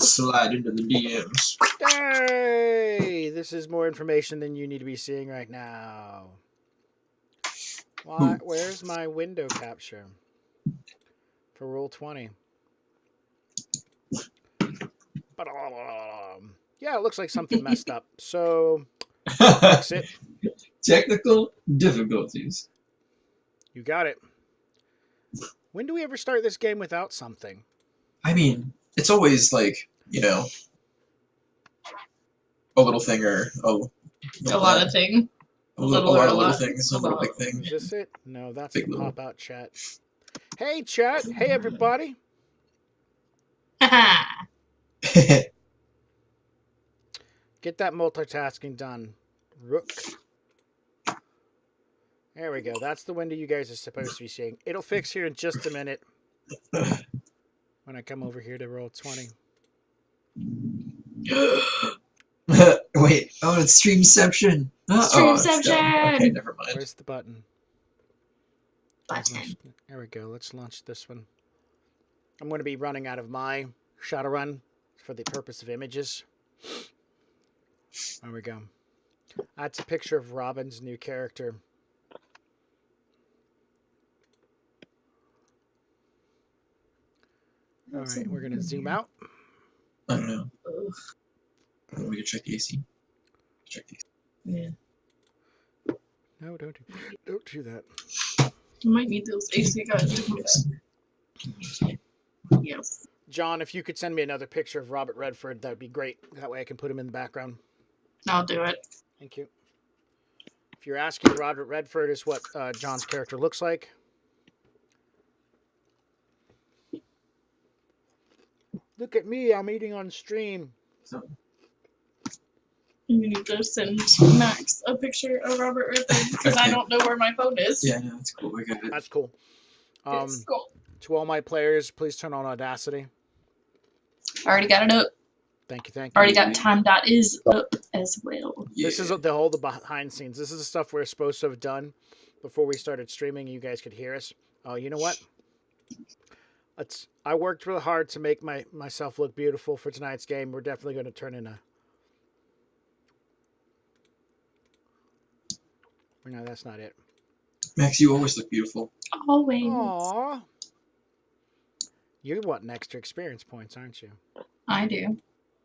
Slide into the DMs. Hey, this is more information than you need to be seeing right now. Where's my window capture for Rule 20? Yeah, it looks like something messed up. So, fix it. Technical difficulties. You got it. When do we ever start this game without something? I mean, it's always like, you know, a little thing or a lot of things. A lot of little things, a little big thing. Is this it? No, that's big the pop-out chat. Hey, chat. Hey, everybody. Get that multitasking done. Rook. There we go. That's the window you guys are supposed to be seeing. It'll fix here in just a minute. When I come over here to roll 20. Wait. Oh, it's Streamception. Streamception! Okay, never mind. Where's the button? There we go. Let's launch this one. I'm going to be running out of my Shadowrun for the purpose of images. There we go. That's a picture of Robin's new character. All right, we're going to zoom out. I don't know. We can check the AC. Check the AC. Yeah. No, don't do that. You might need those AC guys. Yes. John, if you could send me another picture of Robert Redford, that would be great. That way I can put him in the background. I'll do it. Thank you. If you're asking, Robert Redford is what John's character looks like. Look at me, I'm eating on stream. You need to send Max a picture of Robert Redford because I don't know where my phone is. Yeah, no, that's cool. We got it. That's cool. It's cool. To all my players, please turn on Audacity. Already got it up. Thank you. Already got time.is up as well. Yeah. This is the behind scenes. This is the stuff we're supposed to have done before we started streaming and you guys could hear us. Oh, you know what? I worked really hard to make myself look beautiful for tonight's game. We're definitely going to turn in a... No, that's not it. Max, you always look beautiful. Always. Aww. You want extra experience points, aren't you? I do.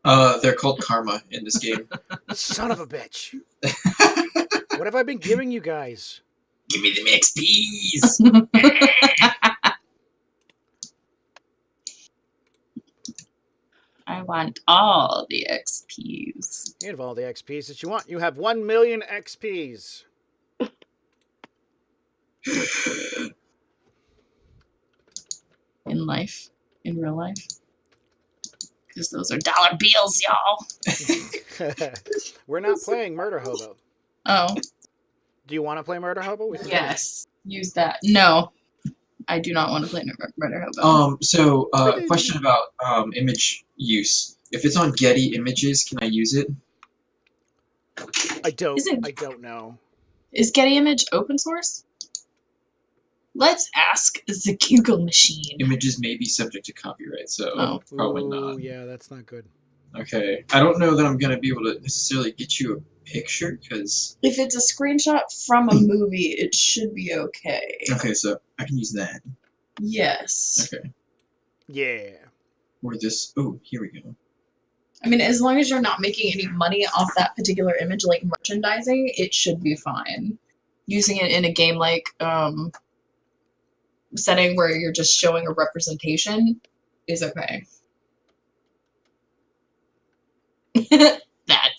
They're called karma in this game. Son of a bitch. What have I been giving you guys? Give me them XPs. I want all the XPs. You have all the XPs that you want. You have 1 million XPs. In life. In real life. Because those are dollar bills, y'all. We're not playing Murder Hobo. Oh. Do you want to play Murder Hobo? Yes. Use that. No. I do not want to play Murder Hobo. So, question about image use. If it's on Getty Images, can I use it? I don't know. Is Getty Image open source? Let's ask the Google machine. Images may be subject to copyright, so Oh. probably Ooh, not. yeah, that's not good. Okay. I don't know that I'm gonna be able to necessarily get you a picture, because... If it's a screenshot from a movie, it should be okay. Okay, so I can use that. Yes. Okay. Yeah. Or this... Oh, here we go. I mean, as long as you're not making any money off that particular image, like merchandising, it should be fine. Using it in a game like setting where you're just showing a representation is okay. That.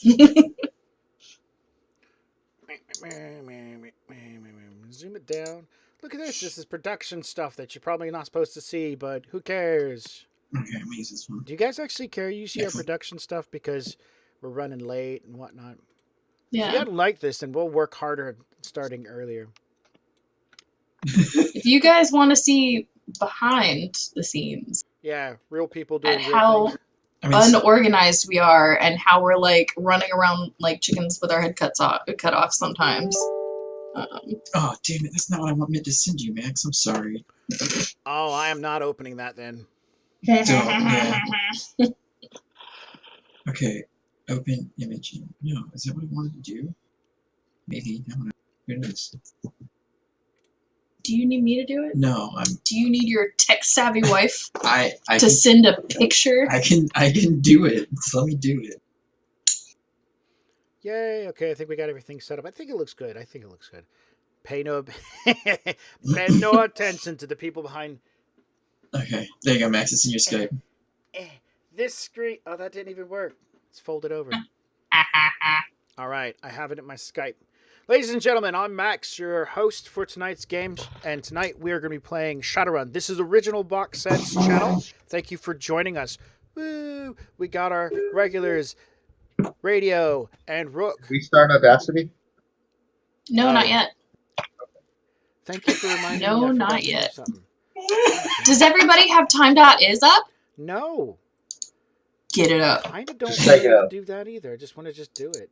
Zoom it down. Look at this. This is production stuff that you're probably not supposed to see, but who cares? Okay, I'm gonna use this one. Do you guys actually care you see our production stuff because we're running late and whatnot? Yeah. If you don't like this, then we'll work harder starting earlier. If you guys want to see behind the scenes, Yeah, real people doing and real how things. I mean, unorganized we are, and how we're like running around like chickens with our head cut off sometimes. oh, damn it. That's not what I meant to send you, Max. I'm sorry. Oh, I am not opening that then. Yeah. Okay. Open imaging. No, is that what I wanted to do? Maybe. I don't know. Here it is. Do you need me to do it? No, Do you need your tech savvy wife I to can, send a picture? I can do it. So let me do it. Yay, okay, I think we got everything set up. I think it looks good. Pay no pay no attention to the people behind Okay. There you go, Max. It's in your Skype. this screen. Oh, that didn't even work. It's folded over. All right, I have it in my Skype. Ladies and gentlemen, I'm Max, your host for tonight's games, and tonight we are going to be playing Shadowrun. This is Original Box Sets channel. Thank you for joining us. Woo! We got our regulars, Radio and Rook. We start Audacity? No, not yet. Thank you for reminding No, me. I forgot not to do yet. something. Does everybody have time.is up? No, Get it I up. kind of don't Just want like to do that either. I just want to just do it.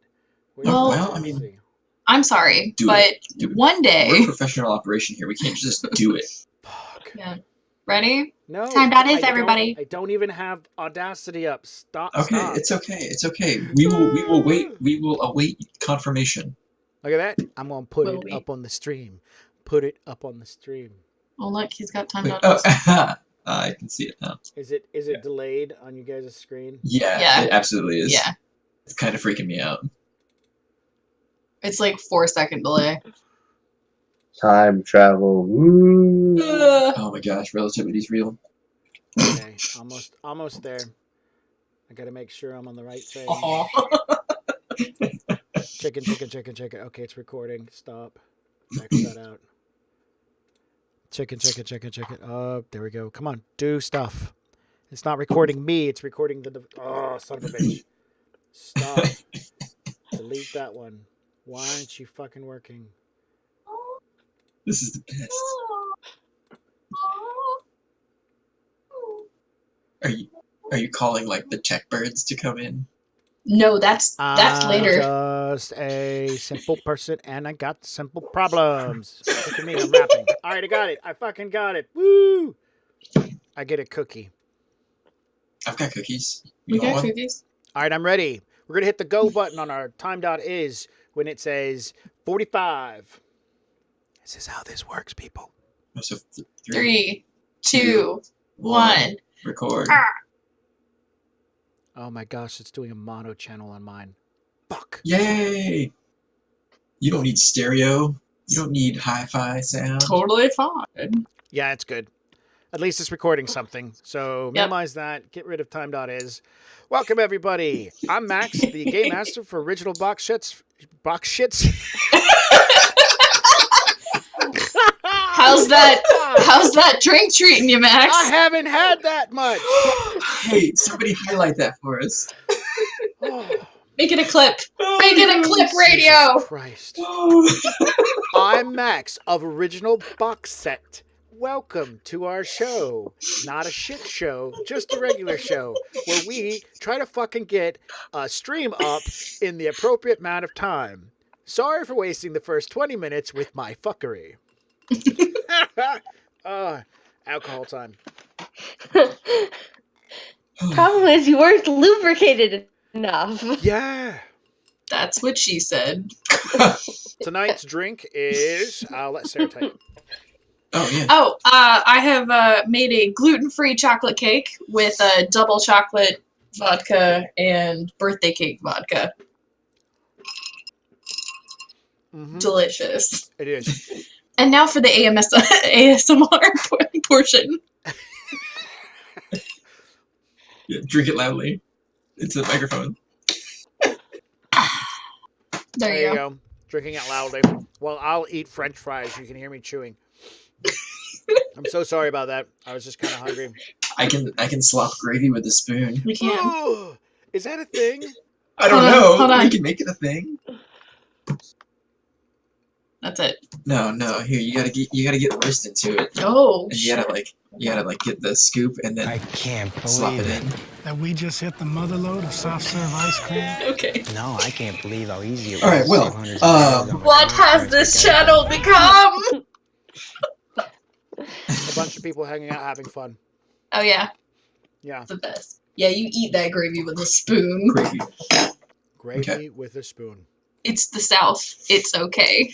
Well, I mean- Let's see. I'm sorry, Do but it. Do it. one We're day. a professional operation here. We can't just do it. Fuck. Yeah. Ready? No. Time.is, I everybody. I don't even have Audacity up. Stop. Okay, Stop. it's okay. It's okay. We will wait. We will await confirmation. Look at that. I'm gonna put Will it we? up on the stream. Put it up on the stream. Oh, look, he's got Wait, time.is. I can see it now. Is it delayed on you guys' screen? Yeah, Yeah. it absolutely is. Yeah. It's kind of freaking me out. It's like 4-second delay. Time travel. Woo. Oh my gosh, relativity's real. Okay, almost there. I gotta make sure I'm on the right thing. Chicken. Okay, it's recording. Stop. X that out. Chicken. Oh, there we go. Come on, do stuff. It's not recording me. It's recording the. Oh, son of a bitch. Stop. Delete that one. Why aren't you fucking working? This is the best. Are you calling like the tech birds to come in? No, that's I'm later. just a simple person, and I got simple problems. Look at me, I'm rapping. All right, I got it. I fucking got it. Woo! I get a cookie. I've got cookies. We You want got one? cookies. All right, I'm ready. We're gonna hit the go button on our time.is when it says 45. This is how this works, people. Oh, so 3, 2, 1. Record. Oh my gosh, it's doing a mono channel on mine. Fuck. Yay! You don't need stereo. You don't need hi-fi sound. Totally fine. Yeah, it's good. At least it's recording something. So Yep. minimize that. Get rid of time.is. Welcome everybody. I'm Max, the game master for Original Box Shits. Box Shits. How's that drink treating you, Max? I haven't had that much. Hey, somebody highlight that for us. Oh, Make it a clip. Make it a clip Jesus radio. Christ. I'm Max of Original Box Set. Welcome to our show. Not a shit show, just a regular show where we try to fucking get a stream up in the appropriate amount of time. Sorry for wasting the first 20 minutes with my fuckery. Alcohol time. Problem is, you weren't lubricated enough. Yeah. That's what she said. Tonight's drink is. I'll let Sarah tell you. Oh yeah. Oh, I have made a gluten-free chocolate cake with a double chocolate vodka and birthday cake vodka. Mm-hmm. Delicious. It is. And now for the ASMR portion. Yeah, drink it loudly. It's a microphone. There you go. Drinking it loudly. Well, I'll eat French fries. You can hear me chewing. I'm so sorry about that. I was just kind of hungry. I can slop gravy with a spoon. We can. Ooh, is that a thing? I don't Hold on, know. hold on. We can make it a thing. That's it. No. Here, you gotta get wrist into it. Oh, And you gotta get the scoop and then I can't slop it believe in. That we just hit the mother load of soft serve ice cream. okay. No, I can't believe how easy it was. All right, to well, save hundreds of dollars on my What car has insurance this because- channel become? A bunch of people hanging out having fun. Oh yeah, Yeah. the best. Yeah, you eat that gravy with a spoon. Gravy. Gravy Okay. with a spoon. It's the South. It's okay.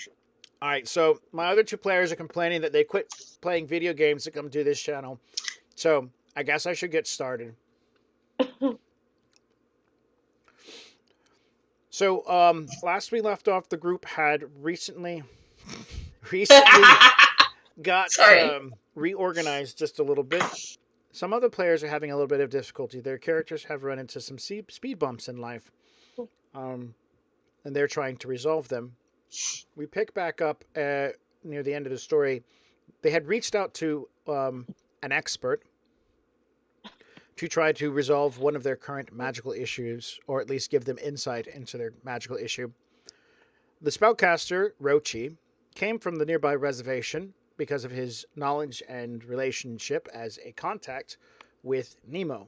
All right, so my other two players are complaining that they quit playing video games to come to this channel. So I guess I should get started. So last we left off, the group had recently got Sorry. reorganized just a little bit. Some other players are having a little bit of difficulty. Their characters have run into some speed bumps in life, and they're trying to resolve them. We pick back up near the end of the story. They had reached out to an expert to try to resolve one of their current magical issues, or at least give them insight into their magical issue. The spellcaster, Rochi, came from the nearby reservation because of his knowledge and relationship as a contact with Nemo.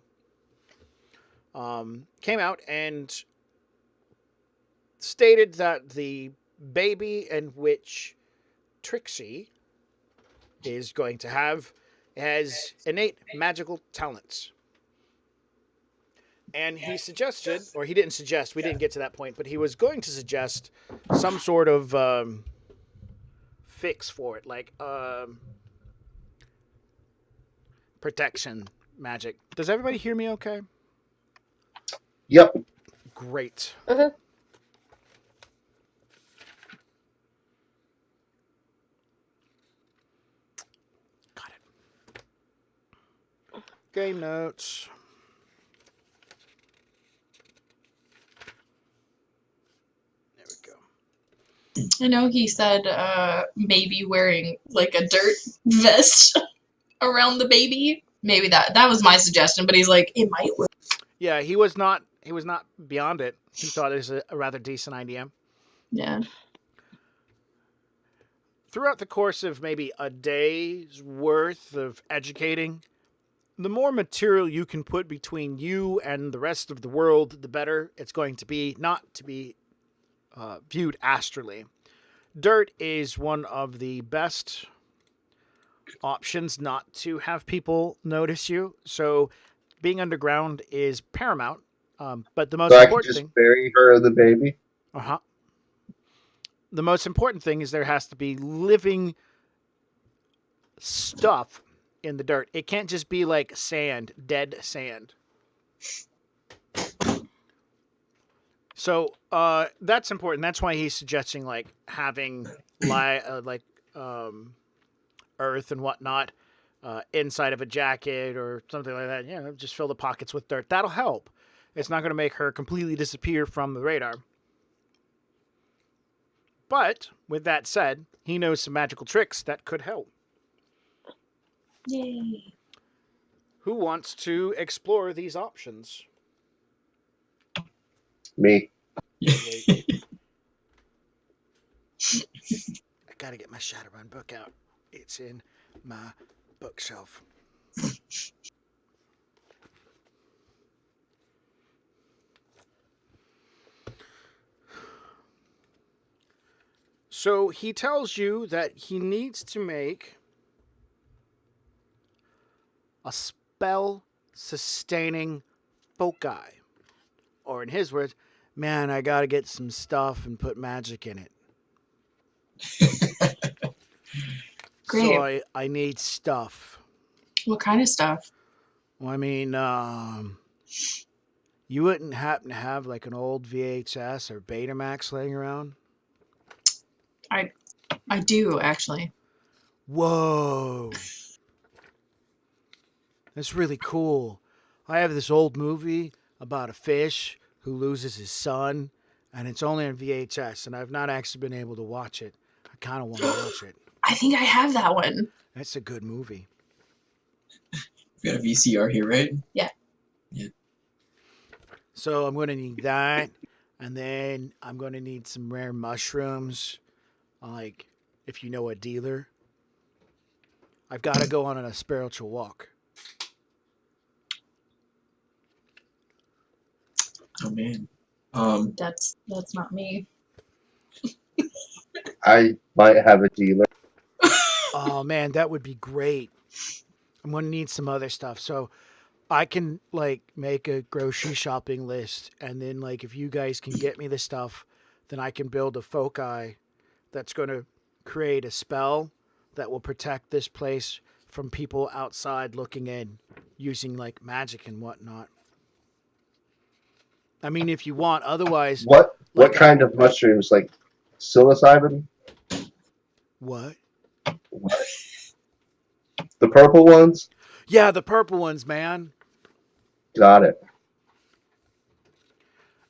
Came out and stated that the baby in which Trixie is going to have has innate magical talents. And he suggested, or he didn't suggest, we didn't get to that point, but he was going to suggest some sort of fix for it, like protection magic. Does everybody hear me okay? Yep. Great. Uh-huh. Got it. Game notes. There we go. I know he said maybe wearing like a dirt vest around the baby. Maybe that was my suggestion, but he's like, it might work. Yeah, he was not beyond it. He thought it was a rather decent idea. Yeah. Throughout the course of maybe a day's worth of educating, the more material you can put between you and the rest of the world, the better it's going to be, not to be viewed astrally. Dirt is one of the best options not to have people notice you, so being underground is paramount. But the most So I could important just thing... bury her, the baby. Uh-huh. The most important thing is there has to be living stuff in the dirt. It can't just be like sand, dead sand. So that's important. That's why he's suggesting like having earth and whatnot inside of a jacket or something like that. You know, just fill the pockets with dirt. That'll help. It's not going to make her completely disappear from the radar. But with that said, he knows some magical tricks that could help. Yay. Who wants to explore these options? Me. I gotta get my Shadowrun book out. It's in my bookshelf. So he tells you that he needs to make a spell sustaining foci. Or in his words, man, I gotta get some stuff and put magic in it. Great. So I need stuff. What kind of stuff? Well, I mean, you wouldn't happen to have like an old VHS or Betamax laying around? I do, actually. Whoa. That's really cool. I have this old movie about a fish who loses his son, and it's only on VHS, and I've not actually been able to watch it. I kind of want to watch it. I think I have that one. That's a good movie. We got a VCR here, right? Yeah. Yeah. So I'm going to need that, and then I'm going to need some rare mushrooms, like if you know a dealer. I've got to go on a spiritual walk. Oh man. That's not me. I might have a dealer. Oh man, that would be great. I'm going to need some other stuff. So I can like make a grocery shopping list, and then like if you guys can get me the stuff, then I can build a foci that's going to create a spell that will protect this place from people outside looking in using like magic and whatnot. I mean, if you want, otherwise, What like kind of mushrooms? Like psilocybin? what? The purple ones? Yeah, the purple ones, man. Got it.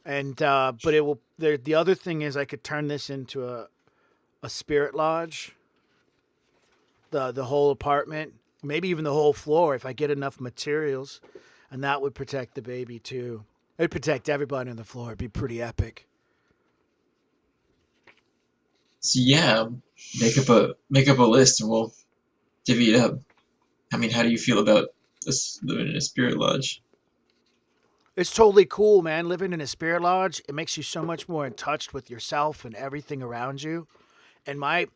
And but it will. The other thing is, I could turn this into a spirit lodge. The whole apartment, maybe even the whole floor, if I get enough materials, and that would protect the baby too. It'd protect everybody on the floor. It'd be pretty epic. So yeah, make up a list and we'll divvy it up. I mean, how do you feel about this living in a spirit lodge? It's totally cool, man. Living in a spirit lodge, it makes you so much more in touch with yourself and everything around you. And my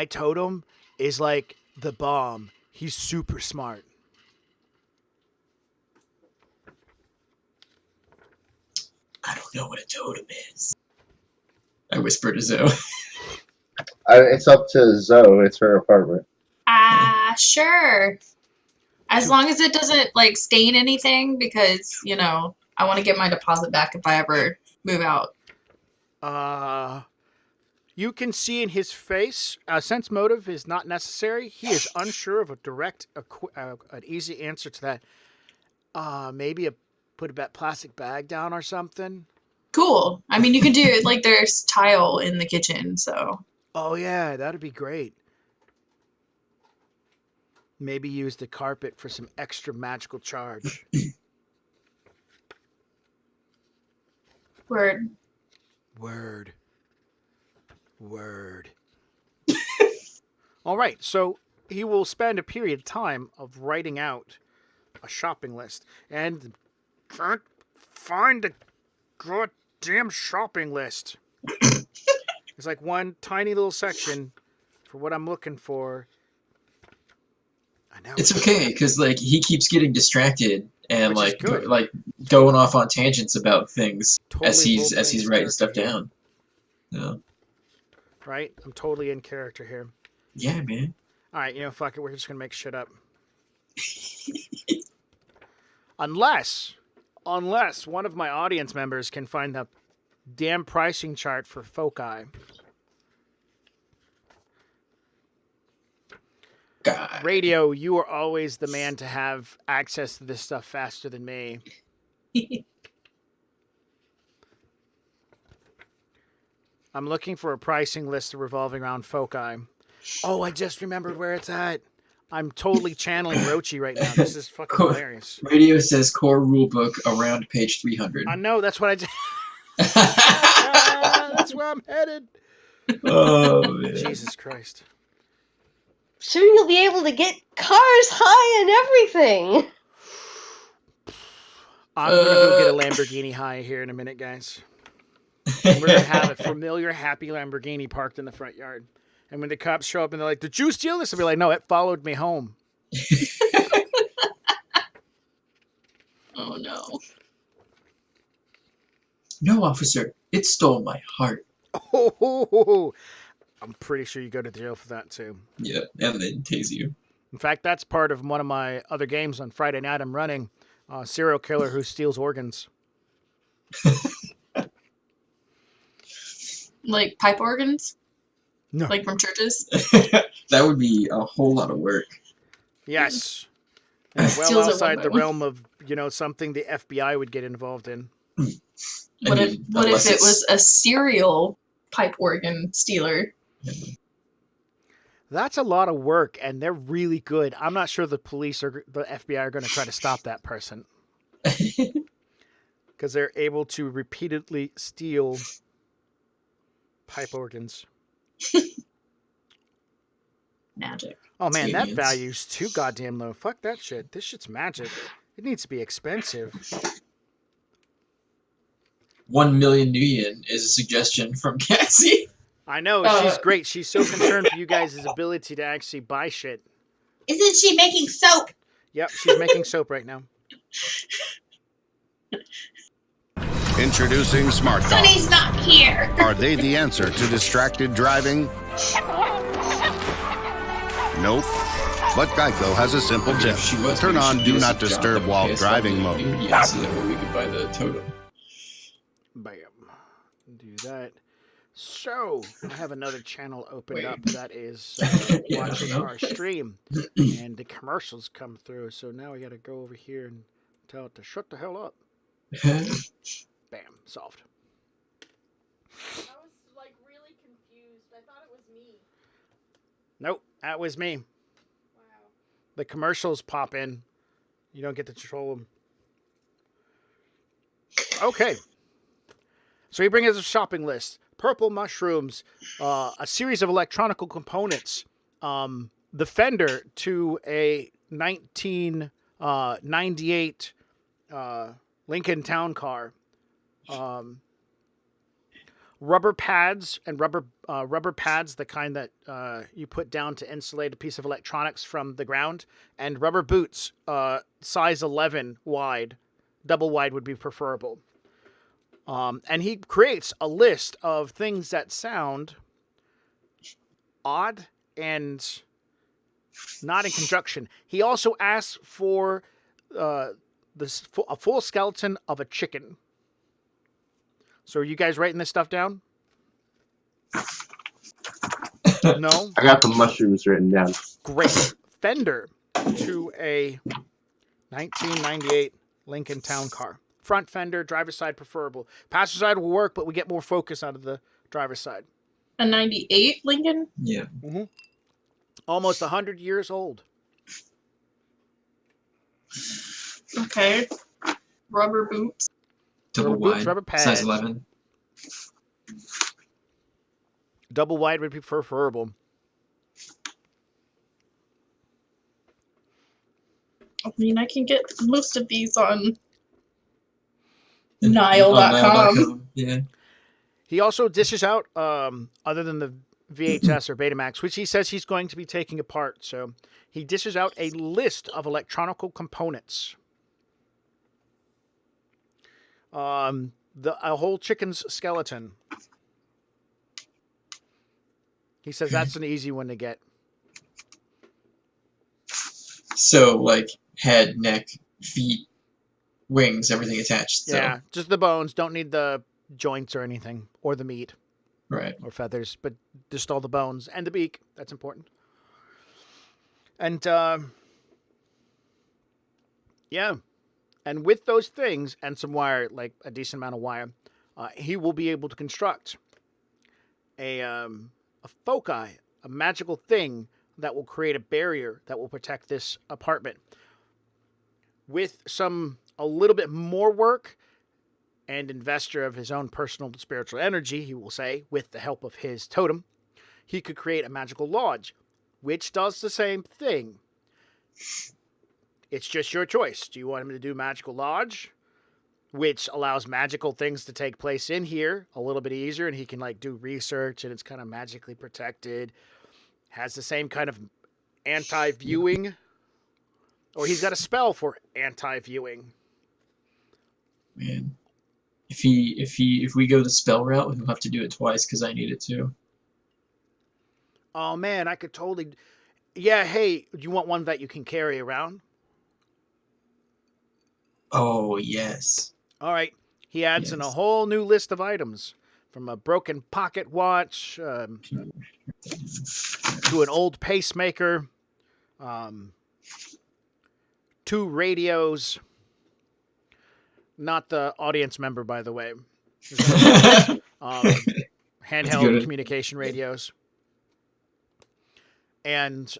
totem is like the bomb. He's super smart. I don't know what a totem is. I whispered to Zoe. It's up to Zoe. It's her apartment. Sure. As long as it doesn't like stain anything, because I want to get my deposit back if I ever move out. You can see in his face, sense motive is not necessary. He is unsure of a direct, an easy answer to that. Maybe put a plastic bag down or something. Cool. I mean, you can do it like there's tile in the kitchen, so. Oh yeah, that'd be great. Maybe use the carpet for some extra magical charge. Word. Word. All right, so he will spend a period of time of writing out a shopping list and can't find the goddamn shopping list. It's like one tiny little section for what I'm looking for. I know It's okay, because like he keeps getting distracted and Which is good. like going off on tangents about things as Totally he's role-playing his writing stuff character here. down. Yeah. Right? I'm totally in character here. Yeah, man. All right, fuck it. We're just going to make shit up. Unless one of my audience members can find the damn pricing chart for foci. God. Radio, you are always the man to have access to this stuff faster than me. I'm looking for a pricing list revolving around foci. Oh, I just remembered where it's at. I'm totally channeling Rochi right now. This is fucking hilarious. Radio says core rulebook around page 300. I know, that's what I just... That's where I'm headed. Oh, man. Jesus Christ. Soon you'll be able to get cars high and everything. I'm going to go get a Lamborghini high here in a minute, guys. And we're going to have a familiar, happy Lamborghini parked in the front yard. And when the cops show up and they're like, did you steal this? I'll be like, no, it followed me home. Oh no. No, officer, it stole my heart. Oh, I'm pretty sure you go to jail for that too. Yeah, and then tase you. In fact, that's part of one of my other games on Friday night. I'm running serial killer who steals organs. Like pipe organs? No. Like from churches? That would be a whole lot of work. Yes. And well Steals it one outside by the one. realm of, something the FBI would get involved in. What if it was a serial pipe organ stealer? That's a lot of work, and they're really good. I'm not sure the police or the FBI are going to try to stop that person. Because they're able to repeatedly steal pipe organs. Magic. Oh man, that Aliens. value's too goddamn low. Fuck that shit. This shit's magic. It needs to be expensive. 1 million nuyen is a suggestion from Cassie. I know, she's great. She's so concerned for you guys' ability to actually buy shit. Isn't she making soap? Yep, she's making soap right now. Introducing Smart Dogs. Sonny's not here. Are they the answer to distracted driving? Nope. But Geico has a simple tip. If she was, Turn maybe on she'd Do get us Not a job Disturb at while KSW driving mode. Yeah, so that way we could buy the totem. Bam. Do that. So, I have another channel opened up that is Yeah, watching no. our stream. And the commercials come through. So now we got to go over here and tell it to shut the hell up. Bam. Solved. I was like really confused. I thought it was me. Nope, that was me. Wow. The commercials pop in. You don't get to control them. Okay. So he brings us a shopping list. Purple mushrooms, a series of electronical components, the fender to a 1998 Lincoln Town Car, rubber pads and rubber pads, the kind that you put down to insulate a piece of electronics from the ground, and rubber boots, size 11 wide. Double wide would be preferable. And he creates a list of things that sound odd and not in conjunction. He also asks for a full skeleton of a chicken. So are you guys writing this stuff down? No? I got the mushrooms written down. Great. Fender to a 1998 Lincoln Town Car. Front fender, driver's side preferable. Passenger side will work, but we get more focus out of the driver's side. A 98 Lincoln? Yeah. Mm-hmm. Almost 100 years old. Okay. Rubber boots. Double Rubber boots, wide. rubber pads. Size 11. Double wide would be preferable. I mean, I can get most of these on On Nile.com. Nile.com. Yeah. He also dishes out, other than the VHS or Betamax, which he says he's going to be taking apart. So he dishes out a list of electronical components. A whole chicken's skeleton. He says that's an easy one to get. So, like, head, neck, feet, wings, everything attached. So. Yeah, just the bones. Don't need the joints or anything, or the meat, Right. or feathers, but just all the bones and the beak. That's important. And yeah, and with those things and some wire, like a decent amount of wire, he will be able to construct a foci, a magical thing that will create a barrier that will protect this apartment. With a little bit more work and investor of his own personal spiritual energy, he will say, with the help of his totem, he could create a magical lodge, which does the same thing. It's just your choice. Do you want him to do magical lodge? which allows magical things to take place in here a little bit easier, and he can like do research, and it's kind of magically protected. Has the same kind of anti-viewing, or he's got a spell for anti-viewing. Man, if we go the spell route, we'll have to do it twice because I need it too. Oh man, I could totally. Yeah, hey, do you want one that you can carry around? Oh yes. All right. He adds in a Yes. whole new list of items, from a broken pocket watch to an old pacemaker, 2 radios. Not the audience member, by the way. Handheld communication radios. And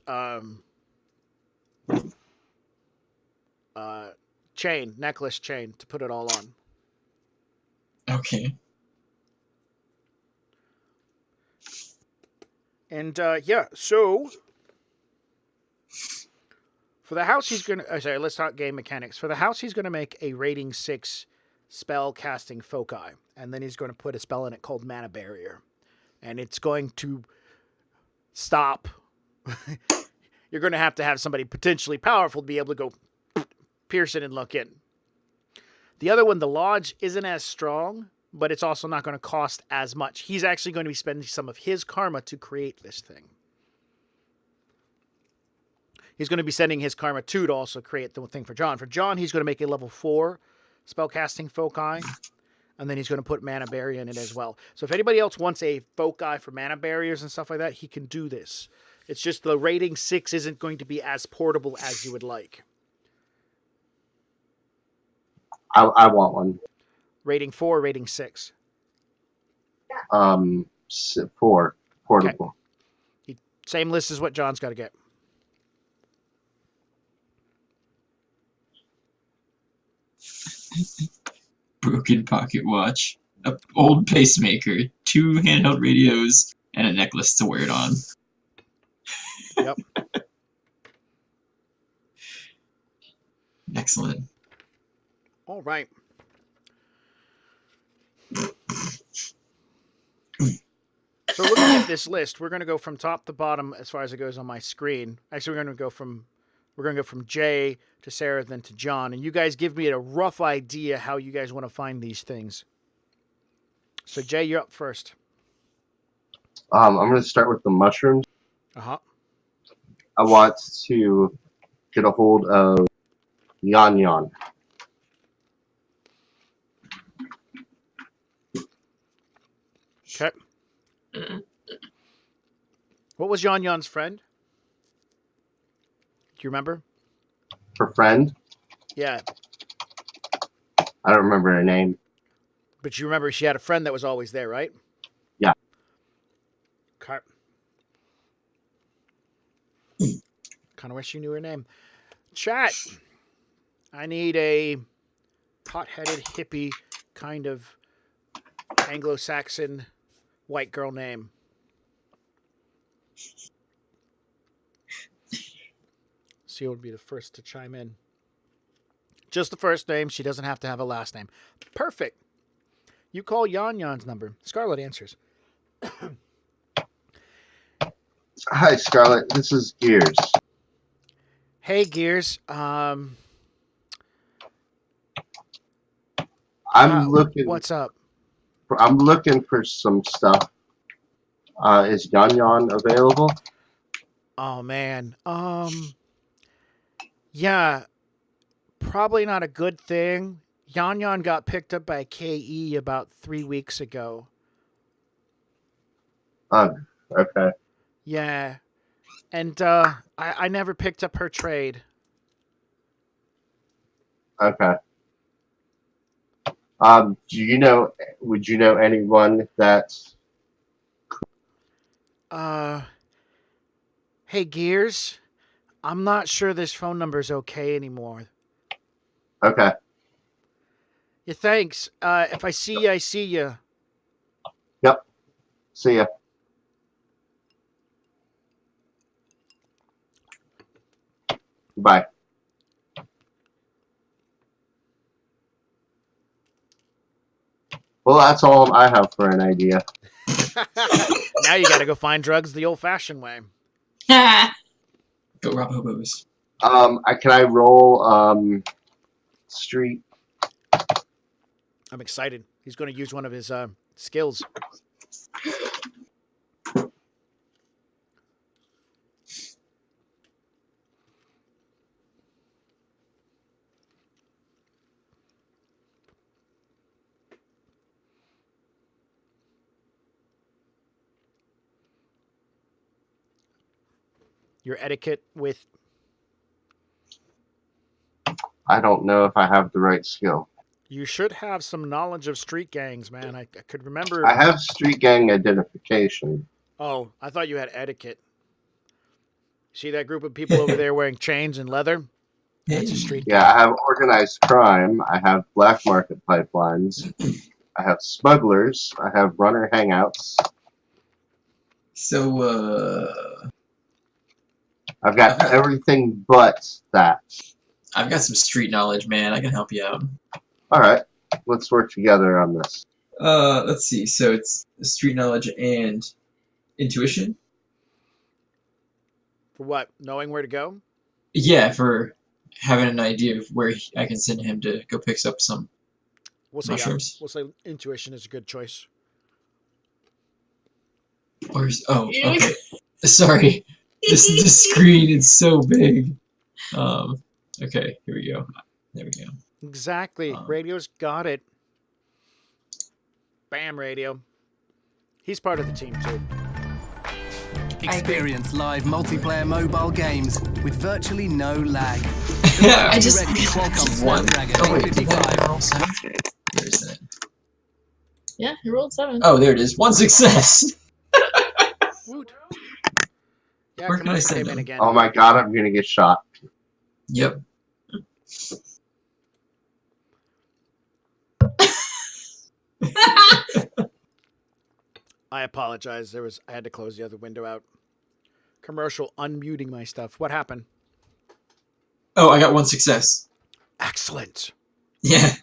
necklace chain to put it all on. Okay. And so for the house, he's gonna. Sorry, let's talk game mechanics. For the house, he's gonna make a rating 6 spell casting foci, and then he's going to put a spell in it called Mana Barrier, and it's going to stop. You're going to have somebody potentially powerful to be able to go pierce it and look in. The other one, the Lodge, isn't as strong, but it's also not going to cost as much. He's actually going to be spending some of his karma to create this thing. He's going to be sending his karma to also create the thing for John. For John, he's going to make a level 4 spellcasting foci, and then he's going to put Mana Barrier in it as well. So if anybody else wants a foci for Mana Barriers and stuff like that, he can do this. It's just the rating 6 isn't going to be as portable as you would like. I want one. Rating 4, rating 6. 4 portable. Okay. Same list as what John's got to get. Broken pocket watch, an old pacemaker, 2 handheld radios, and a necklace to wear it on. Yep. Excellent. All right. So looking at this list, we're going to go from top to bottom as far as it goes on my screen. Actually, we're going to go from Jay to Sarah, then to John, and you guys give me a rough idea how you guys want to find these things. So Jay, you're up first. I'm going to start with the mushrooms. Uh-huh. I want to get a hold of Yan Yan. Okay. What was Yan Yan's friend? Do you remember? Her friend? Yeah. I don't remember her name. But you remember she had a friend that was always there, right? Yeah. Okay. Kind of wish you knew her name. Chat. I need a hot-headed, hippie, kind of Anglo-Saxon white girl name. Seal would be the first to chime in. Just the first name. She doesn't have to have a last name. Perfect. You call Yan Yan's number. Scarlet answers. Hi, Scarlett. This is Gears. Hey, Gears. I'm looking. What's up? I'm looking for some stuff. Is Yan Yan available? Oh man. Yeah. Probably not a good thing. Yan Yan got picked up by KE about 3 weeks ago. Okay. Yeah. And I never picked up her trade. Okay. Would you know anyone that's... Hey, Gears. I'm not sure this phone number's okay anymore. Okay. Yeah, thanks. If I see you, I see you. Yep. See ya. Bye. Well, that's all I have for an idea. Now you got to go find drugs the old-fashioned way. Go rob hobos. Can I roll street? I'm excited. He's going to use one of his skills. Your etiquette with... I don't know if I have the right skill. You should have some knowledge of street gangs, man. I could remember... I have street gang identification. Oh, I thought you had etiquette. See that group of people over there wearing chains and leather? That's a street gang. Yeah, I have organized crime. I have black market pipelines. I have smugglers. I have runner hangouts. So, I've got everything but that. I've got some street knowledge, man. I can help you out. All right, let's work together on this. Let's see. So it's street knowledge and intuition. For what? Knowing where to go? Yeah, for having an idea of where I can send him to go pick up some mushrooms. We'll say intuition is a good choice. Okay. Sorry. This screen is so big. Okay, here we go. There we go. Exactly. Radio's got it. Bam, Radio. He's part of the team, too. Experience live multiplayer mobile games with virtually no lag. I just... One. Oh, wait. 855. Where's that? Yeah, he rolled 7. Oh, there it is. One success. Woot. Yeah, Where can I commercial send came in them? again. Oh my god, I'm gonna get shot. Yep. I apologize. I had to close the other window out. Commercial unmuting my stuff. What happened? Oh, I got one success. Excellent. Yeah.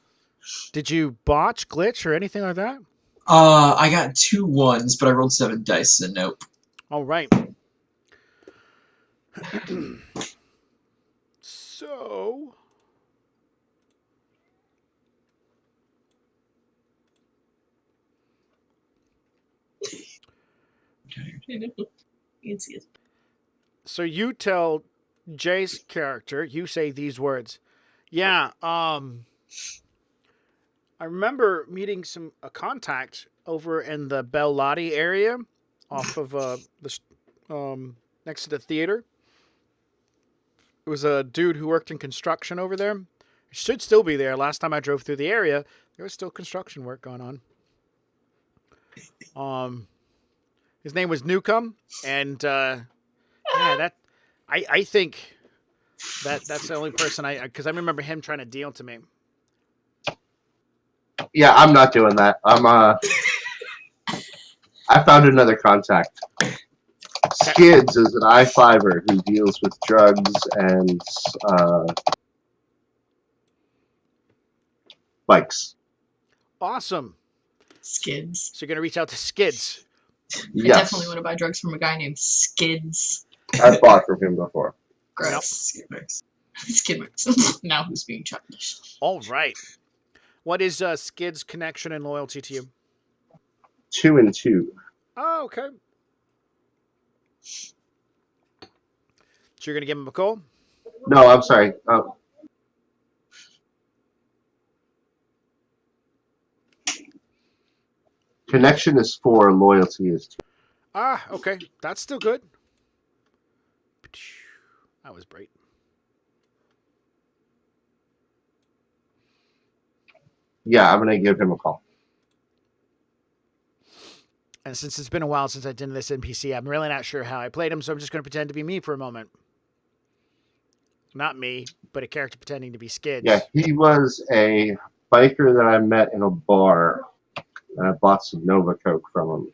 Did you botch, glitch, or anything like that? I got 2 1s, but I rolled 7 dice, so nope. All right. So... So you tell Jay's character, you say these words. Yeah, I remember meeting a contact over in the Bel Lottie area off of next to the theater. It was a dude who worked in construction over there. It should still be there. Last time I drove through the area, there was still construction work going on. His name was Newcomb, and yeah, I think that's the only person because I remember him trying to deal to me. Yeah, I'm not doing that. I found another contact. Skids is an I-5er who deals with drugs and bikes. Awesome. Skids. So you're going to reach out to Skids. Yes. I definitely want to buy drugs from a guy named Skids. I've bought from him before. Gross. Skid marks. Now who's being childish? All right. What is Skid's connection and loyalty to you? 2 and 2. Oh, okay. So you're going to give him a call? No, I'm sorry. Oh. Connection is 4, loyalty is 2. Ah, okay. That's still good. That was bright. Yeah, I'm going to give him a call. And since it's been a while since I did this NPC, I'm really not sure how I played him, so I'm just going to pretend to be me for a moment. Not me, but a character pretending to be Skids. Yeah, he was a biker that I met in a bar. And I bought some Nova Coke from him.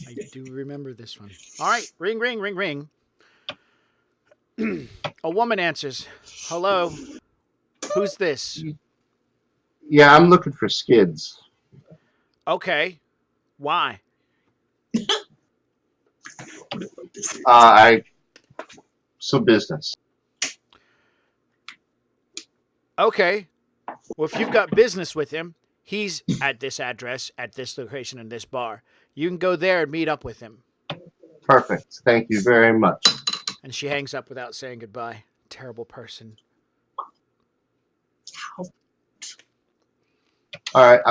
I do remember this one. All right, ring, ring, ring, ring. A woman answers. Hello. Who's this? Yeah, I'm looking for skids. Okay. Why? Some business. Okay. Well, if you've got business with him, he's at this address, at this location, in this bar. You can go there and meet up with him. Perfect. Thank you very much. And she hangs up without saying goodbye. Terrible person. All right,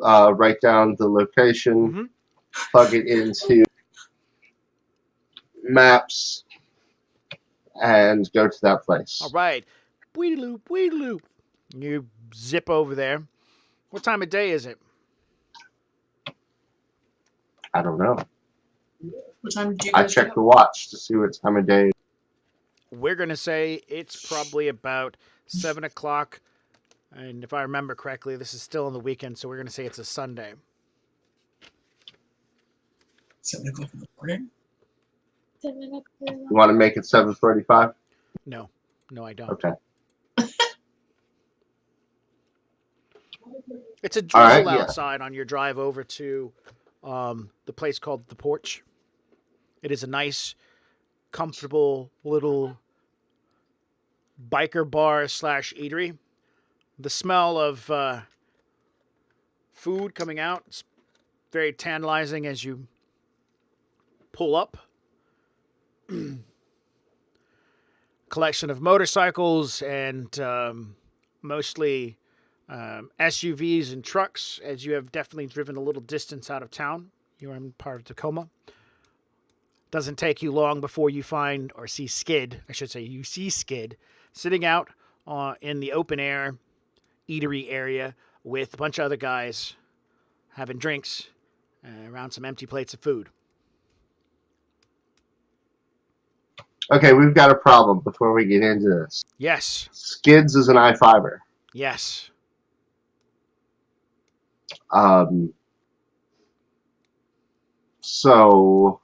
I'll write down the location, plug it into maps, and go to that place. All right. Weedaloop, weedaloop. You zip over there. What time of day is it? I don't know. What time did you I guys checked get the up? watch to see what time of day. We're going to say it's probably about 7 o'clock. And if I remember correctly, this is still on the weekend, so we're going to say it's a Sunday. 7 o'clock in the morning? You want to make it 7:45? No, I don't. Okay. It's a drizzle right, yeah. outside on your drive over to the place called The Porch. It is a nice, comfortable little biker bar / eatery. The smell of food coming out is very tantalizing as you pull up. Collection of motorcycles and mostly SUVs and trucks, as you have definitely driven a little distance out of town. You're in part of Tacoma. Doesn't take you long before you find or see Skid. I should say you see Skid sitting out in the open air eatery area with a bunch of other guys having drinks around some empty plates of food. Okay, we've got a problem before we get into this. Yes. Skids is an I-5er. Yes. So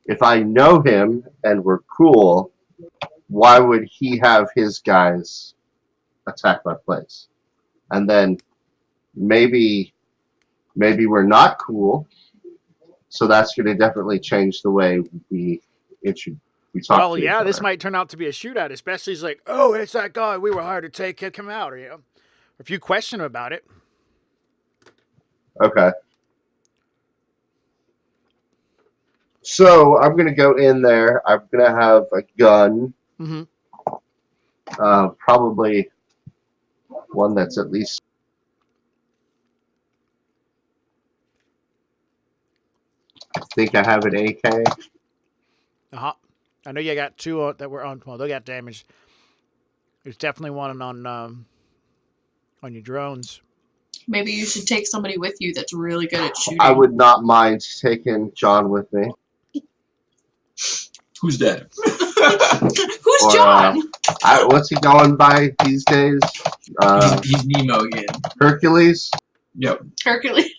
if I know him and we're cool, why would he have his guys attack my place? And then maybe we're not cool, so that's going to definitely change the way we talk Well, to each yeah, this other. might turn out to be a shootout, especially he's like, oh, it's that guy we were hired to take, kick him out, or, you know. If you question him about it. Okay. So I'm going to go in there. I'm going to have a gun. Mm-hmm. Probably one that's at least... I think I have an AK. Uh-huh. I know you got two that were on. Well, they got damaged. There's definitely one on your drones. Maybe you should take somebody with you that's really good at shooting. I would not mind taking John with me. Who's that? Who's John? What's he going by these days? He's Nemo again. Hercules? Yep. Hercules.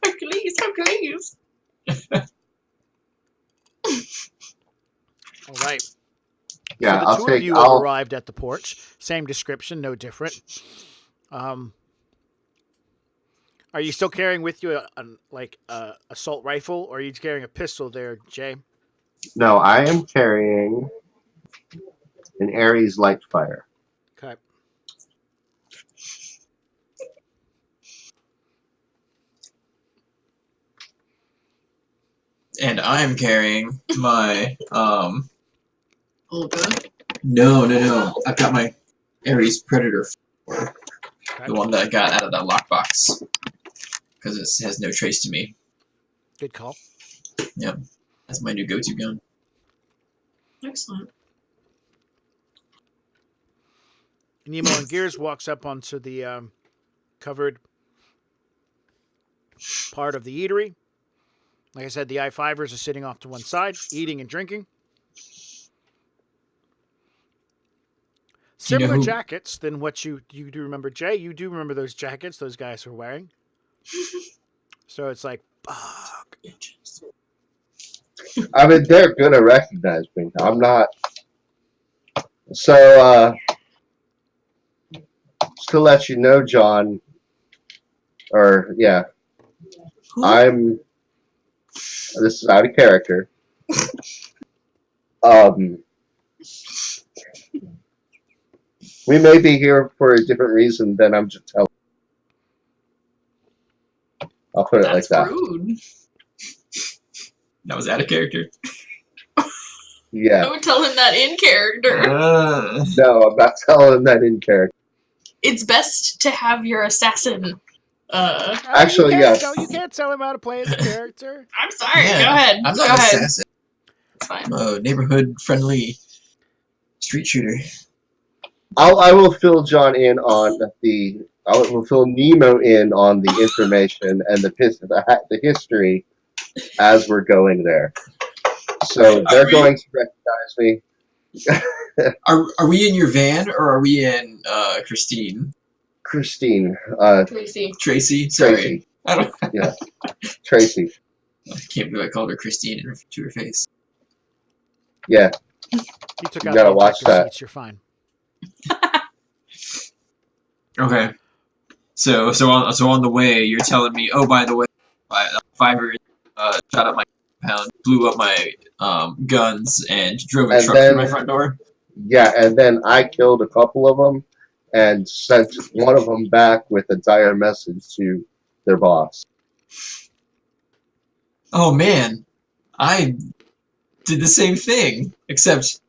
Hercules. All right. Yeah, so the two of you have arrived at the porch. Same description, no different. Are you still carrying with you a assault rifle, or are you carrying a pistol there, Jay? No, I am carrying an Ares light fire. Okay. And I'm carrying my Oh, good. No. I've got my Ares Predator 4. Okay. The one that I got out of that lockbox. Because it has no trace to me. Good call. Yep. That's my new go-to gun. Excellent. Nemo and Gears walks up onto the covered part of the eatery. Like I said, the I-5ers are sitting off to one side, eating and drinking. Similar jackets than what you do remember, Jay. You do remember those jackets those guys were wearing. So it's like, fuck. I mean, they're gonna recognize me. I'm not. So, just to let you know, John, or yeah, I'm. This is out of character. We may be here for a different reason than I'm just telling. I'll put it like that. Rude. That was out of character. Yeah. I would tell him that in character. No, I'm not telling him that in character. It's best to have your assassin. Actually, yes. You can't tell him how to play his character. I'm sorry. Yeah, Go ahead. I'm Go not an ahead. assassin. It's fine. I'm a neighborhood-friendly street shooter. I will fill John in on the. I will fill Nemo in on the information and the history as we're going there. So they're going to recognize me. Are we in your van or are we in Christine? Christine. Tracy. Sorry. I don't. Yeah. Tracy. I can't believe I called her Christine to her face. Yeah. You took You out gotta the watch ejector that. seats. You're fine. Okay. So on the way, you're telling me, oh, by the way, Fiverr shot up my compound, blew up my guns, and drove a And truck through my front door. Yeah, and then I killed a couple of them and sent one of them back with a dire message to their boss. Oh man, I did the same thing, except.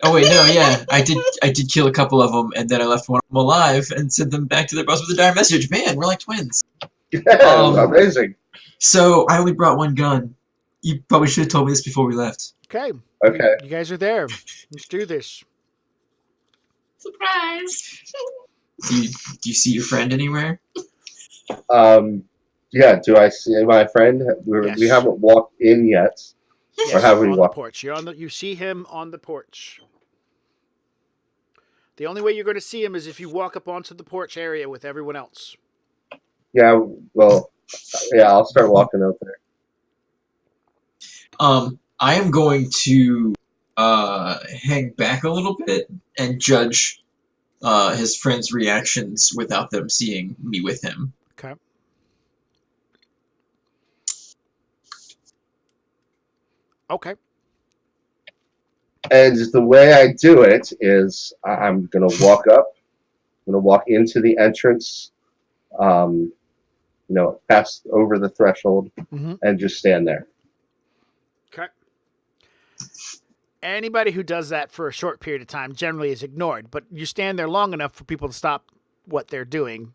Oh wait, no, yeah, I did kill a couple of them, and then I left one of them alive and sent them back to their boss with a dire message. Man, we're like twins. Yeah, amazing. So I only brought one gun. You probably should have told me this before we left. Okay. Okay. You guys are there. Let's do this. Surprise. Do you see your friend anywhere? Yeah, do I see my friend? Yes. We haven't walked in yet. Yes, Or have we on walked? the porch. You see him on the porch. The only way you're going to see him is if you walk up onto the porch area with everyone else. Yeah, well, yeah, I'll start walking over there. I am going to hang back a little bit and judge his friend's reactions without them seeing me with him. Okay. Okay. And the way I do it is I'm going to walk up. I'm going to walk into the entrance, pass over the threshold, and just stand there. Okay. Anybody who does that for a short period of time generally is ignored, but you stand there long enough for people to stop what they're doing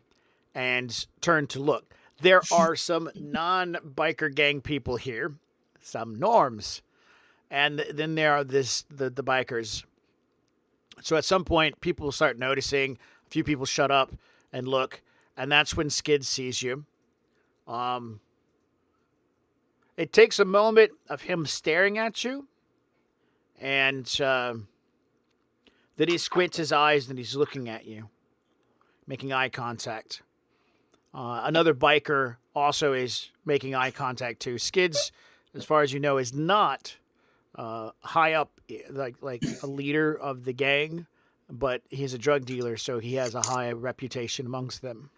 and turn to look. There are some non-biker gang people here, some norms, and then there are the bikers. So at some point, people will start noticing. A few people shut up and look, and that's when Skid sees you. It takes a moment of him staring at you, and then he squints his eyes and he's looking at you, making eye contact. Another biker also is making eye contact too. Skids, as far as you know, is not high up, like a leader of the gang, but he's a drug dealer, so he has a high reputation amongst them.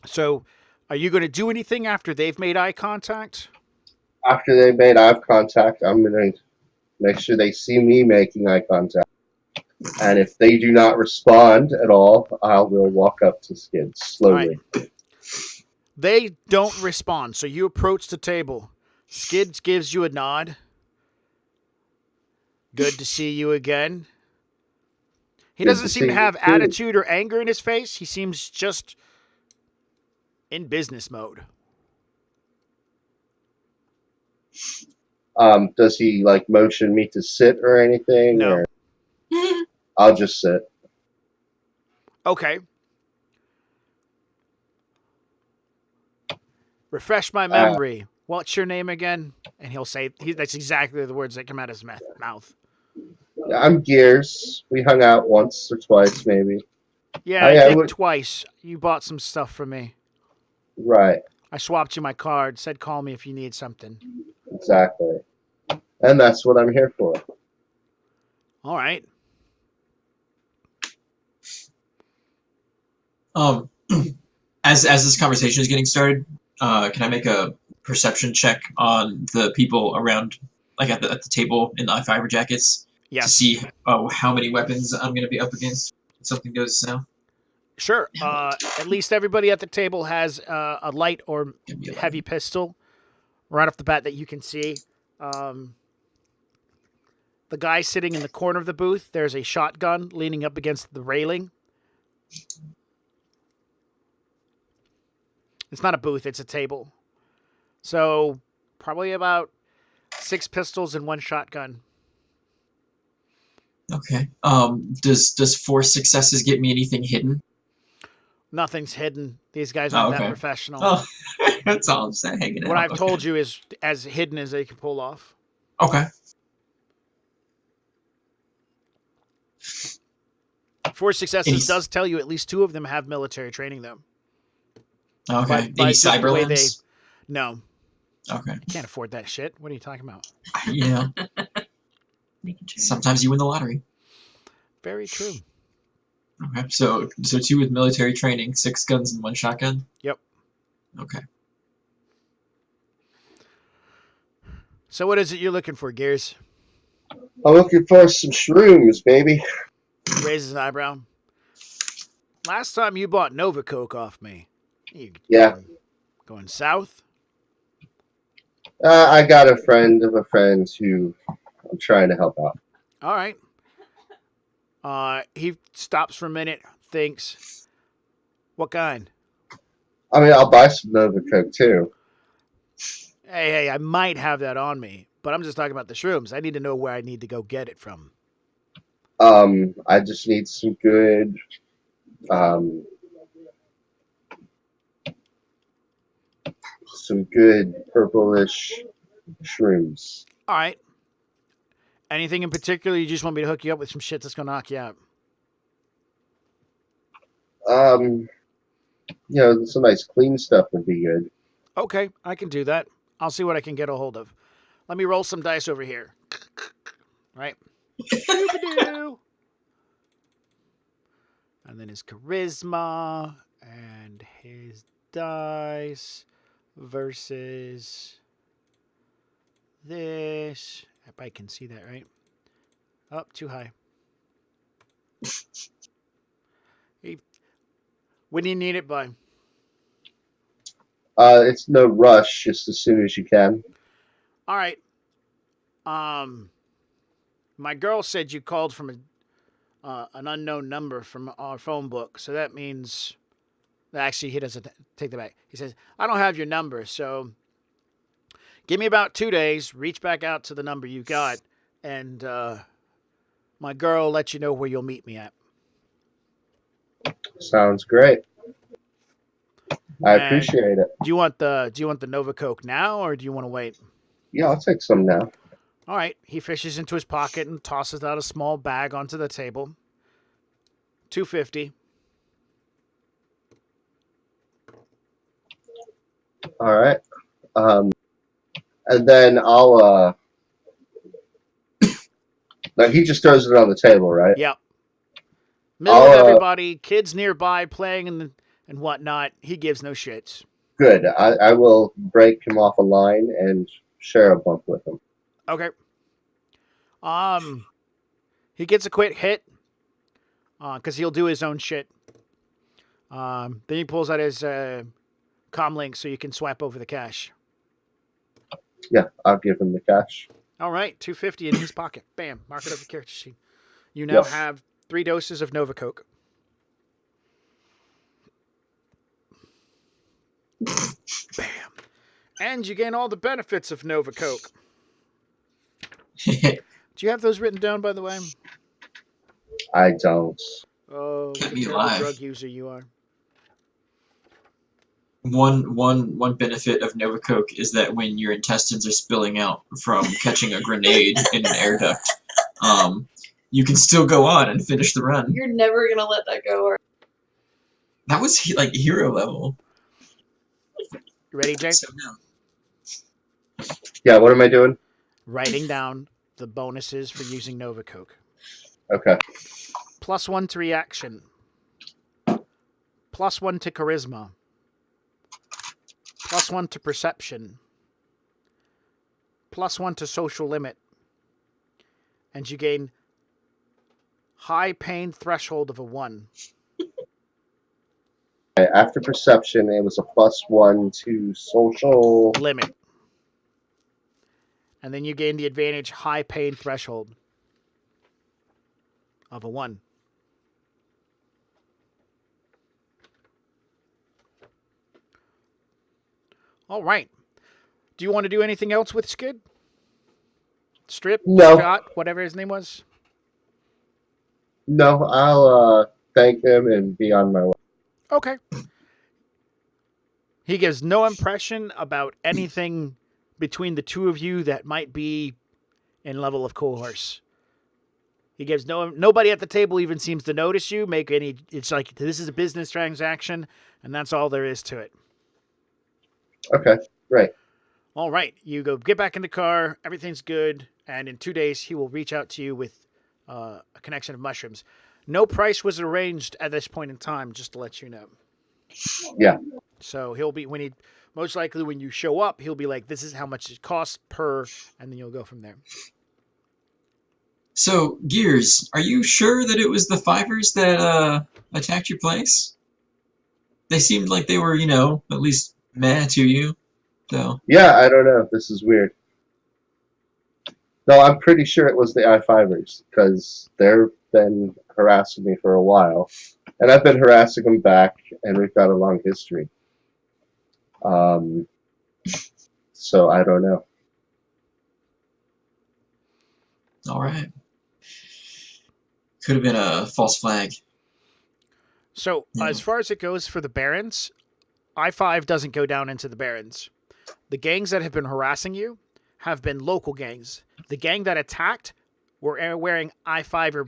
So, are you going to do anything after they've made eye contact? After they made eye contact, I'm going to make sure they see me making eye contact. And if they do not respond at all, I will walk up to Skid slowly. Right. They don't respond, so you approach the table. Skids gives you a nod. Good to see you again. He doesn't seem to have attitude or anger in his face. He seems just in business mode. Does he motion me to sit or anything? No. Or I'll just sit. Okay. Refresh my memory. What's your name again? And he'll say, that's exactly the words that come out of his mouth. I'm Gears. We hung out once or twice, maybe. Yeah, I think twice. You bought some stuff for me. Right. I swapped you my card, said call me if you need something. Exactly. And that's what I'm here for. All right. Um, as this conversation is getting started, can I make a perception check on the people around, like at the table in the fiber jackets, to Yes. see how many weapons I'm going to be up against if something goes south? Sure. At least everybody at the table has a light or Give me 11. heavy pistol right off the bat that you can see. The guy sitting in the corner of the booth, there's a shotgun leaning up against the railing. It's not a booth, it's a table. So probably about 6 pistols and 1 shotgun. Okay. Does 4 successes get me anything hidden? Nothing's hidden. These guys Oh, aren't okay. that professional. Oh, that's all I'm saying. Hanging out. What I've Okay. told you is as hidden as they can pull off. Okay. 4 successes does tell you at least 2 of them have military training, though. Okay. By Any just the cyber way limbs? No. Okay. I can't afford that shit. What are you talking about? Yeah. Sometimes you win the lottery. Very true. Okay. So 2 with military training, 6 guns and 1 shotgun? Yep. Okay. So what is it you're looking for, Gears? I'm looking for some shrooms, baby. He raises his eyebrow. Last time you bought Nova Coke off me. You Yeah. Going south? I got a friend of a friend who I'm trying to help out. All right. He stops for a minute, thinks. What kind? I mean, I'll buy some Nova Coke too. Hey, I might have that on me, but I'm just talking about the shrooms. I need to know where I need to go get it from. I just need some good, purplish shrooms. All right. Anything in particular? You just want me to hook you up with some shit that's gonna knock you out? Some nice clean stuff would be good. Okay, I can do that. I'll see what I can get a hold of. Let me roll some dice over here. Right. Shoo-ba-doo. And then his charisma and his dice versus this. If I can see that right. Up too high. When do you need it by? It's no rush, just as soon as you can. All right. My girl said you called from an unknown number from our phone book, so that means. Actually, he doesn't take that back. He says, "I don't have your number, so give me about 2 days. Reach back out to the number you got, and my girl will let you know where you'll meet me at." Sounds great. I appreciate it. Do you want the Nova Coke now, or do you want to wait? Yeah, I'll take some now. All right. He fishes into his pocket and tosses out a small bag onto the table. $2.50. All right. And then I'll. Now he just throws it on the table, right? Yep. Middle of everybody, kids nearby playing and whatnot. He gives no shits. Good. I will break him off a line and share a bump with him. Okay. He gets a quick hit. Because he'll do his own shit. Then he pulls out his comm link so you can swap over the cash. Yeah, I'll give him the cash. All right, $2.50 in his pocket. Bam, mark it up your character sheet. You now have 3 doses of Nova Coke. Bam. And you gain all the benefits of Nova Coke. Do you have those written down, by the way? I don't. Oh, what a terrible drug user you are. One benefit of Nova Coke is that when your intestines are spilling out from catching a grenade in an air duct, you can still go on and finish the run. You're never gonna let that go. Or that was like hero level. You ready, Jay? So, no. Yeah, what am I doing? Writing down the bonuses for using Nova Coke. Okay. +1 to reaction. +1 to charisma, +1 to perception, +1 to social limit, and you gain high pain threshold of a 1. After perception, it was a +1 to social. Limit. And then you gain the advantage high pain threshold of a 1. All right. Do you want to do anything else with Skid? Strip? No. Scott? Whatever his name was? No, I'll thank him and be on my way. Okay. He gives no impression about anything between the two of you that might be in level of coerce. He gives nobody at the table even seems to notice you, make any. It's like this is a business transaction, and that's all there is to it. Okay, great. All right, you go get back in the car. Everything's good, and in 2 days he will reach out to you with a connection of mushrooms. No price was arranged at this point in time, just to let you know. Yeah. So he'll be most likely when you show up, he'll be like, "This is how much it costs per," and then you'll go from there. So, Gears, are you sure that it was the Fivers that attacked your place? They seemed like they were, at least mad to you. So. Yeah, I don't know. This is weird. No, I'm pretty sure it was the I-5ers, because they've been harassing me for a while. And I've been harassing them back, and we've got a long history. So I don't know. All right. Could have been a false flag. So, as far as it goes for the Barons, I-5 doesn't go down into the Barons. The gangs that have been harassing you have been local gangs. The gang that attacked were wearing I-5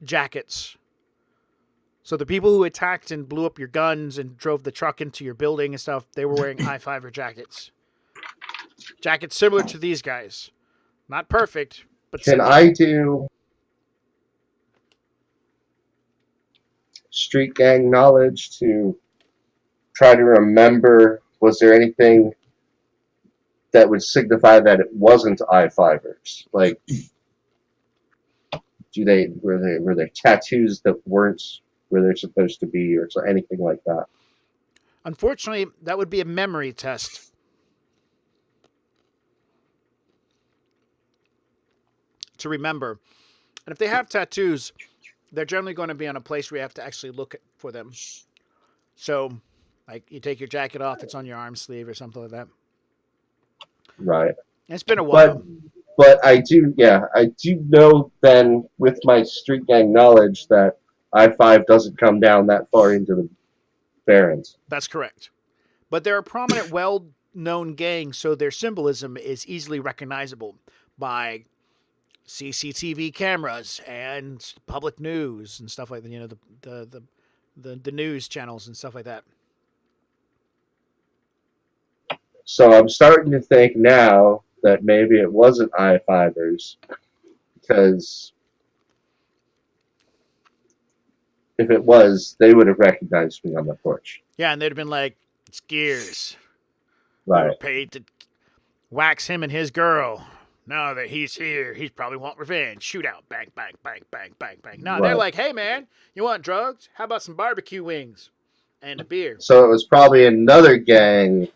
jackets. So the people who attacked and blew up your guns and drove the truck into your building and stuff, they were wearing I-5 jackets. Jackets similar to these guys. Not perfect, but Can similar. I do street gang knowledge to try to remember, was there anything that would signify that it wasn't I-5ers? Like, were there tattoos that weren't where they're supposed to be, or anything like that? Unfortunately, that would be a memory test. To remember. And if they have tattoos, they're generally going to be on a place where you have to actually look for them. So, like, you take your jacket off, it's on your arm sleeve or something like that. Right. It's been a while. But I do know then, with my street gang knowledge, that I-5 doesn't come down that far into the Barrens. That's correct. But they're a prominent, well-known gang, so their symbolism is easily recognizable by CCTV cameras and public news and stuff like that. The news channels and stuff like that. So I'm starting to think now that maybe it wasn't I-5ers, because if it was, they would have recognized me on the porch. Yeah, and they'd have been like, "It's Gears. Right. We were paid to wax him and his girl. Now that he's here, he's probably want revenge. Shootout. Bang, bang, bang, bang, bang, bang." No, they're like, "Hey, man, you want drugs? How about some barbecue wings and a beer?" So it was probably another gang,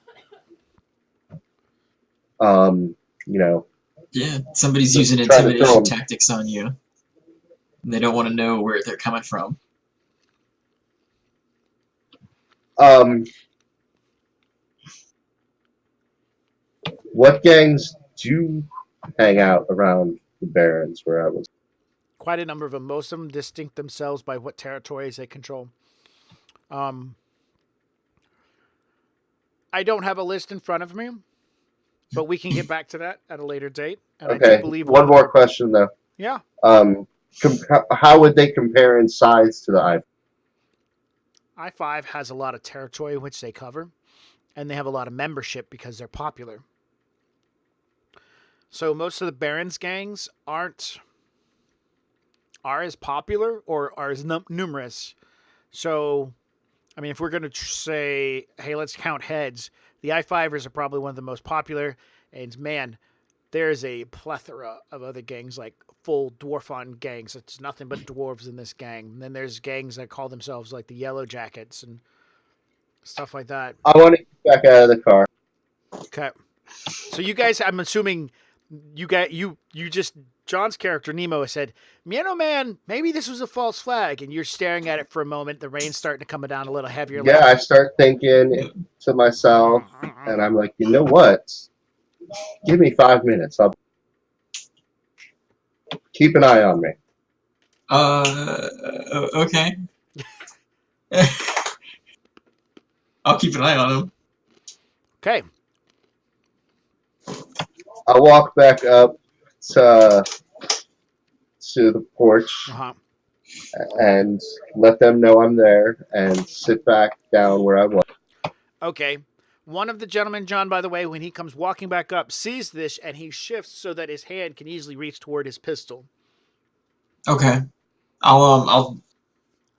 Yeah, somebody's just using try to throw intimidation 'em. tactics on you. And they don't want to know where they're coming from. What gangs do hang out around the Barrens where I was? Quite a number of them. Most of them distinct themselves by what territories they control. I don't have a list in front of me, but we can get back to that at a later date. And Okay, I do believe one more question, though. Yeah. How would they compare in size to the I-5? I-5 has a lot of territory which they cover, and they have a lot of membership because they're popular. So most of the Barons gangs are as popular or are as numerous. So I mean, if we're going to say, hey, let's count heads, the I-5ers are probably one of the most popular. And man, there's a plethora of other gangs, like full dwarf-on gangs. It's nothing but dwarves in this gang. And then there's gangs that call themselves like the Yellow Jackets and stuff like that. I want to get back out of the car. Okay. So you guys, I'm assuming you just, John's character Nemo said, Man, maybe this was a false flag, and you're staring at it for a moment. The rain's starting to come down a little heavier. Yeah, I start thinking to myself, and I'm like, you know what? Give me 5 minutes. I'll keep an eye on me. Okay. I'll keep an eye on him. Okay. I walk back up to the porch Uh-huh. and let them know I'm there and sit back down where I was. Okay. One of the gentlemen, John, by the way, when he comes walking back up, sees this and he shifts so that his hand can easily reach toward his pistol. Okay. No,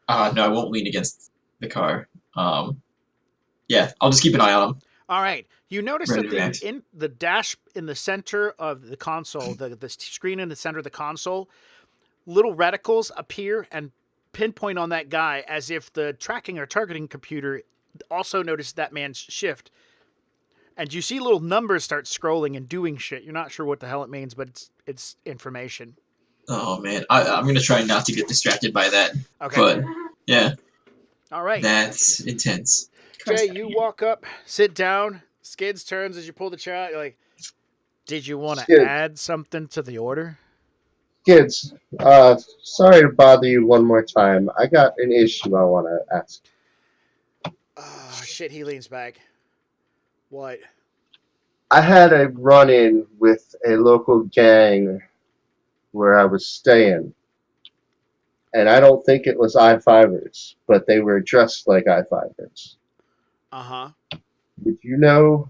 I won't lean against the car. Yeah, I'll just keep an eye on him. All right. You notice Ready that to react. in the dash in the center of the console, the screen in the center of the console, little reticles appear and pinpoint on that guy as if the tracking or targeting computer also noticed that man's shift. And you see little numbers start scrolling and doing shit. You're not sure what the hell it means, but it's information. Oh man, I'm gonna try not to get distracted by that. Okay. But yeah, All right. that's intense. Jay, you walk up, sit down. Skids turns as you pull the chair out. You're like, did you want to Skid. add something to the order? Kids, sorry to bother you one more time. I got an issue I want to ask. Oh, shit, he leans back. What? I had a run-in with a local gang where I was staying. And I don't think it was I-5ers, but they were dressed like I-5ers. Uh-huh. Would you know,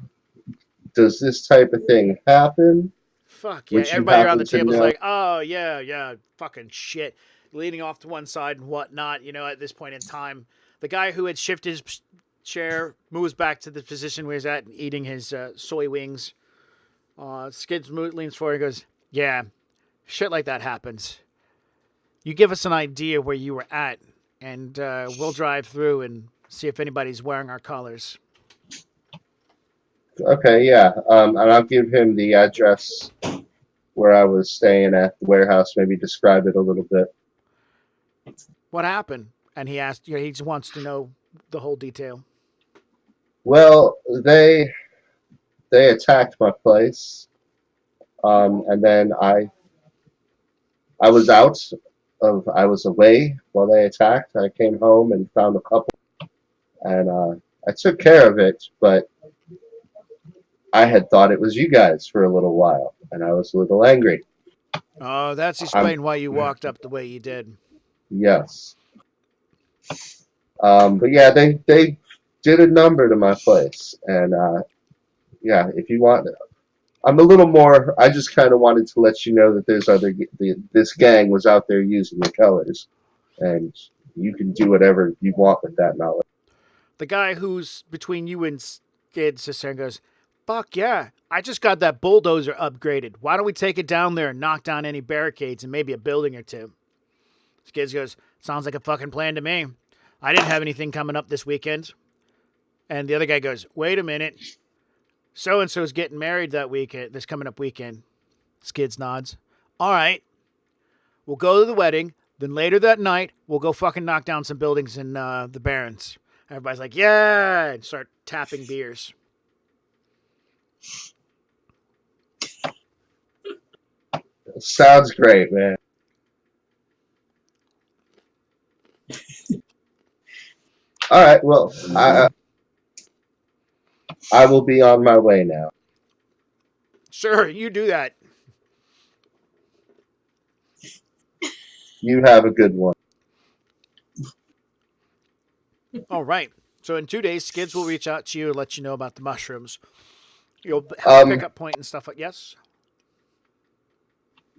does this type of thing happen? Fuck yeah. Would you Everybody around happen the to table's know? like, oh, yeah, fucking shit. Leaning off to one side and whatnot, at this point in time. The guy who had shifted his chair moves back to the position where he's at and eating his soy wings. Skids leans forward and goes, yeah, shit like that happens. You give us an idea where you were at, and we'll drive through and see if anybody's wearing our colors. Okay, yeah. And I'll give him the address where I was staying at the warehouse. Maybe describe it a little bit. What happened? And he asked, he just wants to know the whole detail. Well, they attacked my place, and then I was I was away while they attacked. I came home and found a couple, and I took care of it, but I had thought it was you guys for a little while, and I was a little angry. Oh, that's explained why you walked up the way you did. Yes. But yeah, they did a number to my place, and yeah, if you want, I'm a little more. I just kind of wanted to let you know that this gang was out there using the colors, and you can do whatever you want with that knowledge. The guy who's between you and Skid sits there and goes, fuck yeah, I just got that bulldozer upgraded. Why don't we take it down there and knock down any barricades and maybe a building or two? Skids goes, sounds like a fucking plan to me. I didn't have anything coming up this weekend. And the other guy goes, wait a minute. So-and-so's getting married that weekend, this coming up weekend. Skids nods. All right. We'll go to the wedding. Then later that night, we'll go fucking knock down some buildings in the Barrens. Everybody's like, yeah, and start tapping beers. Sounds great, man. All right, well, I will be on my way now. Sure, you do that. You have a good one. All right. So in 2 days, Skids will reach out to you and let you know about the mushrooms. You'll have a pickup point and stuff like yes.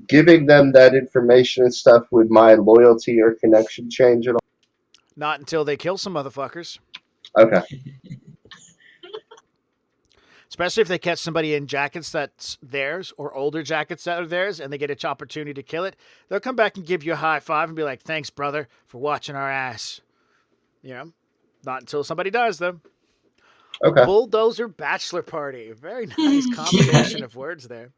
Giving them that information and stuff, would my loyalty or connection change at all? Not until they kill some motherfuckers. Okay. Especially if they catch somebody in jackets that's theirs or older jackets that are theirs and they get an opportunity to kill it, they'll come back and give you a high five and be like, thanks, brother, for watching our ass. You know? Not until somebody does, though. Okay. Bulldozer bachelor party. Very nice combination of words there.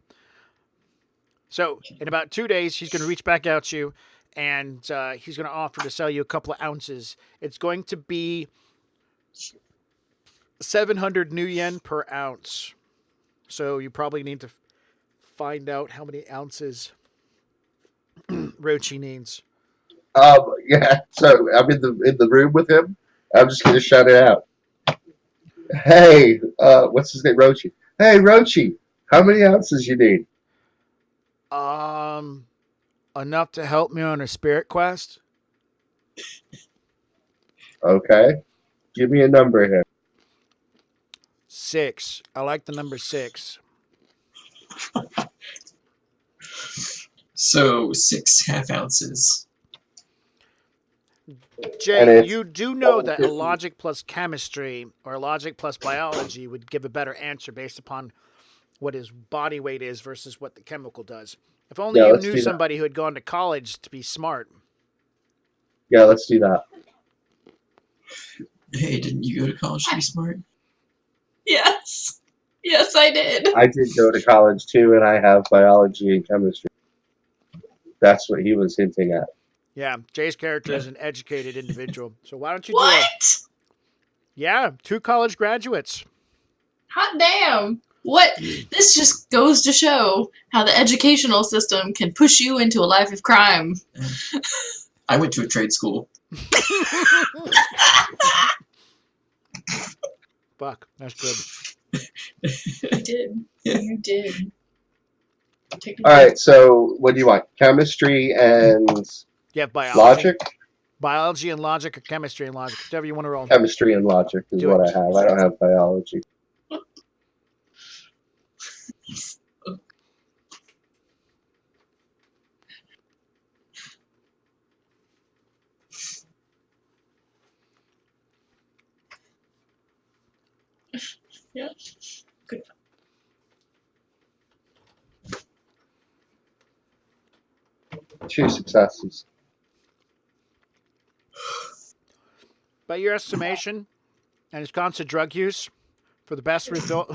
So, in about 2 days, he's going to reach back out to you and he's going to offer to sell you a couple of ounces. It's going to be 700 new yen per ounce. So, you probably need to find out how many ounces Rochi needs. Yeah. So I'm in the room with him. I'm just gonna shout it out. Hey, what's his name? Rochi. Hey, Rochi. How many ounces you need? Enough to help me on a spirit quest. Okay. Give me a number here. 6. I like the number 6. So 6 half ounces. Jay, you do know that a logic plus chemistry or logic plus biology would give a better answer based upon what his body weight is versus what the chemical does. If only you knew somebody who had gone to college to be smart. Yeah, let's do that. Hey, didn't you go to college to be smart? Yes. Yes, I did. I did go to college too, and I have biology and chemistry. That's what he was hinting at. Yeah, Jay's character is an educated individual. So why don't you What? Yeah, 2 college graduates. Hot damn. What? This just goes to show how the educational system can push you into a life of crime. I went to a trade school. Fuck, that's good. You did. Yeah. You did. All right, so what do you want? Chemistry and Yeah, biology. logic? Biology and logic or chemistry and logic. Whichever you want to roll. Chemistry and logic is what I have. I don't have biology. Yeah. Good. 2 successes. By your estimation and his constant drug use, for the best result.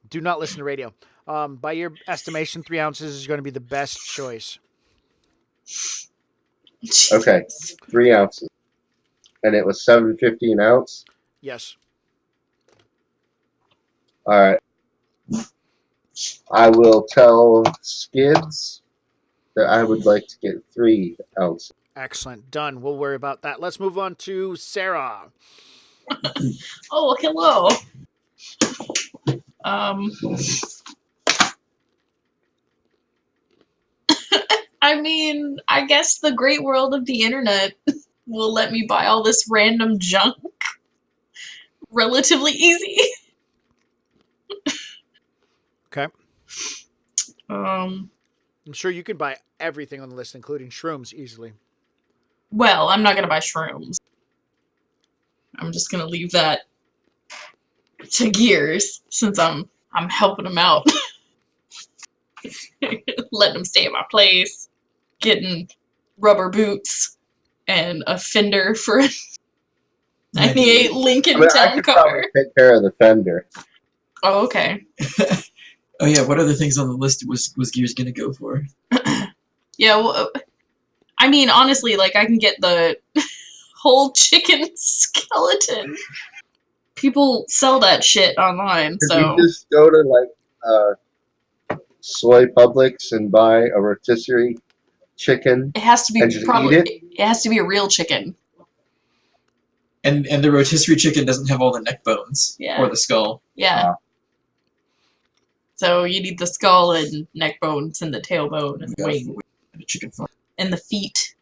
Do not listen to radio. By your estimation, 3 ounces is going to be the best choice. Okay, 3 ounces. And it was $7.50 an ounce? Yes. All right. I will tell Skids that I would like to get 3 ounces. Excellent. Done. We'll worry about that. Let's move on to Sarah. Oh, hello. I mean, I guess the great world of the internet will let me buy all this random junk relatively easy. Okay. Um, I'm sure you can buy everything on the list, including shrooms, easily. well, I'm not gonna buy shrooms. I'm just gonna leave that to Gears since I'm helping him out. Letting him stay at my place, getting rubber boots and a fender for a 98 Lincoln I could probably take care of the fender. Oh, okay. Oh yeah, what other things on the list was Gears gonna go for? Yeah, well, I mean, honestly, like, I can get the whole chicken skeleton. People sell that shit online, Could so... you just go to, like, Soy Publix and buy a rotisserie chicken It has to be and just eat it? It has to be a real chicken. And the rotisserie chicken doesn't have all the neck bones or the skull. Yeah. So you need the skull and neck bones and the tailbone and the wing. Chicken farm. And the feet.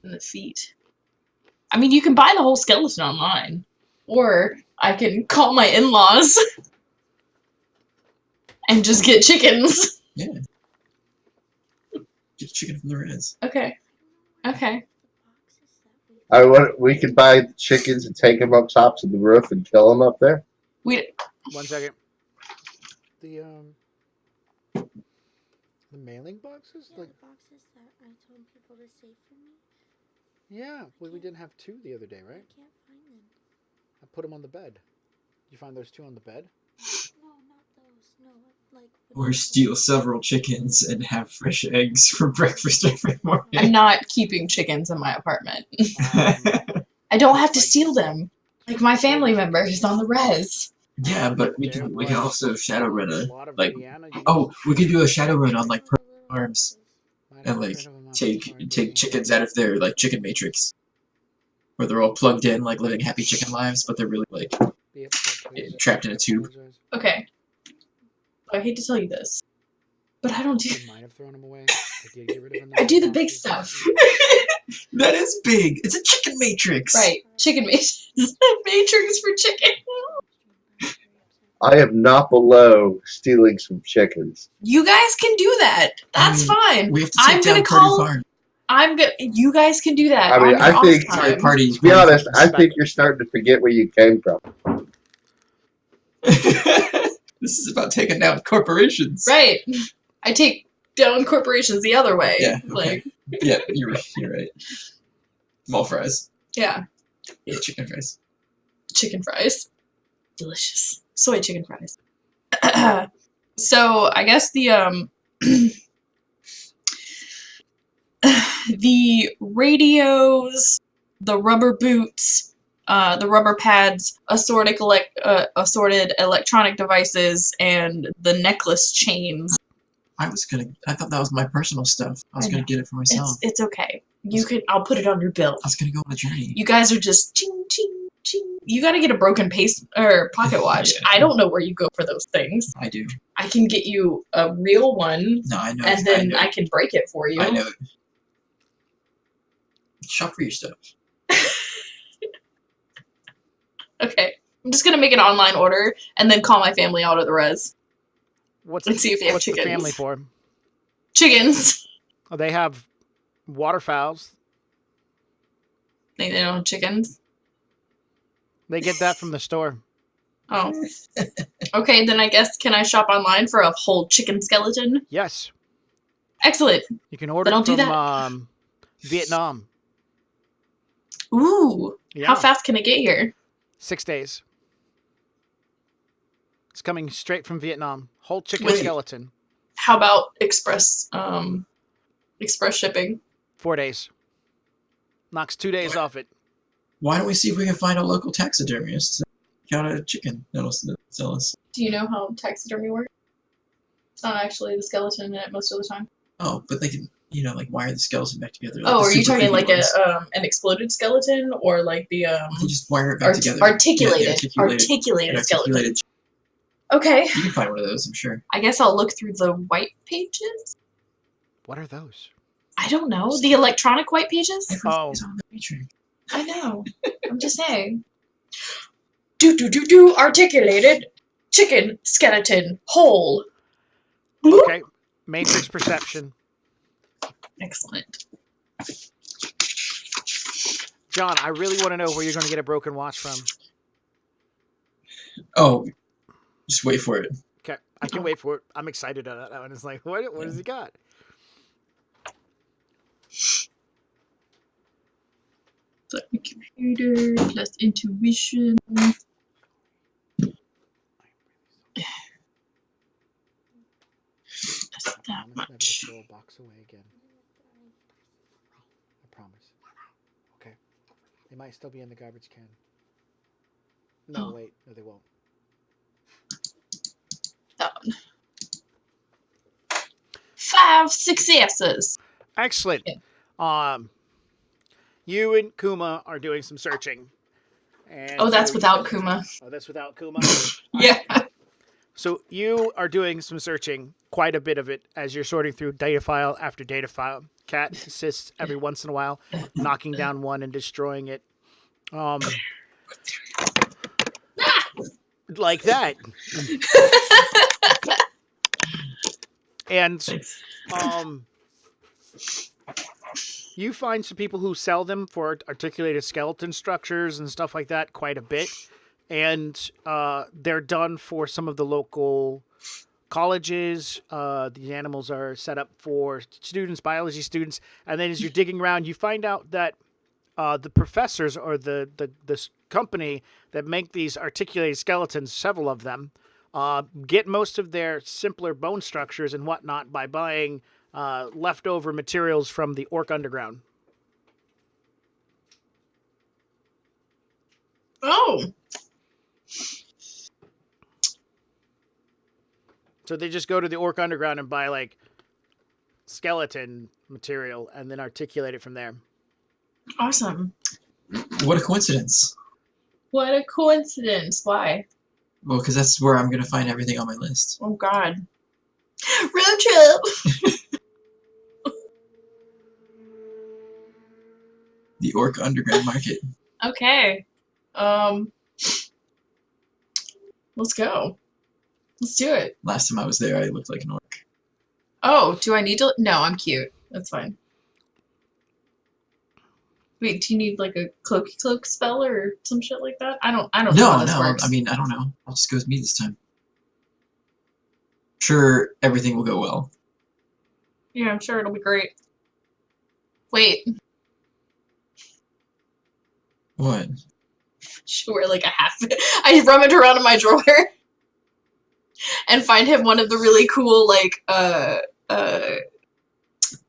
And the feet. I mean, you can buy the whole skeleton online. Or I can call my in-laws and just get chickens. Yeah. Get chicken from the res. Okay. Okay. We could buy the chickens and take them up tops of the roof and kill them up there. We 1 second. The mailing boxes? Yeah, the boxes that I told people to save for me. Yeah, we didn't have 2 the other day, right? I can't find them. I put them on the bed. Did you find those 2 on the bed? No, not those. No, like. Or steal several chickens and have fresh eggs for breakfast every morning. I'm not keeping chickens in my apartment. Um, I don't have to steal them. Like my family member who's on the res. Yeah, but we there can also was Shadowrun a a lot of like. Indiana. You Oh, we could do a Shadowrun on like Little farms boxes. and like take chickens out of their like chicken matrix, where they're all plugged in like living happy chicken lives, but they're really like trapped in a tube. Okay. I hate to tell you this, but I don't do. I might have thrown them away. I did get rid of them. I do the big stuff. That is big. It's a chicken matrix. Right, chicken matrix. Matrix for chicken. I am not below stealing some chickens. You guys can do that. That's fine. We have to I'm take gonna down Purdue call. Farm. I'm gonna. You guys can do that. I mean, on your I off think- time. Sorry, party. To be honest, I think you're starting to forget where you came from. This is about taking down corporations. Right. I take down corporations the other way. Yeah. Okay. Like, Yeah, you're right. Mall fries. yeah. Yeah, chicken fries. Chicken fries. Delicious. Soy chicken fries. So I guess the the radios, the rubber boots, the rubber pads, assorted electronic devices, and the necklace chains. I thought that was my personal stuff. I was I gonna know. get it for myself. It's okay. I'll put it on your bill. I was gonna go on a journey. You guys are just ching ching ching. You gotta get a broken pocket watch. Yeah. I don't know where you go for those things. I do. I can get you a real one, No, I know. and then I I can break it for you. know. Shop for your stuff. Okay. I'm just gonna make an online order and then call my family out of the res. What's Let's see if they have what's the chickens. family for? Chickens. Oh, they have waterfowls. They don't have chickens. They get that from the store. Oh. Okay, then I guess can I shop online for a whole chicken skeleton? Yes, Excellent. you can order Then I'll do from Vietnam. Ooh. Yeah, How fast can it get here? 6 days. It's coming straight from Vietnam. Whole chicken Wait. skeleton. How about express shipping? 4 days. Knocks 2 days off it. Why don't we see if we can find a local taxidermist to count a chicken that'll sell us? Do you know how taxidermy works? It's not actually the skeleton in it most of the time. Oh, but they can, like wire the skeleton back together. Oh, the are you super talking creepy like ones. an exploded skeleton or like the They just wire it back together. articulated Yeah, articulated skeleton? articulated. Okay. You can find one of those, I'm sure. I guess I'll look through the white pages. What are those? I don't know. The electronic white pages? Oh. Everything's on the matrix. I know. I'm just saying. Articulated chicken skeleton whole. Bloop. Okay. Matrix perception. Excellent. John, I really want to know where you're going to get a broken watch from. Oh, just wait for it. Okay. I can wait for it. I'm excited about that one. It's like, what has he got? So computer plus intuition. That's that I'm never much. to throw a box away again. I promise. Okay. They might still be in the garbage can. No, wait. No, they won't. That one. 5 successes. Excellent. Yeah. You and Kuma are doing some searching. And Oh, that's so- without Kuma. Oh, that's without Kuma. Yeah. So you are doing some searching, quite a bit of it, as you're sorting through data file after data file. Cat assists every once in a while, knocking down one and destroying it. Like that. And You find some people who sell them for articulated skeleton structures and stuff like that quite a bit. And they're done for some of the local colleges. The animals are set up for students, biology students. And then as you're digging around, you find out that the professors or this company that make these articulated skeletons, several of them, get most of their simpler bone structures and whatnot by buying leftover materials from the Orc Underground. Oh. So they just go to the Orc Underground and buy like skeleton material and then articulate it from there. Awesome. What a coincidence. What a coincidence. Why? Well, because that's where I'm going to find everything on my list. Oh, God. Road trip! The Orc Underground Market. Okay. Let's go. Let's do it. Last time I was there, I looked like an orc. Oh, do I need to? No, I'm cute. That's fine. Wait, do you need like a cloaky cloak spell or some shit like that? I don't know how this works. I mean, I don't know. I'll just go with me this time. Sure, everything will go well. Yeah, I'm sure it'll be great. Wait. What? Should wear like a half. I rummage around in my drawer and find him one of the really cool like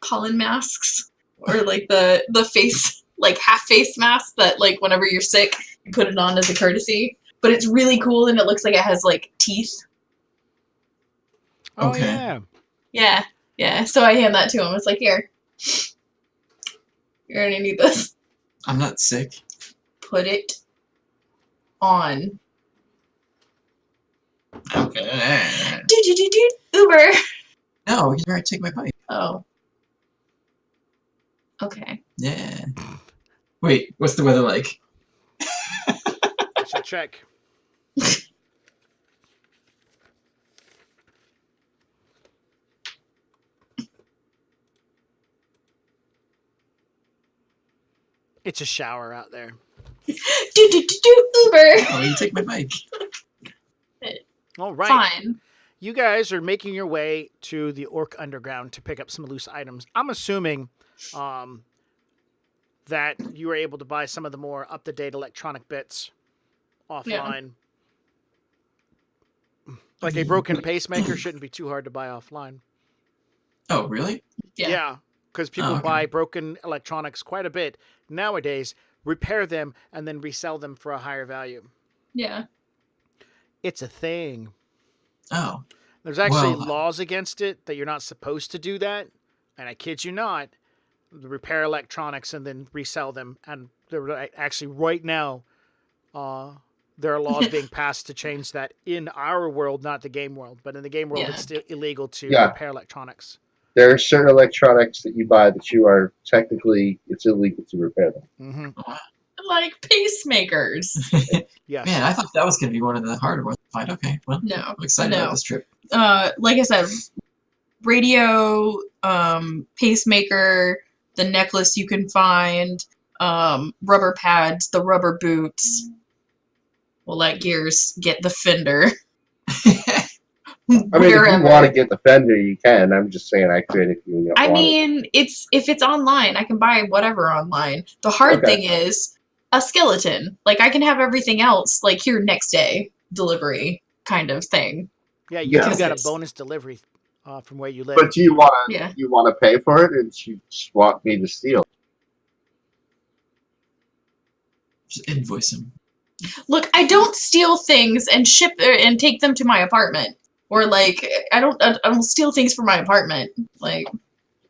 pollen masks or like the face like half face mask that like whenever you're sick you put it on as a courtesy. But it's really cool and it looks like it has like teeth. Oh, Okay. yeah. Yeah. Yeah. So I hand that to him. It's like, here. You're gonna need this. I'm not sick. Put it on. Okay. Do Uber. No, you already take my bike. Oh. Okay. Yeah. Wait, what's the weather like? I should check. It's a shower out there. Do Uber. Oh, you take my bike. All right. Fine. You guys are making your way to the Orc Underground to pick up some loose items. I'm assuming that you were able to buy some of the more up-to-date electronic bits offline. Yeah. Like a broken pacemaker shouldn't be too hard to buy offline. Oh, really? Yeah. Because people buy broken electronics quite a bit nowadays, repair them, and then resell them for a higher value. Yeah. It's a thing. Oh. There's actually laws against it that you're not supposed to do that. And I kid you not, repair electronics and then resell them. And there actually right now, there are laws being passed to change that in our world, not the game world. But in the game world, it's still illegal to repair electronics. There are certain electronics that you buy that you are technically, it's illegal to repair them. Mm-hmm. Like pacemakers. Yes. Man, I thought that was going to be one of the harder ones to find. Okay, well, No. I'm excited about this trip. Like I said, radio, pacemaker, the necklace you can find, rubber pads, the rubber boots. We'll let Gears get the fender. I mean, if you want to get the fender, you can. I'm just saying I could if you want. I mean, if it's online, I can buy whatever online. The hard thing is a skeleton. Like, I can have everything else, like, here next day delivery kind of thing. Yeah, you got a bonus delivery from where you live. But do you want to you want to pay for it, or do you just want me to steal? Just invoice him. Look, I don't steal things and ship and take them to my apartment. Or like, I don't steal things from my apartment. Like,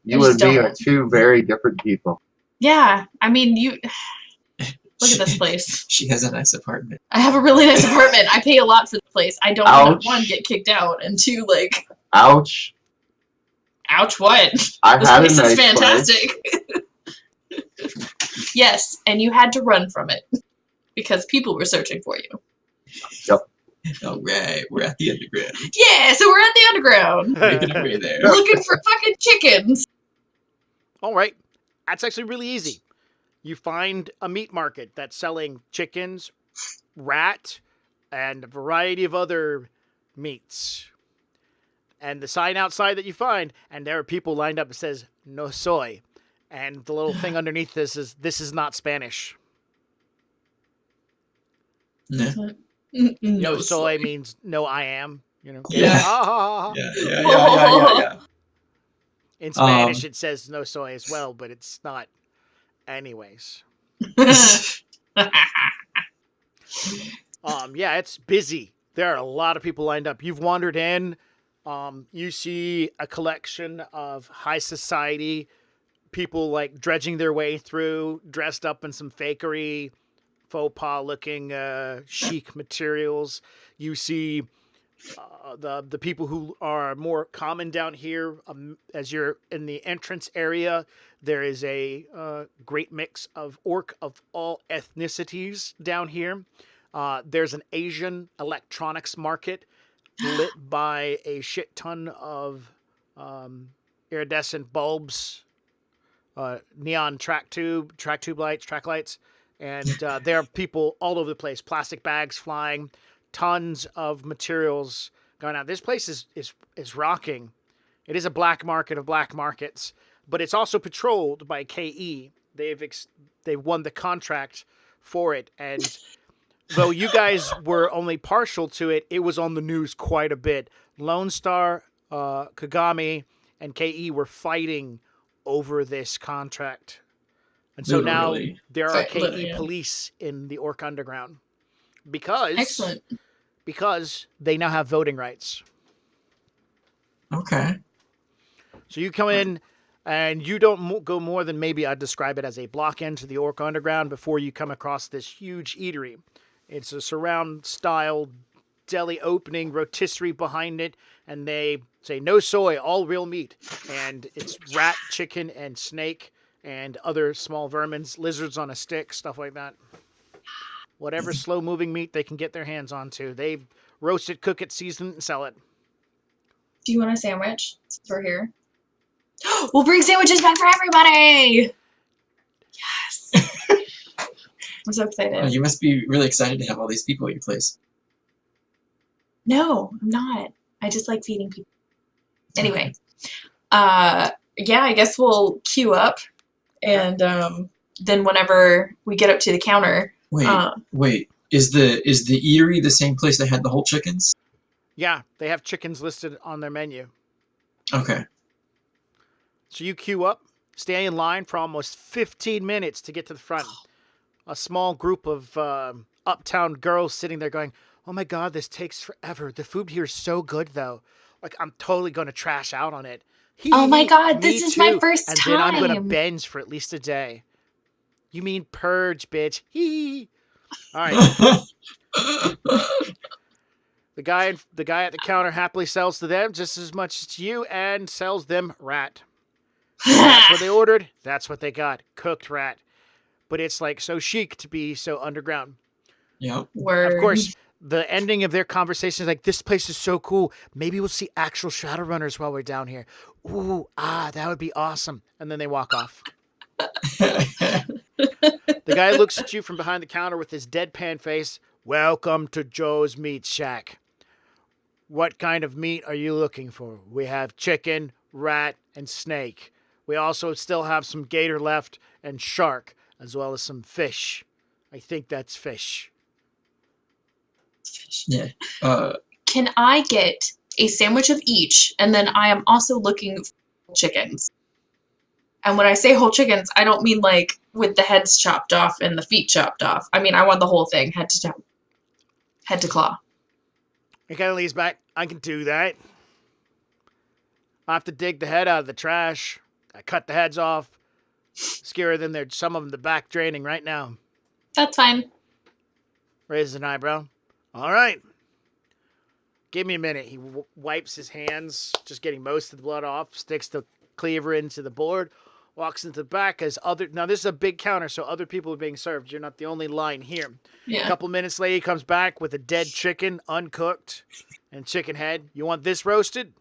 you and me are two very different people. Yeah, I mean, you look at this place. She has a nice apartment. I have a really nice apartment. I pay a lot for the place. I don't want to, one, get kicked out, and two, like, ouch. Ouch! What? This place is fantastic. Yes, and you had to run from it because people were searching for you. Yep. All right, we're at the underground. Yeah, so we're at the underground. Making our way there. Looking for fucking chickens. All right. That's actually really easy. You find a meat market that's selling chickens, rat, and a variety of other meats. And the sign outside that you find, and there are people lined up that says "No soy," and the little thing underneath this is not Spanish. Yeah. No soy means no I am. Yeah. Ah. Yeah. In Spanish, it says no soy as well, but it's not. Anyways. Yeah, it's busy. There are a lot of people lined up. You've wandered in. You see a collection of high society people like dredging their way through, dressed up in some fakery, faux pas looking chic materials. You see the people who are more common down here. As you're in the entrance area, there is a great mix of orc of all ethnicities down here. There's an Asian electronics market lit by a shit ton of iridescent bulbs, neon track lights, and there are people all over the place. Plastic bags flying, tons of materials going out. This place is rocking. It is a black market of black markets, but it's also patrolled by KE. They've won the contract for it, and though you guys were only partial to it, it was on the news quite a bit. Lone Star, Kagami, and KE were fighting over this contract. And so Literally. now there are KE Yeah. police in the Orc Underground. Excellent. Because they now have voting rights. Okay. So you come in and you don't go more than maybe I'd describe it as a block into the Orc Underground before you come across this huge eatery. It's a surround-style deli opening, rotisserie behind it, and they say no soy, all real meat. And it's rat, chicken, and snake, and other small vermins, lizards on a stick, stuff like that. Whatever slow-moving meat they can get their hands onto. They roast it, cook it, season it, and sell it. Do you want a sandwich? Since we're here. We'll bring sandwiches back for everybody! Yes! I'm so excited. Oh, you must be really excited to have all these people at your place. No, I'm not. I just like feeding people. Anyway, yeah, I guess we'll queue up, and then whenever we get up to the counter. Wait. Is the eatery the same place that had the whole chickens? Yeah, they have chickens listed on their menu. Okay. So you queue up, stay in line for almost 15 minutes to get to the front. A small group of uptown girls sitting there going, "Oh my God, this takes forever. The food here is so good, though. Like, I'm totally going to trash out on it. Oh my God, Me this is too. my first and time. then I'm going to binge for at least a day." You mean purge, bitch. Hee. All right. The guy at the counter happily sells to them just as much as to you and sells them rat. That's what they ordered. That's what they got. Cooked rat. But it's like so chic to be so underground. Yep. Word. Of course, the ending of their conversation is like, "This place is so cool. Maybe we'll see actual Shadowrunners while we're down here. Ooh, that would be awesome." And then they walk off. The guy looks at you from behind the counter with his deadpan face. "Welcome to Joe's Meat Shack. What kind of meat are you looking for? We have chicken, rat, and snake. We also still have some gator left and shark, as well as some fish. I think that's fish." Yeah. Can I get a sandwich of each? And then I am also looking for chickens. And when I say whole chickens, I don't mean like with the heads chopped off and the feet chopped off. I mean, I want the whole thing, head to toe, head to claw. He kind of leans back. "I can do that. I have to dig the head out of the trash. I cut the heads off. Scarier than there's some of them the back draining right now." That's fine. Raises an eyebrow. "All right. Give me a minute." He wipes his hands, just getting most of the blood off, sticks the cleaver into the board, walks into the back as now this is a big counter, so other people are being served. You're not the only line here. Yeah. A couple minutes later, he comes back with a dead chicken, uncooked, and chicken head. "You want this roasted?"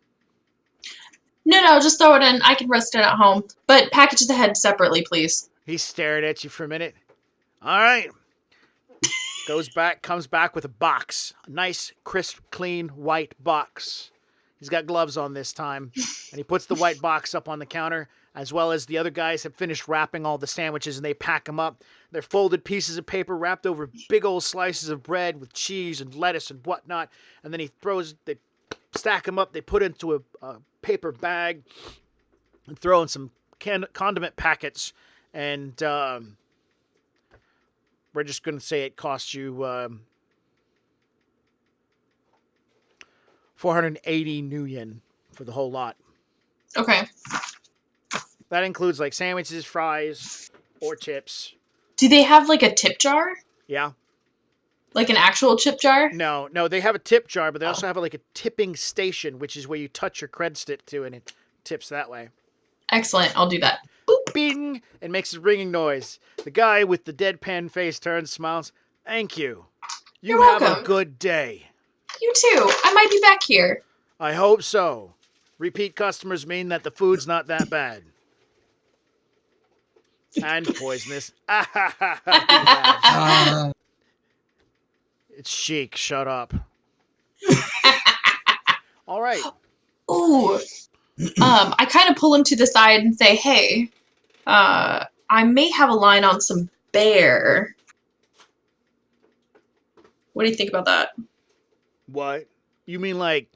No, just throw it in. I can roast it at home. But package the head separately, please. He stared at you for a minute. All right. Comes back with a box. A nice, crisp, clean, white box. He's got gloves on this time. And he puts the white box up on the counter, as well as the other guys have finished wrapping all the sandwiches, and they pack them up. They're folded pieces of paper wrapped over big old slices of bread with cheese and lettuce and whatnot. And then they stack them up. They put into a paper bag and throw in some condiment packets. And we're just going to say it cost you 480 new yen for the whole lot. Okay. That includes like sandwiches, fries, or chips. Do they have like a tip jar? Yeah. Like an actual chip jar? No, they have a tip jar, but they also have like a tipping station, which is where you touch your cred stick to and it tips that way. Excellent. I'll do that. Boop. Bing! It makes a ringing noise. The guy with the deadpan face turns, smiles. Thank you. You You're have welcome. a good day. You too. I might be back here. I hope so. Repeat customers mean that the food's not that bad. And poisonous. It's chic. Shut up. All right. Ooh. I kind of pull him to the side and say, hey, I may have a line on some bear. What do you think about that? What? You mean like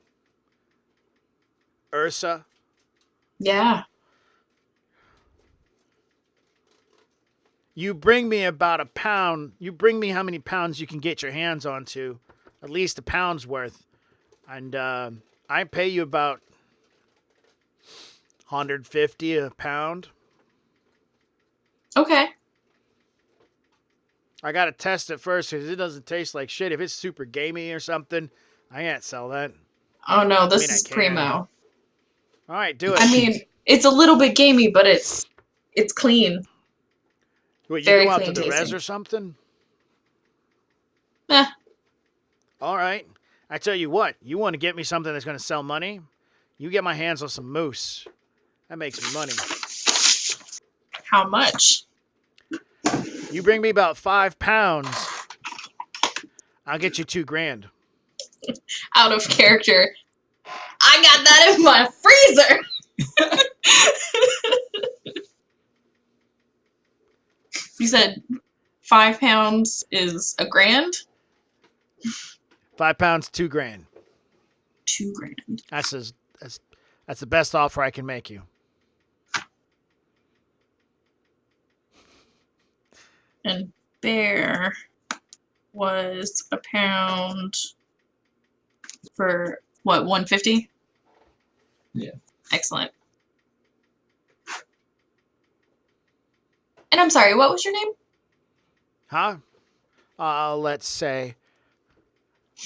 Ursa? Yeah. You bring me about a pound. You bring me how many pounds you can get your hands onto. At least a pound's worth. And I pay you about 150 a pound. Okay. I gotta test it first because it doesn't taste like shit. If it's super gamey or something, I can't sell that. Oh no, this I is can. primo. All right, do it. I mean, it's a little bit gamey, but it's clean. Wait, you very go out to clean the res tasting. or something? Eh. All right. I tell you what, you want to get me something that's going to sell money? You get my hands on some moose. That makes me money. How much? You bring me about 5 pounds, I'll get you $2,000. Out of character. I got that in my freezer. You said 5 pounds is $1,000? 5 pounds, $2,000. $2,000. That's the best offer I can make you. And bear was a pound for what, 150? Yeah. Excellent. And I'm sorry, what was your name? Huh? Let's say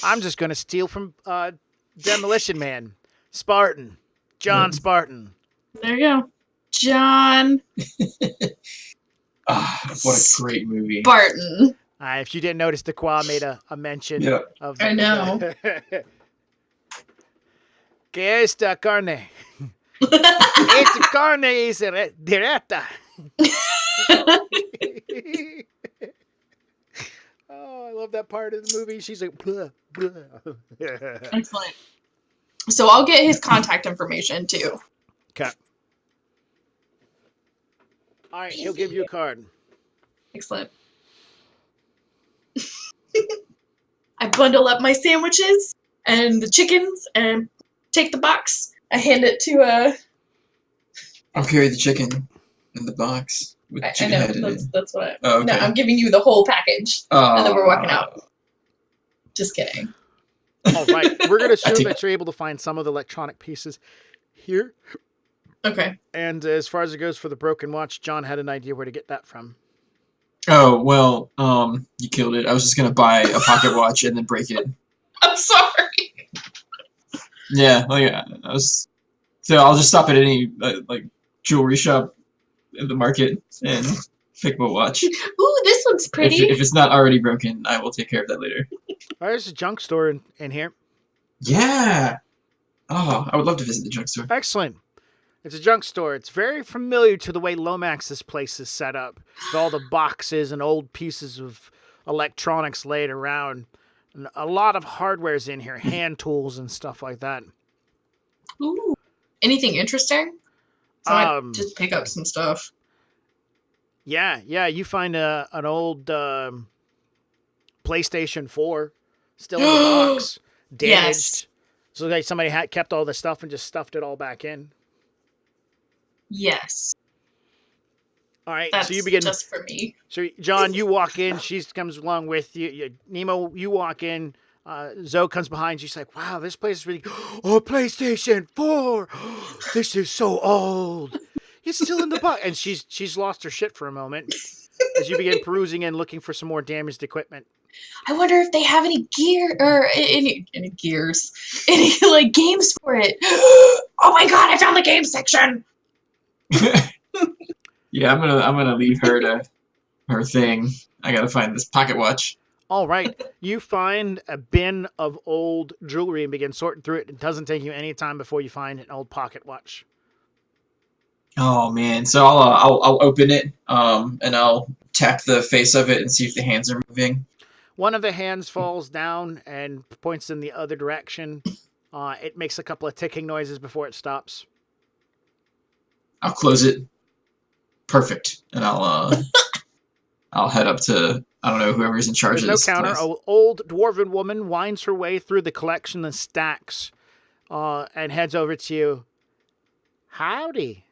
I'm just going to steal from Demolition Man. Spartan. John Spartan. There you go. John What a great movie. Barton. If you didn't notice, Dequa made a mention Yep. of I know. ¿Qué es esta carne? Esta carne es directa. Oh, I love that part of the movie. She's like, blah, blah. Excellent. So I'll get his contact information too. Okay. All right, he'll give you a card. Excellent. I bundle up my sandwiches and the chickens and take the box. I hand it to I'll carry the chicken in the box with the I chicken know head in it. that's what. Oh, okay. No, I'm giving you the whole package, and then we're walking out. Just kidding. All right, we're going to assume take that you're able to find some of the electronic pieces here. Okay. And as far as it goes for the broken watch, John had an idea where to get that from. Oh, well, you killed it. I was just gonna buy a pocket watch and then break it. I'm sorry. Yeah, so I'll just stop at any jewelry shop in the market and pick up a watch. Ooh, this looks pretty. If it's not already broken, I will take care of that later. All right, there's a junk store in here. Yeah. Oh, I would love to visit the junk store. Excellent. It's a junk store. It's very familiar to the way Lomax's place is set up, with all the boxes and old pieces of electronics laid around. And a lot of hardware's in here, hand tools and stuff like that. Ooh. Anything interesting? So I Um, might just pick up some stuff. Yeah, you find an old PlayStation 4 still in the box, damaged. Yes. So like somebody had kept all the stuff and just stuffed it all back in. Yes. All right, That's so you begin. just for me. So John, you walk in. She comes along with you. Nemo, you walk in. Zoe comes behind. She's like, "Wow, this place is really. Oh, PlayStation 4. This is so old. It's still in the box." And she's lost her shit for a moment as you begin perusing and looking for some more damaged equipment. I wonder if they have any gear or any gears, any like games for it. Oh my god! I found the game section. Yeah, I'm gonna leave her to her thing. I gotta find this pocket watch. All right, you find a bin of old jewelry and begin sorting through it. It doesn't take you any time before you find an old pocket watch. Oh man! So I'll open it and I'll tap the face of it and see if the hands are moving. One of the hands falls down and points in the other direction. It makes a couple of ticking noises before it stops. I'll close it. Perfect, and I'll head up to I don't know whoever's in charge There's of no this counter. place. An old dwarven woman winds her way through the collection of stacks and heads over to you. Howdy.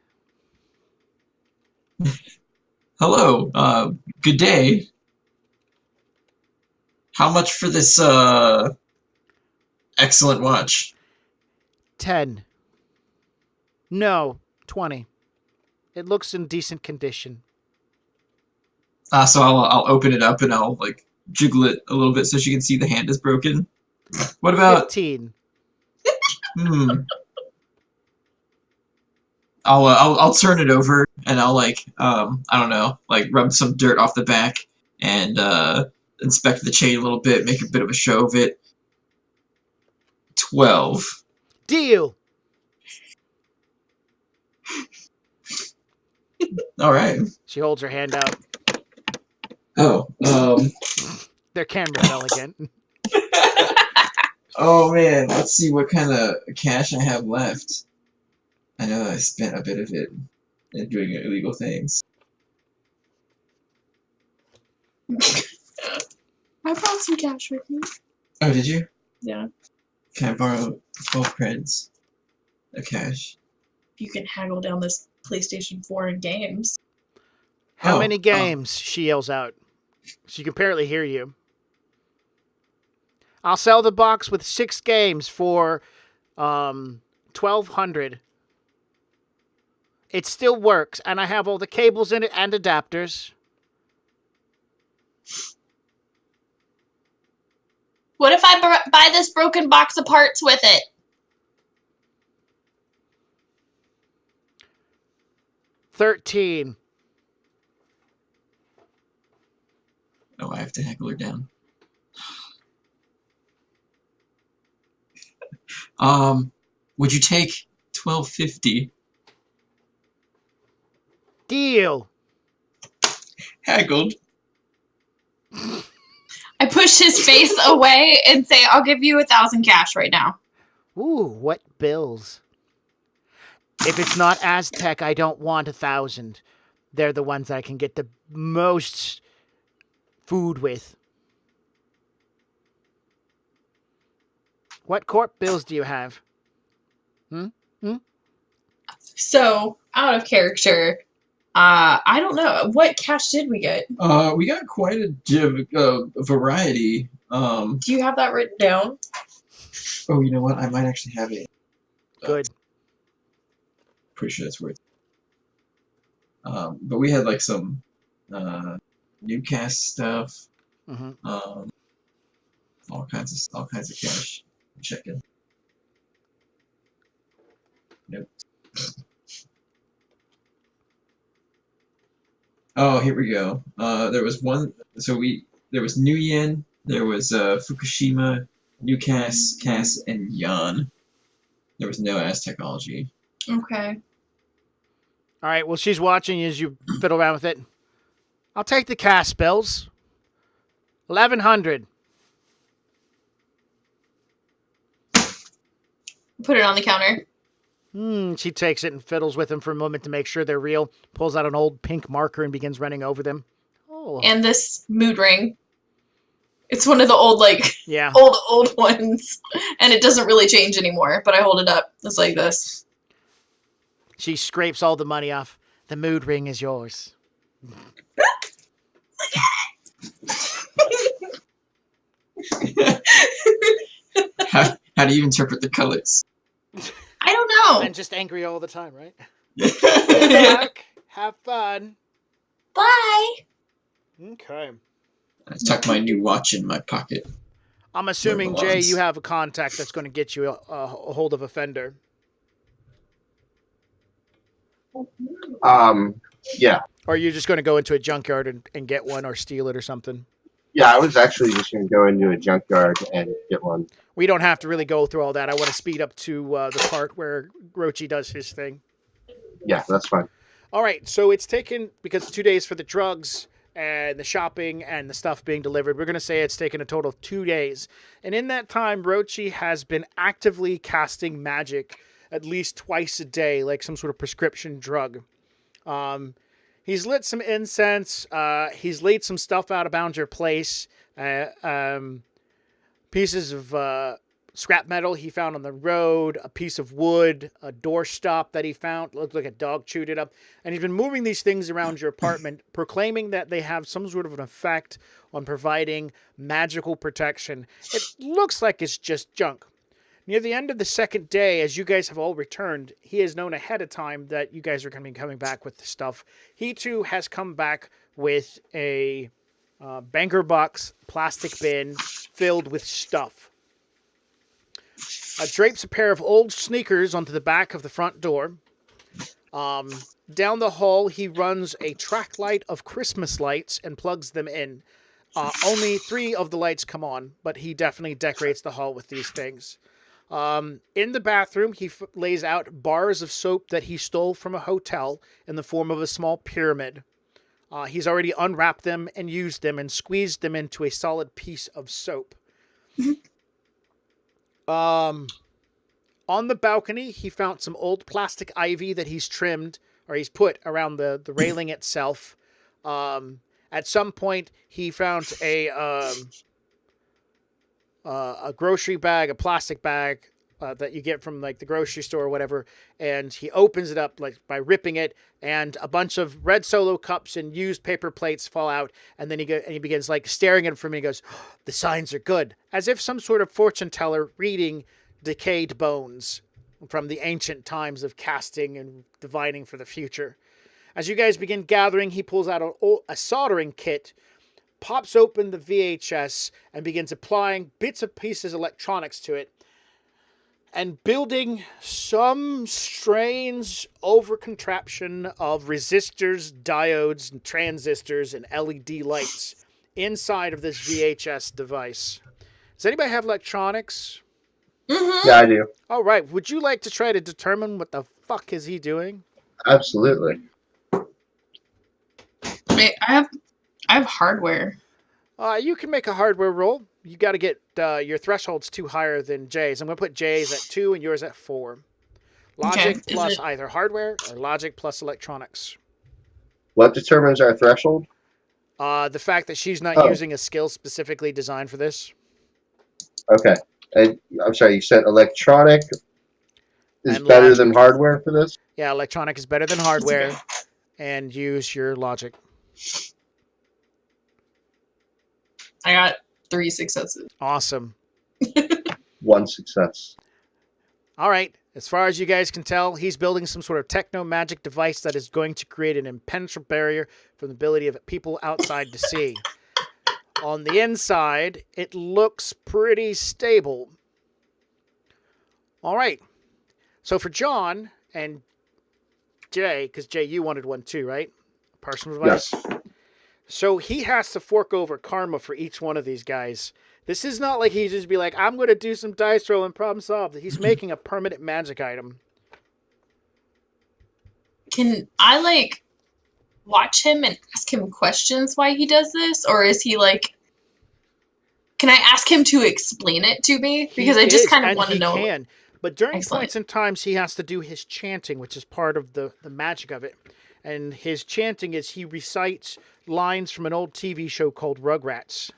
Hello. Good day. How much for this excellent watch? 10. No, 20. It looks in decent condition. So I'll open it up and I'll like jiggle it a little bit so she can see the hand is broken. What about 15. I'll turn it over and I'll like I don't know, like rub some dirt off the back and inspect the chain a little bit, make a bit of a show of it. 12. Deal. All right. She holds her hand out. Oh, Their camera fell again. oh man, let's see what kind of cash I have left. I know I spent a bit of it in doing illegal things. I brought some cash with me. Oh, did you? Yeah. Can I borrow 12 credits of cash? You can haggle down this PlayStation 4 in games. How many games? She yells out. She can apparently hear you. I'll sell the box with 6 games for $1,200. It still works, and I have all the cables in it and adapters. What if I buy this broken box of parts with it? $13. Oh, I have to haggle her down. Would you take $12.50? Deal. Haggled. I push his face away and say, "I'll give you 1,000 cash right now." Ooh, what bills? If it's not Aztec, I don't want 1,000. They're the ones that I can get the most food with. What corp bills do you have? So, out of character, I don't know. What cash did we get? We got quite a variety. Do you have that written down? Oh, you know what? I might actually have it. Good. Pretty sure that's worth. But we had like some Newcast stuff. Mm-hmm. All kinds of cash. I'm checking. Nope. Oh, here we go. There was one. So there was New Yen. There was Fukushima, Newcast, Cass, and Yan. There was no Aztechology. Okay. All right, well, she's watching you as you fiddle around with it. I'll take the cast spells. 1,100. Put it on the counter. She takes it and fiddles with them for a moment to make sure they're real. Pulls out an old pink marker and begins running over them. Oh. And this mood ring. It's one of the old, Yeah. old ones. And it doesn't really change anymore, but I hold it up. It's like this. She scrapes all the money off. The mood ring is yours. How do you interpret the colors? I don't know. I'm just angry all the time, right? Yeah. Good luck. Have fun. Bye. Okay. I tuck my new watch in my pocket. I'm assuming, Where it Jay, you belongs. have a contact that's going to get you a hold of a fender. Yeah. Or are you just going to go into a junkyard and get one or steal it or something? Yeah, I was actually just going to go into a junkyard and get one. We don't have to really go through all that. I want to speed up to the part where Rochi does his thing. Yeah, that's fine. All right, so it's taken, because 2 days for the drugs and the shopping and the stuff being delivered, we're going to say it's taken a total of 2 days. And in that time, Rochi has been actively casting magic at least twice a day, like some sort of prescription drug. He's lit some incense. He's laid some stuff out around your place. Pieces of scrap metal he found on the road, a piece of wood, a doorstop that he found. It looked like a dog chewed it up. And he's been moving these things around your apartment, proclaiming that they have some sort of an effect on providing magical protection. It looks like it's just junk. Near the end of the second day, as you guys have all returned, he has known ahead of time that you guys are going to be coming back with stuff. He, too, has come back with a banker box plastic bin filled with stuff. Drapes a pair of old sneakers onto the back of the front door. Down the hall, he runs a track light of Christmas lights and plugs them in. Only 3 of the lights come on, but he definitely decorates the hall with these things. In the bathroom, he lays out bars of soap that he stole from a hotel in the form of a small pyramid. He's already unwrapped them and used them and squeezed them into a solid piece of soap. On the balcony, he found some old plastic ivy that he's trimmed, or he's put around the railing itself. At some point, he found a grocery bag, a plastic bag that you get from the grocery store or whatever, and he opens it up by ripping it, and a bunch of red Solo cups and used paper plates fall out, and then he begins staring at it for a minute. He goes, oh, "The signs are good," as if some sort of fortune teller reading decayed bones from the ancient times of casting and divining for the future. As you guys begin gathering, he pulls out a soldering kit, pops open the VHS, and begins applying bits and pieces of electronics to it, and building some strange over-contraption of resistors, diodes, and transistors, and LED lights inside of this VHS device. Does anybody have electronics? Mm-hmm. Yeah, I do. All right. Would you like to try to determine what the fuck is he doing? Absolutely. I have hardware. You can make a hardware roll. You got to get your thresholds 2 higher than Jay's. I'm going to put Jay's at 2 and yours at 4. Logic Okay. plus either hardware or logic plus electronics. What determines our threshold? The fact that she's not using a skill specifically designed for this. Okay. And I'm sorry, you said electronic is And better logic. than hardware for this? Yeah, electronic is better than hardware. And use your logic. I got 3 successes. Awesome. 1 success. All right. As far as you guys can tell, he's building some sort of techno-magic device that is going to create an impenetrable barrier from the ability of people outside to see. On the inside, it looks pretty stable. All right. So for John and Jay, because Jay, you wanted one too, right? Personal device? Yes. So he has to fork over karma for each one of these guys. This is not like he just be like, I'm going to do some dice roll and problem solve. He's making a permanent magic item. can I like watch him and ask him questions why he does this, or is he like? Can I ask him to explain it to me? Because I just kind of want to know. Can. But during Excellent. points and times, he has to do his chanting, which is part of the magic of it. And his chanting is he recites lines from an old TV show called Rugrats.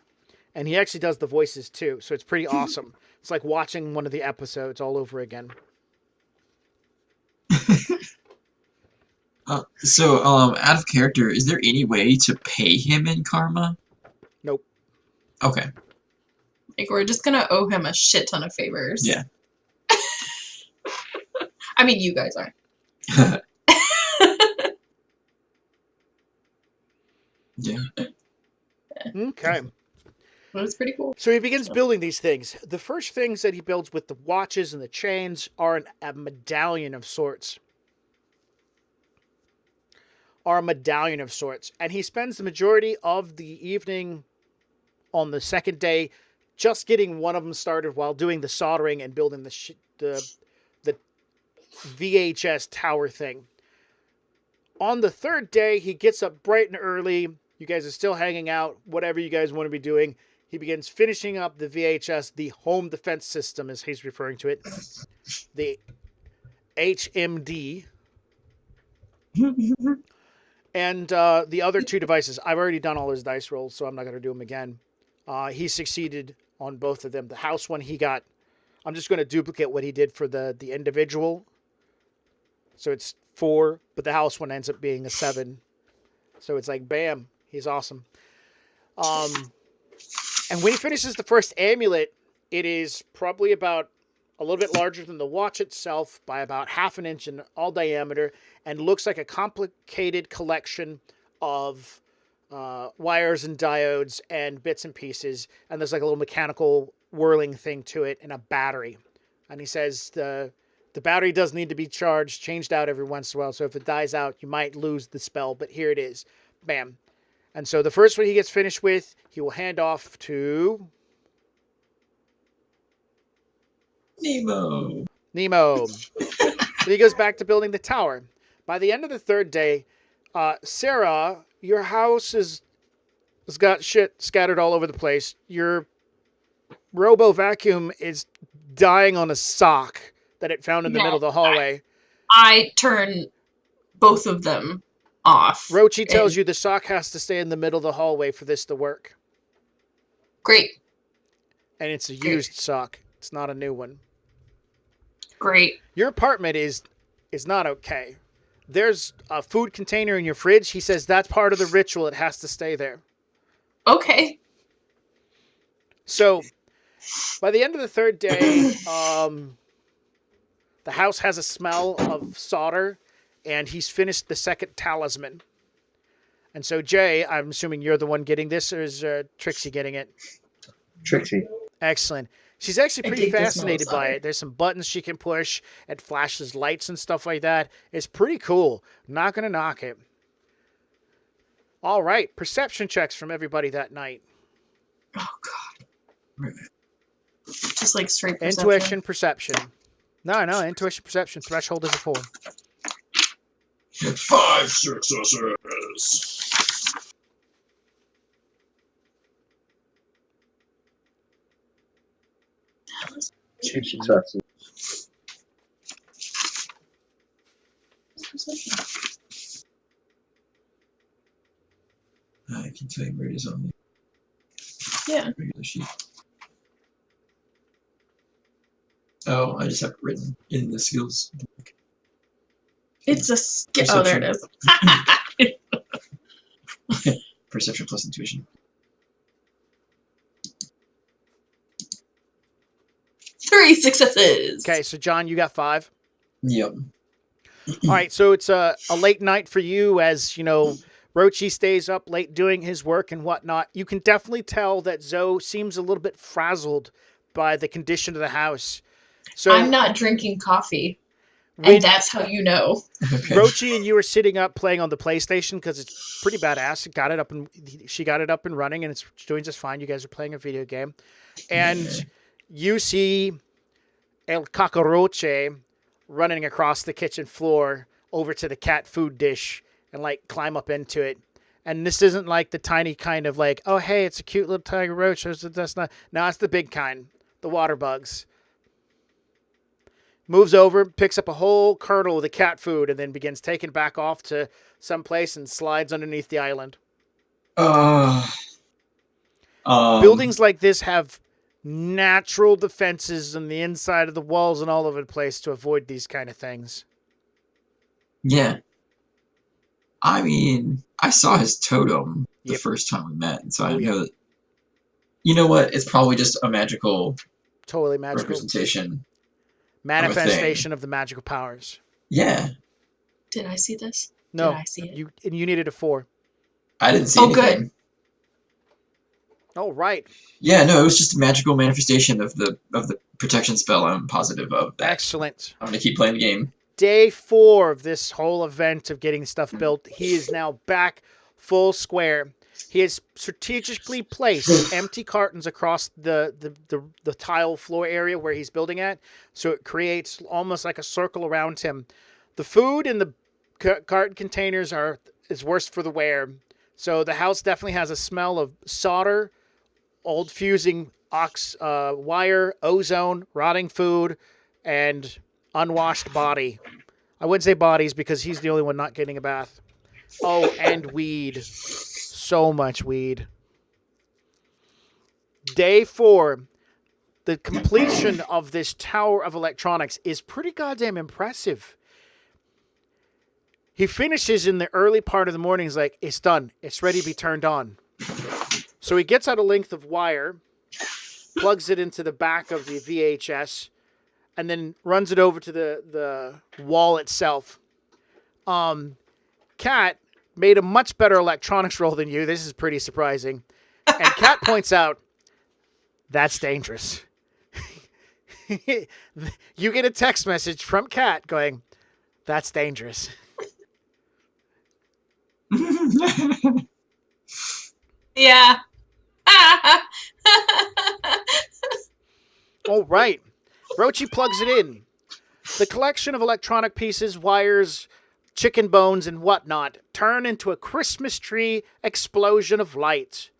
And he actually does the voices too, so it's pretty awesome. It's like watching one of the episodes all over again. So, out of character, is there any way to pay him in karma? Nope. Okay. Like, we're just gonna owe him a shit ton of favors. Yeah. I mean, you guys aren't. Yeah. Okay. But it's pretty cool. So he begins building these things. The first things that he builds with the watches and the chains are a medallion of sorts. And he spends the majority of the evening on the second day just getting one of them started while doing the soldering and building the VHS tower thing. On the third day, he gets up bright and early. You guys are still hanging out, whatever you guys want to be doing. He begins finishing up the VHS, the home defense system, as he's referring to it. The HMD. And the other two devices. I've already done all his dice rolls, so I'm not going to do them again. He succeeded on both of them. The house one he got, I'm just going to duplicate what he did for the individual. So it's 4, but the house one ends up being a 7. So it's like, bam, he's awesome. And when he finishes the first amulet, it is probably about a little bit larger than the watch itself by about 1/2 inch in all diameter and looks like a complicated collection of wires and diodes and bits and pieces. And there's like a little mechanical whirling thing to it and a battery. And he says the battery does need to be changed out every once in a while. So if it dies out, you might lose the spell. But here it is. Bam. And so the first one he gets finished with, he will hand off to Nemo. Then he goes back to building the tower. By the end of the third day, Sarah, your house has got shit scattered all over the place. Your robo vacuum is dying on a sock that it found in the middle of the hallway. I turn both of them off. Rochi tells you the sock has to stay in the middle of the hallway for this to work. Great. And it's a used sock. It's not a new one. Great. Your apartment is not okay. There's a food container in your fridge. He says that's part of the ritual. It has to stay there. Okay. So, by the end of the third day, the house has a smell of solder, and he's finished the second talisman. And so, Jay, I'm assuming you're the one getting this, or is Trixie getting it? Trixie. Excellent. She's actually pretty fascinated by it. There's some buttons she can push. It flashes lights and stuff like that. It's pretty cool. Not going to knock it. All right. Perception checks from everybody that night. Oh, God. Just like straight perception. Intuition, perception. No, intuition, perception. Threshold is a 4. 5 successes. Two successes. I can tell you where it is on the regular sheet. Oh, I just have it written in the skills. It's a skill. Oh, there it is. Perception plus intuition. 3 successes. Okay, so John, you got 5. Yep. All right, so it's a late night for you as, Rochi stays up late doing his work and whatnot. You can definitely tell that Zoe seems a little bit frazzled by the condition of the house. So I'm not drinking coffee, and that's how you know. Okay. Rochi and you are sitting up playing on the PlayStation because it's pretty badass. She got it up and running, and it's doing just fine. You guys are playing a video game, and you see El Cacaroche running across the kitchen floor, over to the cat food dish and like climb up into it. And this isn't like the tiny kind of like, oh hey, it's a cute little tiger roach. That's not. No, it's the big kind, the water bugs. Moves over, picks up a whole kernel of the cat food, and then begins taking back off to someplace and slides underneath the island. Buildings like this have natural defenses on the inside of the walls and all over the place to avoid these kind of things. Yeah. I mean, I saw his totem the Yep. first time we met, so I Oh, yeah. know that. You know what? It's probably just a magical Totally magical. representation. Manifestation of the magical powers. Yeah. Did I see this? No, Did I see it? you needed a 4. I didn't see Oh, anything. good. Oh, right. Yeah, no, it was just a magical manifestation of the protection spell. I'm positive of that. Excellent. I'm gonna keep playing the game. Day 4 of this whole event of getting stuff built, he is now back full square. He has strategically placed empty cartons across the tile floor area where he's building at, so it creates almost like a circle around him. The food in the carton containers is worse for the wear, so the house definitely has a smell of solder, old fusing wire, ozone, rotting food, and unwashed body. I wouldn't say bodies because he's the only one not getting a bath. Oh, and weed. So much weed. Day 4. The completion of this tower of electronics is pretty goddamn impressive. He finishes in the early part of the morning. He's like, it's done. It's ready to be turned on. So he gets out a length of wire, plugs it into the back of the VHS, and then runs it over to the wall itself. Kat made a much better electronics roll than you. This is pretty surprising. And Kat points out, that's dangerous. You get a text message from Kat going, that's dangerous. Yeah. All right. Rochi plugs it in. The collection of electronic pieces, wires, chicken bones, and whatnot turn into a Christmas tree explosion of light.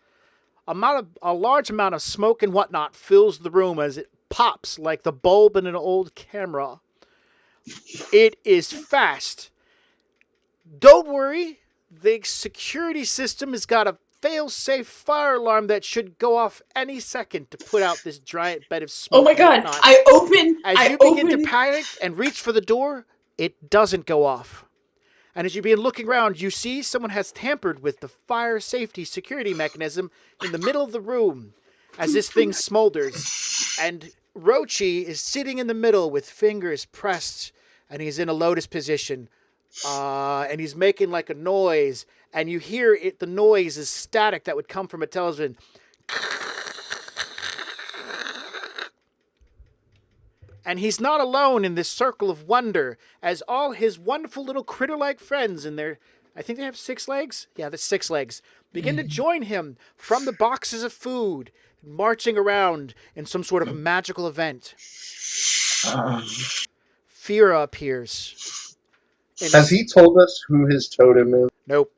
A large amount of smoke and whatnot fills the room as it pops like the bulb in an old camera. It is fast. Don't worry, the security system has got a fail-safe fire alarm that should go off any second to put out this giant bed of smoke. Oh my god! and whatnot. As you begin to panic and reach for the door, it doesn't go off. And as you begin looking around, you see someone has tampered with the fire safety security mechanism in the middle of the room as this thing smolders. And Rochi is sitting in the middle with fingers pressed, and he's in a lotus position. And he's making like a noise, and you hear it. The noise is static that would come from a television. And he's not alone in this circle of wonder, as all his wonderful little critter-like friends in their, I think they have 6 legs? Yeah, that's 6 legs. Begin to join him from the boxes of food, marching around in some sort of magical event. Fira appears. Has he told us who his totem is? Nope.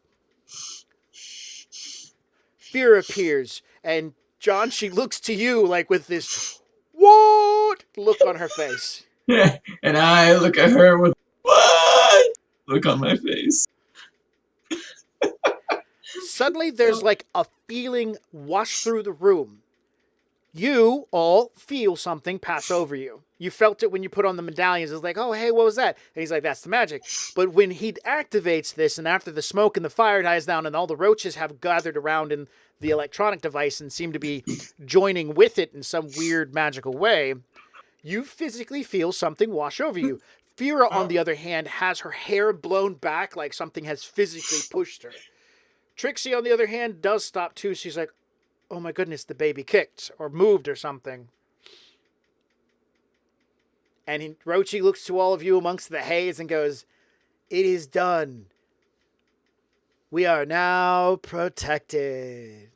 Fira appears, and John, she looks to you like with this what look on her face. And I look at her with what look on my face. Suddenly there's like a feeling wash through the room. You all feel something pass over you. You felt it when you put on the medallions. It's like, oh, hey, what was that? And he's like, that's the magic. But when he activates this, and after the smoke and the fire dies down and all the roaches have gathered around in the electronic device and seem to be joining with it in some weird magical way, you physically feel something wash over you. Fira, on the other hand, has her hair blown back like something has physically pushed her. Trixie, on the other hand, does stop too. She's like, oh my goodness, the baby kicked or moved or something. And Rochi looks to all of you amongst the haze and goes, it is done. We are now protected.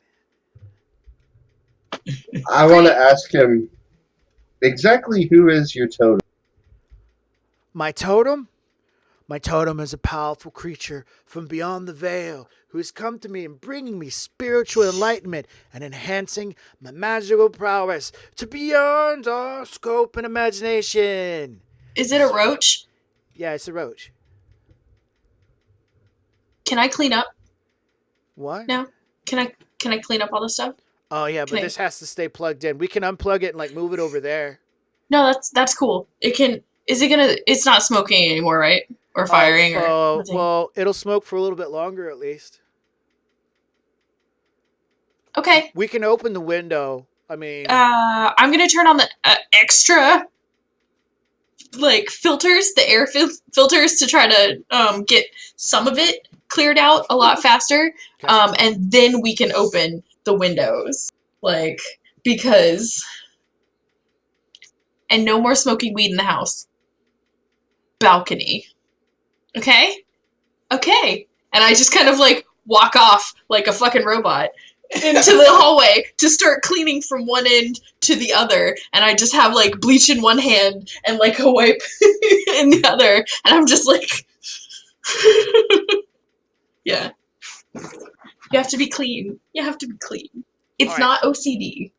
I want to ask him, exactly who is your totem? My totem? My totem is a powerful creature from beyond the veil who has come to me and bringing me spiritual enlightenment and enhancing my magical prowess to beyond our scope and imagination. Is it a roach? Yeah, it's a roach. Can I clean up What? now? Can I clean up all this stuff? Oh yeah, but Okay. this has to stay plugged in. We can unplug it and like move it over there. No, that's cool. It can. Is it gonna? It's not smoking anymore, right? Or firing or nothing. Well, it'll smoke for a little bit longer at least. Okay. We can open the window. I mean, I'm gonna turn on the extra like filters, the air filters to try to get some of it cleared out a lot faster. Okay. And then we can open the windows, like because. And no more smoking weed in the house. Balcony. Okay? Okay. And I just kind of like walk off like a fucking robot into the hallway to start cleaning from one end to the other. And I just have like bleach in one hand and like a wipe in the other. And I'm just like, yeah. You have to be clean. You have to be clean. It's right. not OCD.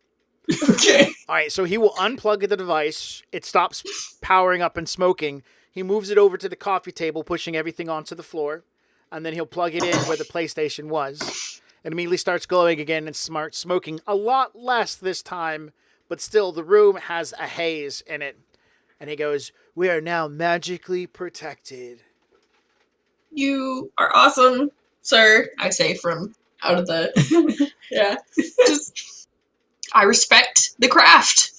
Okay. All right, so he will unplug the device. It stops powering up and smoking. He moves it over to the coffee table, pushing everything onto the floor. And then he'll plug it in where the PlayStation was. It immediately starts glowing again and starts smoking a lot less this time. But still, the room has a haze in it. And he goes, "We are now magically protected." You are awesome, sir, I say from out of the... yeah. Just... I respect the craft.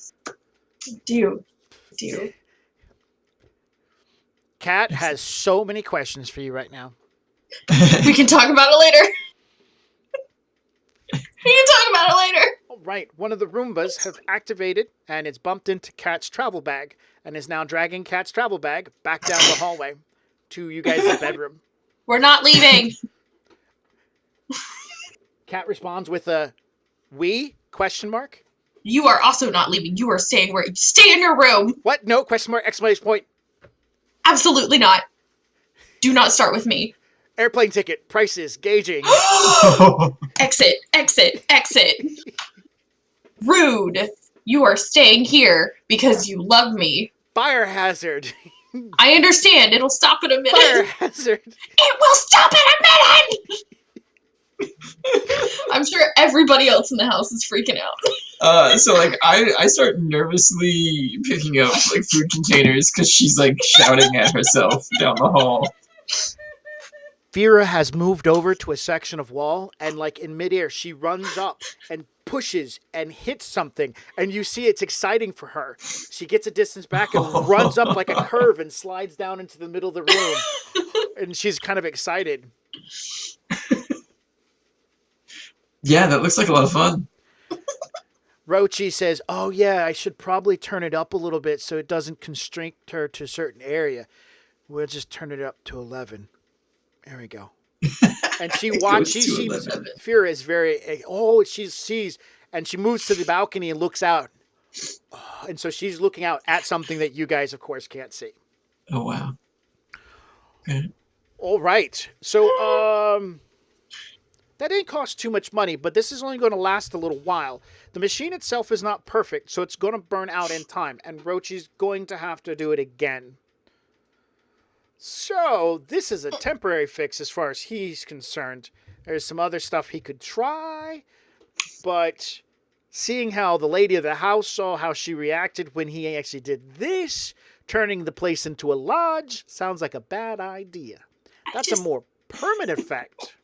Do. Kat has so many questions for you right now. We can talk about it later. We can talk about it later. All right, one of the Roombas have activated, and it's bumped into Kat's travel bag, and is now dragging Kat's travel bag back down the hallway to you guys' bedroom. We're not leaving. Kat responds with a "we?" ? You are also not leaving. You are staying where you stay in your room. What? No ? ! Exclamation point. Absolutely not. Do not start with me. Airplane ticket. Prices. Gauging. Exit. Rude. You are staying here because you love me. Fire hazard. I understand. It'll stop in a minute. Fire hazard. It will stop in a minute! I'm sure everybody else in the house is freaking out. So like I start nervously picking up like food containers because she's like shouting at herself down the hall. Vera has moved over to a section of wall, and like in midair, she runs up and pushes and hits something, and you see it's exciting for her. She gets a distance back and runs up like a curve and slides down into the middle of the room, and she's kind of excited. Yeah, that looks like a lot of fun. Rochi says, "Oh yeah, I should probably turn it up a little bit so it doesn't constrict her to a certain area. We'll just turn it up to 11. There we go." And she watches. Vera is very. She sees, and she moves to the balcony and looks out. And so she's looking out at something that you guys, of course, can't see. Oh wow. Okay. All right. So that didn't cost too much money, but this is only going to last a little while. The machine itself is not perfect, so it's going to burn out in time, and Rochi's going to have to do it again. So, this is a temporary fix as far as he's concerned. There's some other stuff he could try, but seeing how the lady of the house saw how she reacted when he actually did this, turning the place into a lodge, sounds like a bad idea. That's a more permanent effect.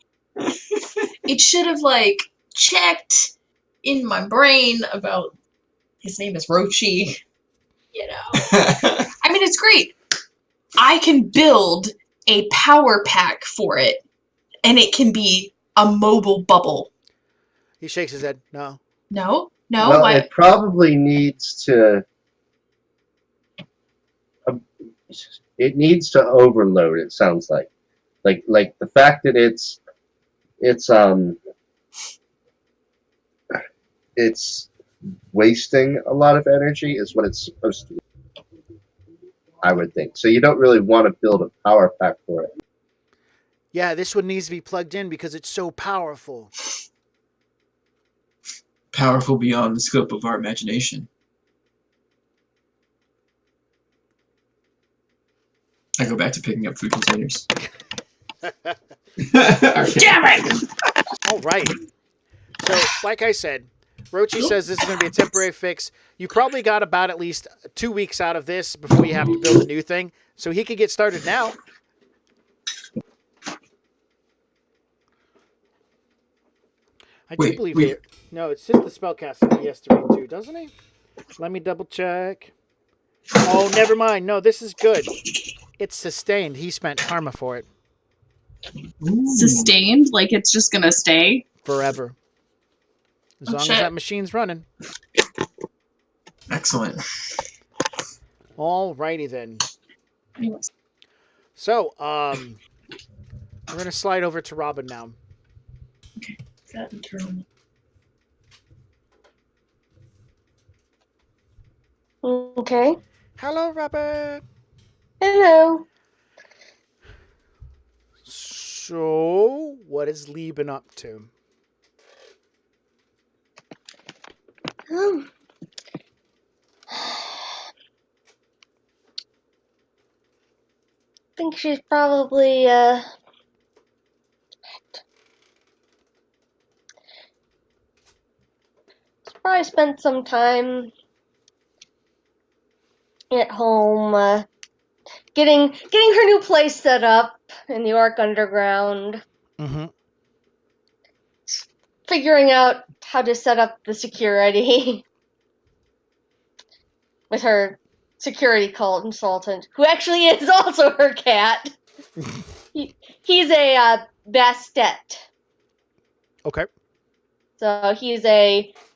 It should have, like, checked in my brain about his name is Rochi. You know. I mean, it's great. I can build a power pack for it, and it can be a mobile bubble. He shakes his head. No. No? Well, Why? it probably needs to... it needs to overload, it sounds like. Like the fact that it's wasting a lot of energy is what it's supposed to be. I would think. So you don't really want to build a power pack for it. Yeah, this one needs to be plugged in because it's so powerful. Powerful beyond the scope of our imagination. I go back to picking up food containers. Damn it! All right. So, like I said, Rochi says this is going to be a temporary fix. You probably got about at least 2 weeks out of this before you have to build a new thing. So he could get started now. I do believe it. No, it's just the spellcasting that he has to read too, doesn't he? Let me double check. Oh, never mind. No, this is good. It's sustained. He spent karma for it. Sustained? Like it's just gonna stay? Forever. As long as that machine's running. Excellent. Alrighty then. So, we're going to slide over to Robin now. Okay. Hello, Robin. Hello. So, what is Lee been up to? I think she's probably spent some time at home, getting her new place set up in the Orc Underground. Mm-hmm. Figuring out how to set up the security with her security consultant, who actually is also her cat. He's a Bastet. Okay. So he's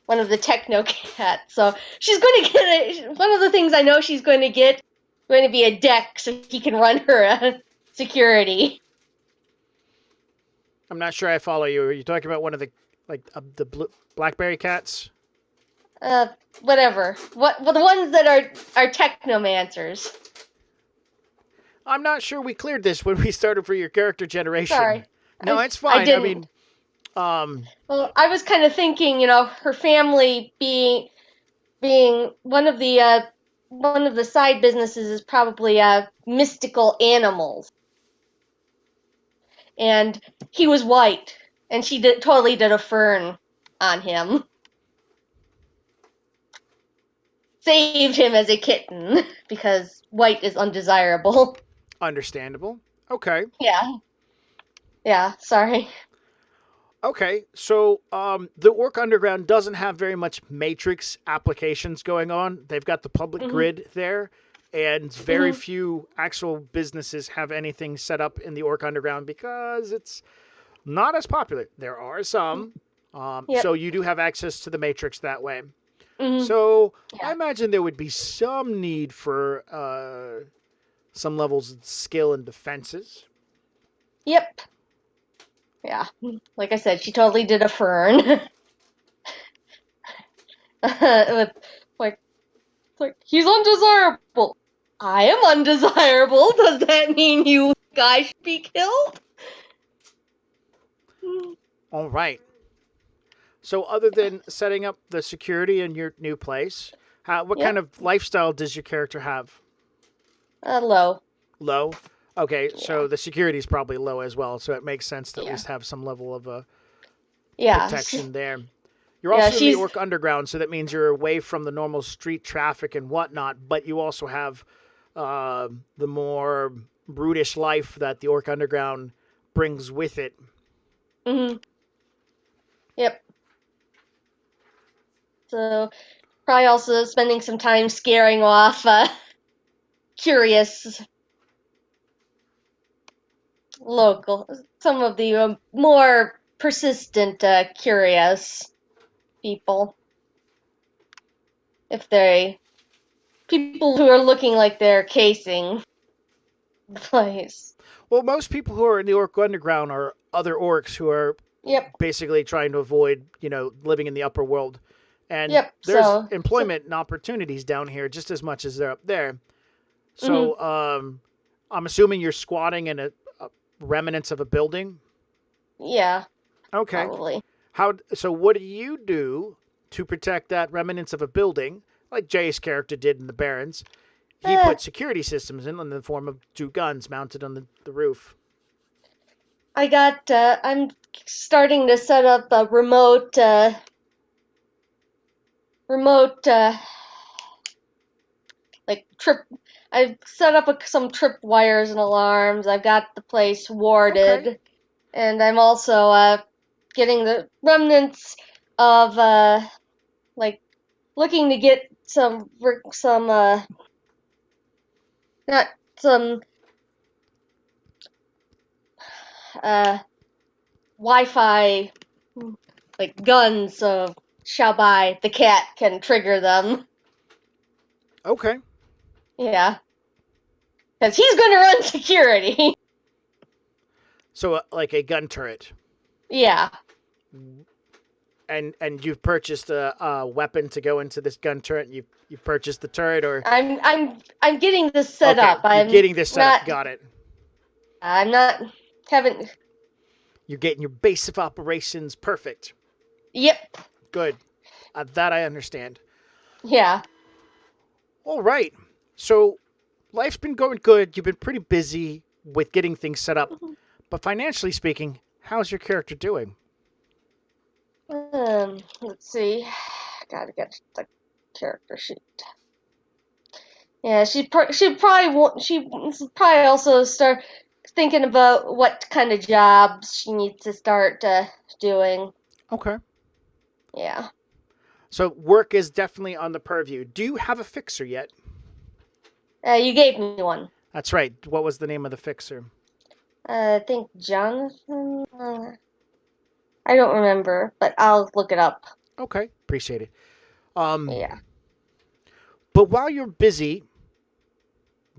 one of the techno cats. So she's going to get one of the things I know she's going to get going to be a deck so he can run her security. I'm not sure I follow you. Are you talking about one of the the blackberry cats? Whatever. The ones that are technomancers. I'm not sure we cleared this when we started for your character generation. Sorry. No, it's fine. I mean, well, I was kind of thinking, her family being one of the side businesses is probably mystical animals. And he was white, and she totally did a fern on him. Saved him as a kitten because white is undesirable. Understandable. Okay. Yeah, sorry. Okay, so the Orc Underground doesn't have very much Matrix applications going on. They've got the public grid there, and very few actual businesses have anything set up in the Orc Underground because it's not as popular. There are some, so you do have access to the Matrix that way. So I imagine there would be some need for some levels of skill and defenses. Yep. Yeah, like I said, she totally did a fern. With like he's undesirable. I am undesirable. Does that mean you guys should be killed? All right. So, other than setting up the security in your new place, what kind of lifestyle does your character have? Low. Low. Okay, so the security is probably low as well, so it makes sense to at least have some level of protection there. You're also in the Orc Underground, so that means you're away from the normal street traffic and whatnot, but you also have the more brutish life that the Orc Underground brings with it. Mm-hmm. Yep. So, probably also spending some time scaring off curious some of the more persistent, curious people. People who are looking like they're casing the place. Well, most people who are in the Orc Underground are other orcs who are basically trying to avoid, living in the upper world. And there's employment and opportunities down here just as much as they're up there. So, I'm assuming you're squatting in a remnants of a building. Yeah, Okay. probably. So what do you do to protect that remnants of a building, like Jay's character did in the Barrens? He Eh, put security systems in the form of 2 guns mounted on the roof. I'm starting to set up a remote, like trip. I've set up some trip wires and alarms. I've got the place warded, Okay. and I'm also getting the remnants of like looking to get some not some uh Wi-Fi like guns, so shall by the cat can trigger them. Okay. Yeah, because he's going to run security. So like a gun turret. Yeah, And you've purchased a weapon to go into this gun turret. You purchased the turret, or I'm getting this set okay, up. you're getting this set up. Got it. I'm not haven't. You're getting your base of operations perfect. Yep. Good. That I understand. Yeah. All right. So life's been going good. You've been pretty busy with getting things set up. But financially speaking, how's your character doing? Let's see. Gotta get the character sheet. Yeah, she probably also start thinking about what kind of jobs she needs to start doing. Okay. Yeah. So work is definitely on the purview. Do you have a fixer yet? You gave me one. That's right. What was the name of the fixer? I think Jonathan. I don't remember, but I'll look it up. Okay. Appreciate it. Yeah. But while you're busy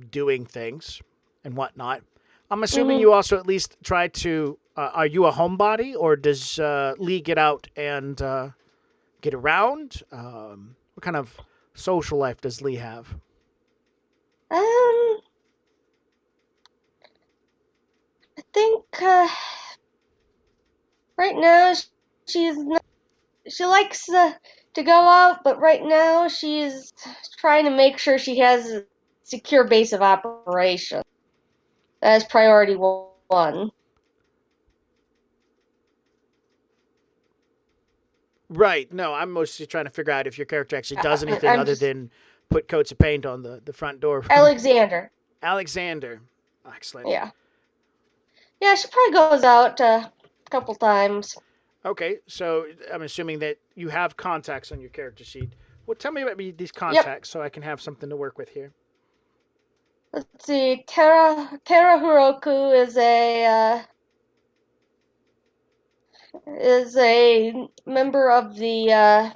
doing things and whatnot, I'm assuming you also at least try to. Are you a homebody, or does Lee get out and get around? What kind of social life does Lee have? I think right now she's not, she likes to go out, but right now she's trying to make sure she has a secure base of operation. That is priority one. Right. No, I'm mostly trying to figure out if your character actually does anything I'm other just than put coats of paint on the front door. Alexander. Alexander. Excellent. Yeah. Yeah, she probably goes out a couple times. Okay, so I'm assuming that you have contacts on your character sheet. Well, tell me about these Yep. contacts so I can have something to work with here. Let's see. Tara Hiroku is a member of the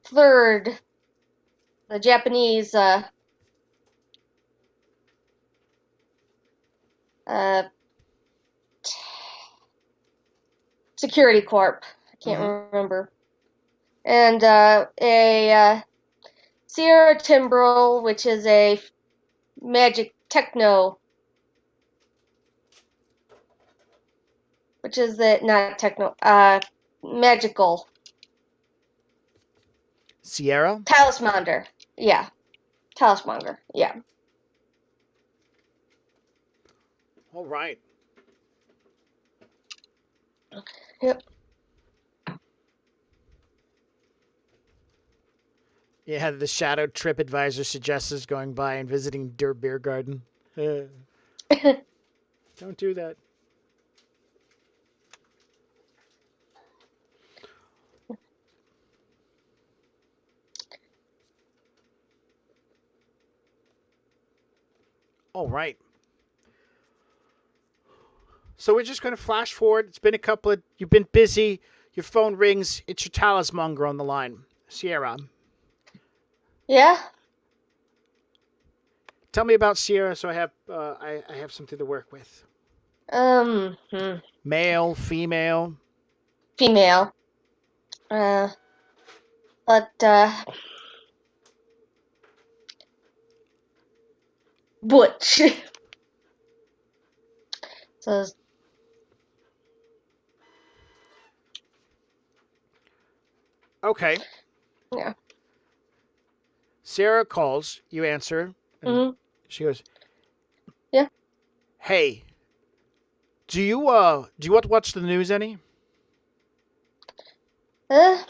third, the Japanese uh, security corp. I can't remember. And a Sierra Timbrel, which is a magic techno, which is the not techno, magical Sierra? talismander. Yeah, talismander. Yeah. All right. Yep. Yeah, the Shadow Trip Advisor suggests us going by and visiting Der Beer Garden. Don't do that. All right. So we're just going to flash forward. It's been a couple of. You've been busy. Your phone rings. It's your talismonger on the line. Sierra. Yeah. Tell me about Sierra so I have something to work with. Male, female. Female. But Butch. So Okay. yeah. Sarah calls. You answer. And Hmm. she goes, Yeah. "Hey, do you want to watch the news any?" Uh,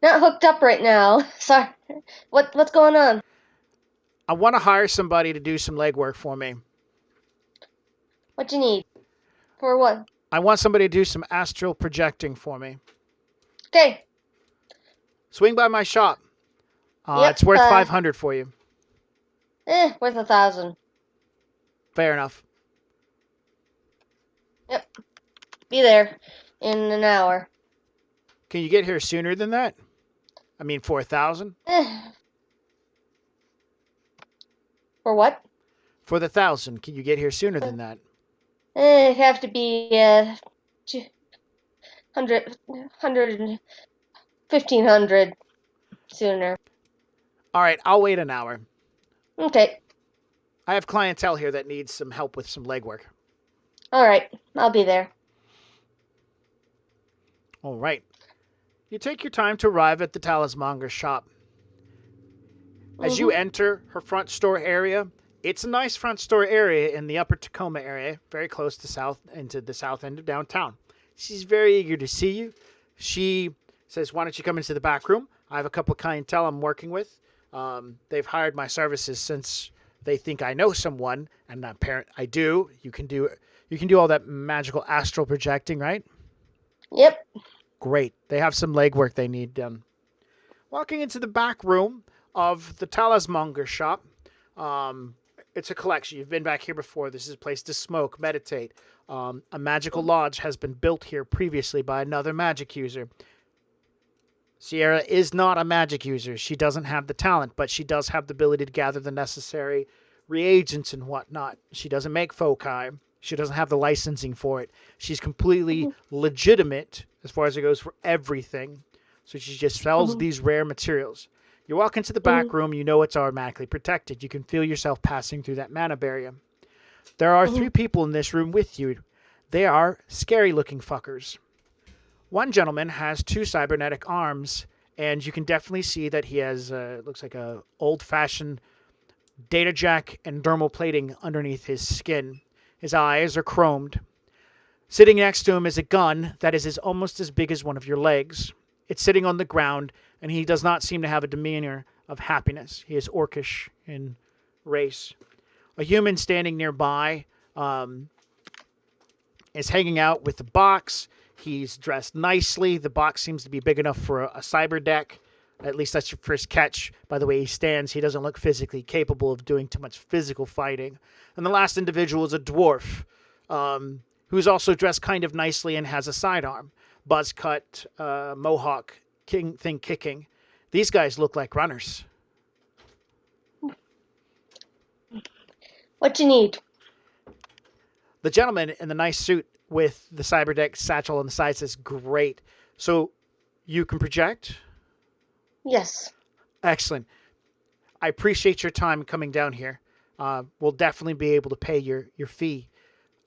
not hooked up right now. Sorry. What's going on? I want to hire somebody to do some legwork for me. What you need? For what? I want somebody to do some astral projecting for me. Okay. Swing by my shop. Yep. It's worth 500 for you. Worth 1,000. Fair enough. Yep. Be there in an hour. Can you get here sooner than that? I mean, 4,000 For what? for the 1,000. Can you get here sooner than that? It'd have to be 100, 1,500 sooner. All right, I'll wait an hour. Okay. I have clientele here that needs some help with some legwork. All right. I'll be there. All right. You take your time to arrive at the Talismonger's shop. As you enter her front store area, it's a nice front store area in the upper Tacoma area, very close to the south end of downtown. She's very eager to see you. She says, "Why don't you come into the back room? I have a couple of clientele I'm working with. They've hired my services since they think I know someone, and I do. You can do all that magical astral projecting, right? Yep. Great. They have some legwork they need done." Walking into the back room of the Talismonger shop, it's a collection. You've been back here before. This is a place to smoke, meditate. A magical lodge has been built here previously by another magic user. Sierra is not a magic user. She doesn't have the talent, but she does have the ability to gather the necessary reagents and whatnot. She doesn't make foci. She doesn't have the licensing for it. She's completely legitimate as far as it goes for everything. So she just sells these rare materials. You walk into the back room, you know it's automatically protected. You can feel yourself passing through that mana barrier. There are 3 people in this room with you. They are scary-looking fuckers. One gentleman has 2 cybernetic arms, and you can definitely see that he has, looks like a old-fashioned data jack and dermal plating underneath his skin. His eyes are chromed. Sitting next to him is a gun that is almost as big as one of your legs. It's sitting on the ground, and he does not seem to have a demeanor of happiness. He is orcish in race. A human standing nearby is hanging out with the box. He's dressed nicely. The box seems to be big enough for a cyber deck. At least that's your first catch. By the way he stands, he doesn't look physically capable of doing too much physical fighting. And the last individual is a dwarf, who's also dressed kind of nicely and has a sidearm. Buzz cut, mohawk, thing kicking. These guys look like runners. What you need? The gentleman in the nice suit with the cyberdeck satchel on the side says, "Great. So you can project?" Yes. Excellent. I appreciate your time coming down here. We'll definitely be able to pay your fee.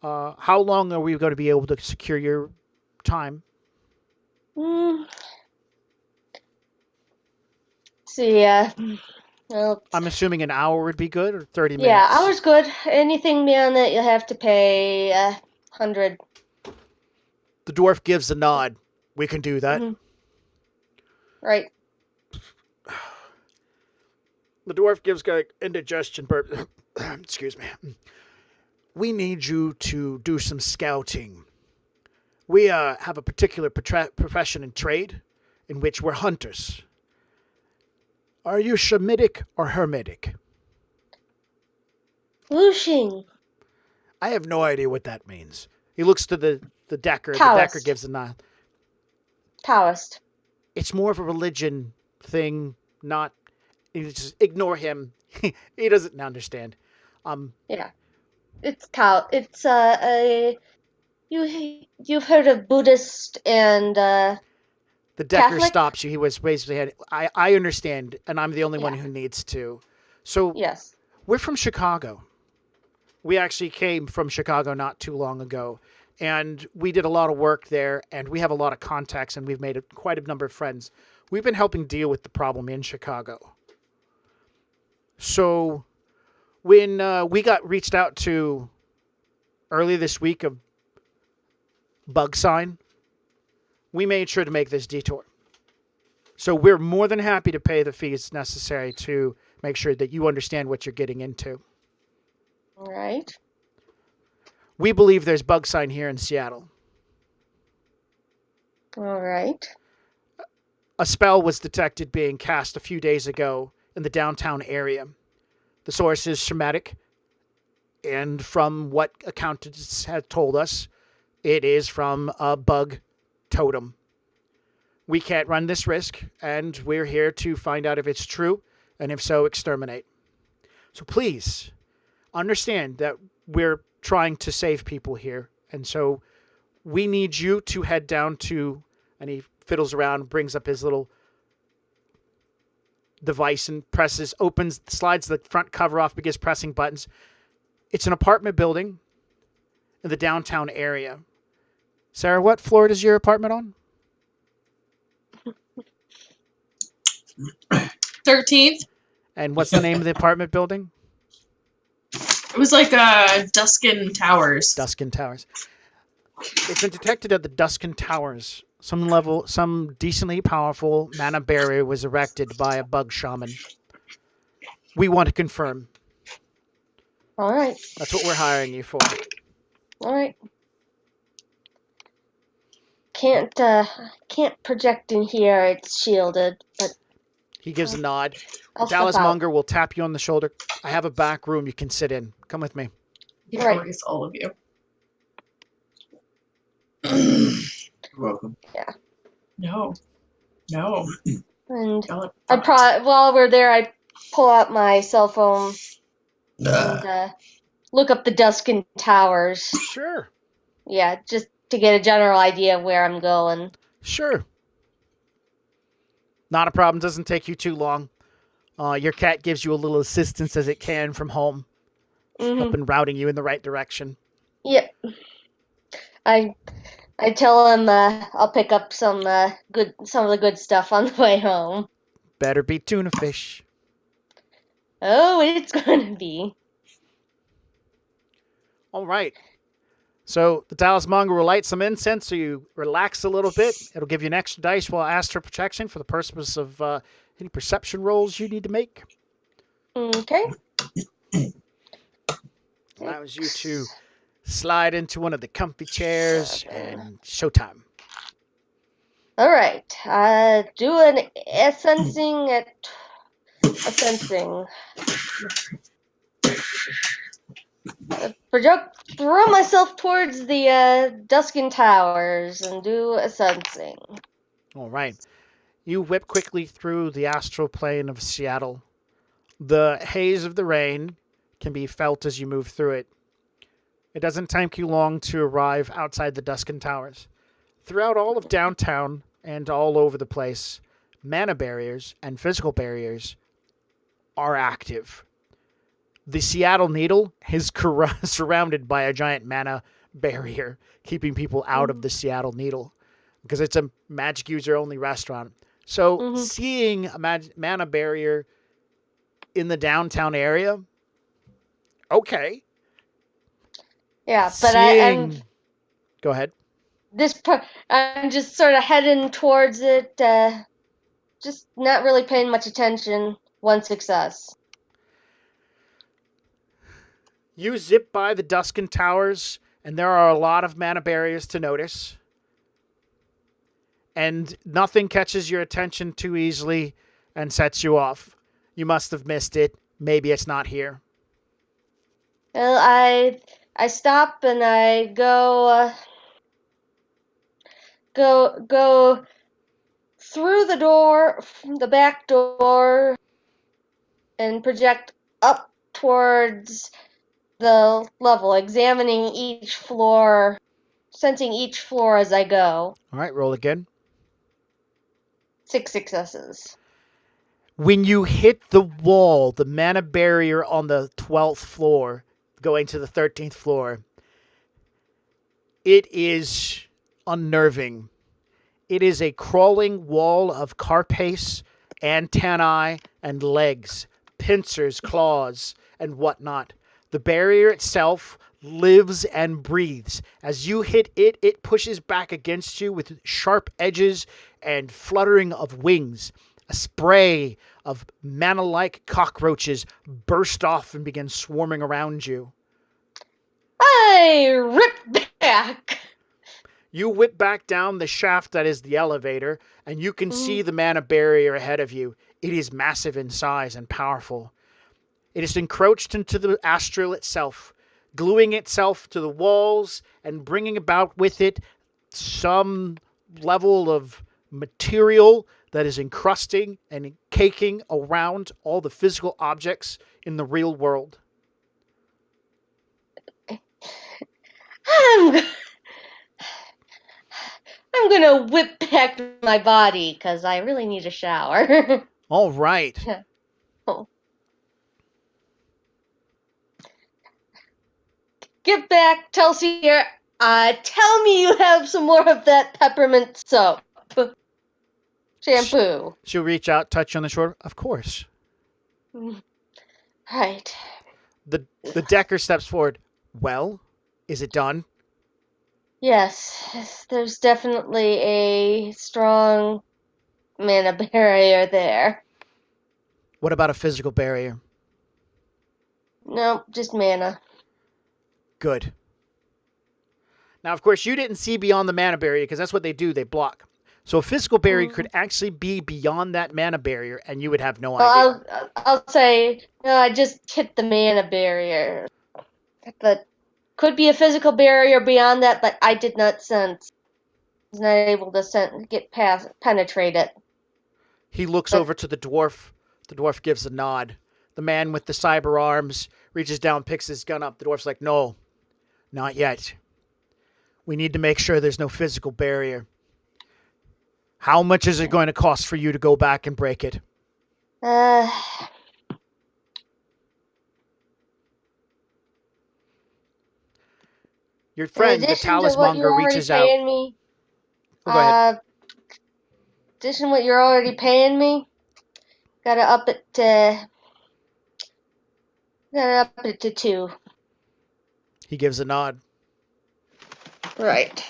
How long are we going to be able to secure your time? See, well, I'm assuming an hour would be good, or 30 minutes? yeah, hour's good. Anything beyond that, you'll have to pay 100. The dwarf gives a nod. We can do that. Right. The dwarf gives indigestion burp. Excuse me. "We need you to do some scouting. We have a particular profession and trade in which we're hunters. Are you Shemitic or Hermetic?" Whooshing. "I have no idea what that means." He looks to the Decker. Taoist. The Decker gives a nod. Taoist. It's more of a religion thing, not... Just ignore him. He doesn't understand. Yeah. It's you've heard of Buddhist and The Decker Catholic? stops you. He was basically... I understand, and I'm the only one who needs to. So Yes. We're from Chicago. We actually came from Chicago not too long ago, and we did a lot of work there, and we have a lot of contacts, and we've made quite a number of friends. We've been helping deal with the problem in Chicago. So when we got reached out to early this week of Bug Sign, we made sure to make this detour. So we're more than happy to pay the fees necessary to make sure that you understand what you're getting into. All right. We believe there's Bug Sign here in Seattle. All right. A spell was detected being cast a few days ago in the downtown area. The source is Shamatic, and from what accountants have told us, it is from a bug totem. We can't run this risk, and we're here to find out if it's true, and if so, exterminate. So please, understand that we're trying to save people here, and so we need you to head down to, and he fiddles around, brings up his little device and slides the front cover off, begins pressing buttons. It's an apartment building in the downtown area. Sarah, what floor is your apartment on? 13th. And what's the name of the apartment building? It was like Duskin Towers. Duskin Towers. It's been detected at the Duskin Towers. Some decently powerful mana barrier was erected by a bug shaman. We want to confirm. All right. That's what we're hiring you for. All right. Can't project in here. It's shielded, but He gives a nod. The I'll step Dallas out. Monger will tap you on the shoulder. I have a back room you can sit in. Come with me. He Right. erase all of you. You're welcome. No. No. And God. while we're there, I pull out my cell phone and look up the Duskin Towers. Sure. Yeah, just to get a general idea of where I'm going. Sure. Not a problem. Doesn't take you too long. Your cat gives you a little assistance as it can from home, helping routing you in the right direction. Yep. I tell him I'll pick up some of the good stuff on the way home. Better be tuna fish. Oh, it's gonna be. All right. So the Dallas Monger will light some incense so you relax a little bit. It'll give you an extra dice while asked for protection for the purpose of any perception rolls you need to make. Okay. Allows you to slide into one of the comfy chairs and showtime. All right. Do an sensing. Throw myself towards the Duskin Towers and do a sensing. All right. You whip quickly through the astral plane of Seattle. The haze of the rain can be felt as you move through it. It doesn't take you long to arrive outside the Duskin Towers. Throughout all of downtown and all over the place, mana barriers and physical barriers are active. The Seattle Needle is surrounded by a giant mana barrier, keeping people out of the Seattle Needle, because it's a magic user only restaurant. So seeing a mana barrier in the downtown area, okay. Yeah, but I'm Go ahead. I'm just sort of heading towards it, just not really paying much attention. One success. You zip by the Duskin Towers, and there are a lot of mana barriers to notice. And nothing catches your attention too easily and sets you off. You must have missed it. Maybe it's not here. Well, I stop and I go through the back door, and project up towards the level, examining each floor, sensing each floor as I go. All right, roll again. 6 successes. When you hit the wall, the mana barrier on the 12th floor, going to the 13th floor, it is unnerving. It is a crawling wall of carapace, antennae, and legs, pincers, claws, and whatnot. The barrier itself lives and breathes. As you hit it, it pushes back against you with sharp edges and fluttering of wings. A spray of mana-like cockroaches burst off and begin swarming around you. I rip back. You whip back down the shaft that is the elevator, and you can see the mana barrier ahead of you. It is massive in size and powerful. It is encroached into the astral itself, gluing itself to the walls and bringing about with it some level of material that is encrusting and caking around all the physical objects in the real world. I'm gonna whip back my body because I really need a shower. All right. Oh. Get back, Telsier. Tell me you have some more of that peppermint soap. Shampoo. She'll reach out, touch you on the shoulder. Of course. Right. The Decker steps forward. Well, is it done? Yes, there's definitely a strong mana barrier there. What about a physical barrier? No, just mana. Good. Now, of course, you didn't see beyond the mana barrier because that's what they do. They block. So a physical barrier could actually be beyond that mana barrier, and you would have no idea. I'll say, no, I just hit the mana barrier. But could be a physical barrier beyond that, but I did not sense. I was not able to get past, penetrate it. He looks over to the dwarf. The dwarf gives a nod. The man with the cyber arms reaches down, picks his gun up. The dwarf's like, no, not yet. We need to make sure there's no physical barrier. How much is it going to cost for you to go back and break it? Your friend, the talismonger, reaches out. Me, go ahead. Addition to what you're already paying me, gotta up it to 2. He gives a nod. Right.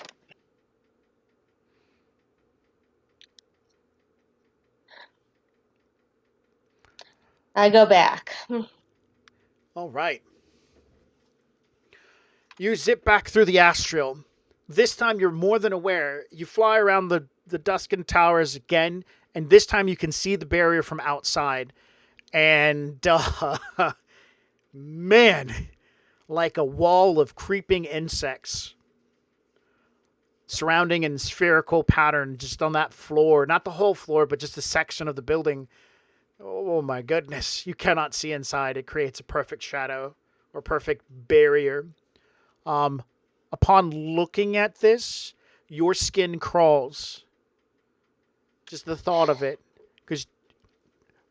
I go back. All right. You zip back through the astral. This time you're more than aware. You fly around the Duskin Towers again, and this time you can see the barrier from outside. And, man, like a wall of creeping insects surrounding in spherical pattern just on that floor. Not the whole floor, but just a section of the building. Oh my goodness. You cannot see inside. It creates a perfect shadow or perfect barrier. Upon looking at this, your skin crawls. Just the thought of it. Because,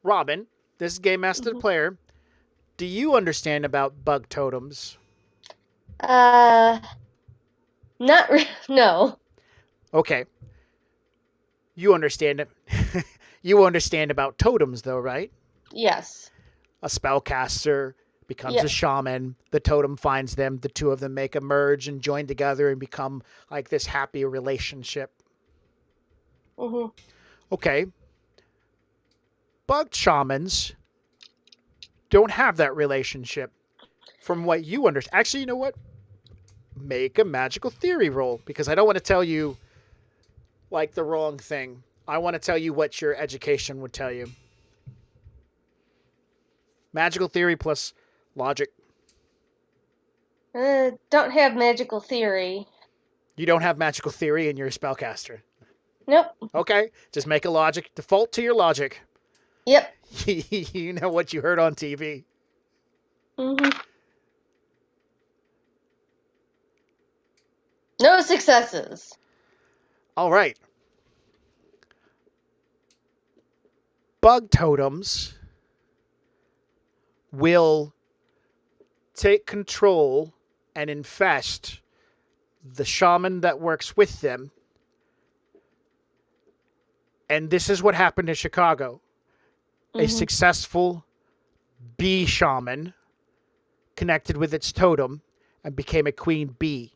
Robin, this is Game Master Player. Do you understand about bug totems? No. Okay. You understand it. You understand about totems, though, right? Yes. A spellcaster becomes a shaman. The totem finds them. The two of them make a merge and join together and become like this happy relationship. Mm-hmm. Okay. Bug shamans don't have that relationship from what you understand. Actually, you know what? Make a magical theory roll because I don't want to tell you like the wrong thing. I want to tell you what your education would tell you. Magical theory plus logic. Don't have magical theory. You don't have magical theory and you're a spellcaster. Nope. Okay, just make a logic. Default to your logic. Yep. You know what you heard on TV. Mm-hmm. No successes. All right. bug totems will take control and infest the shaman that works with them. And this is what happened in Chicago. A successful bee shaman connected with its totem and became a queen bee.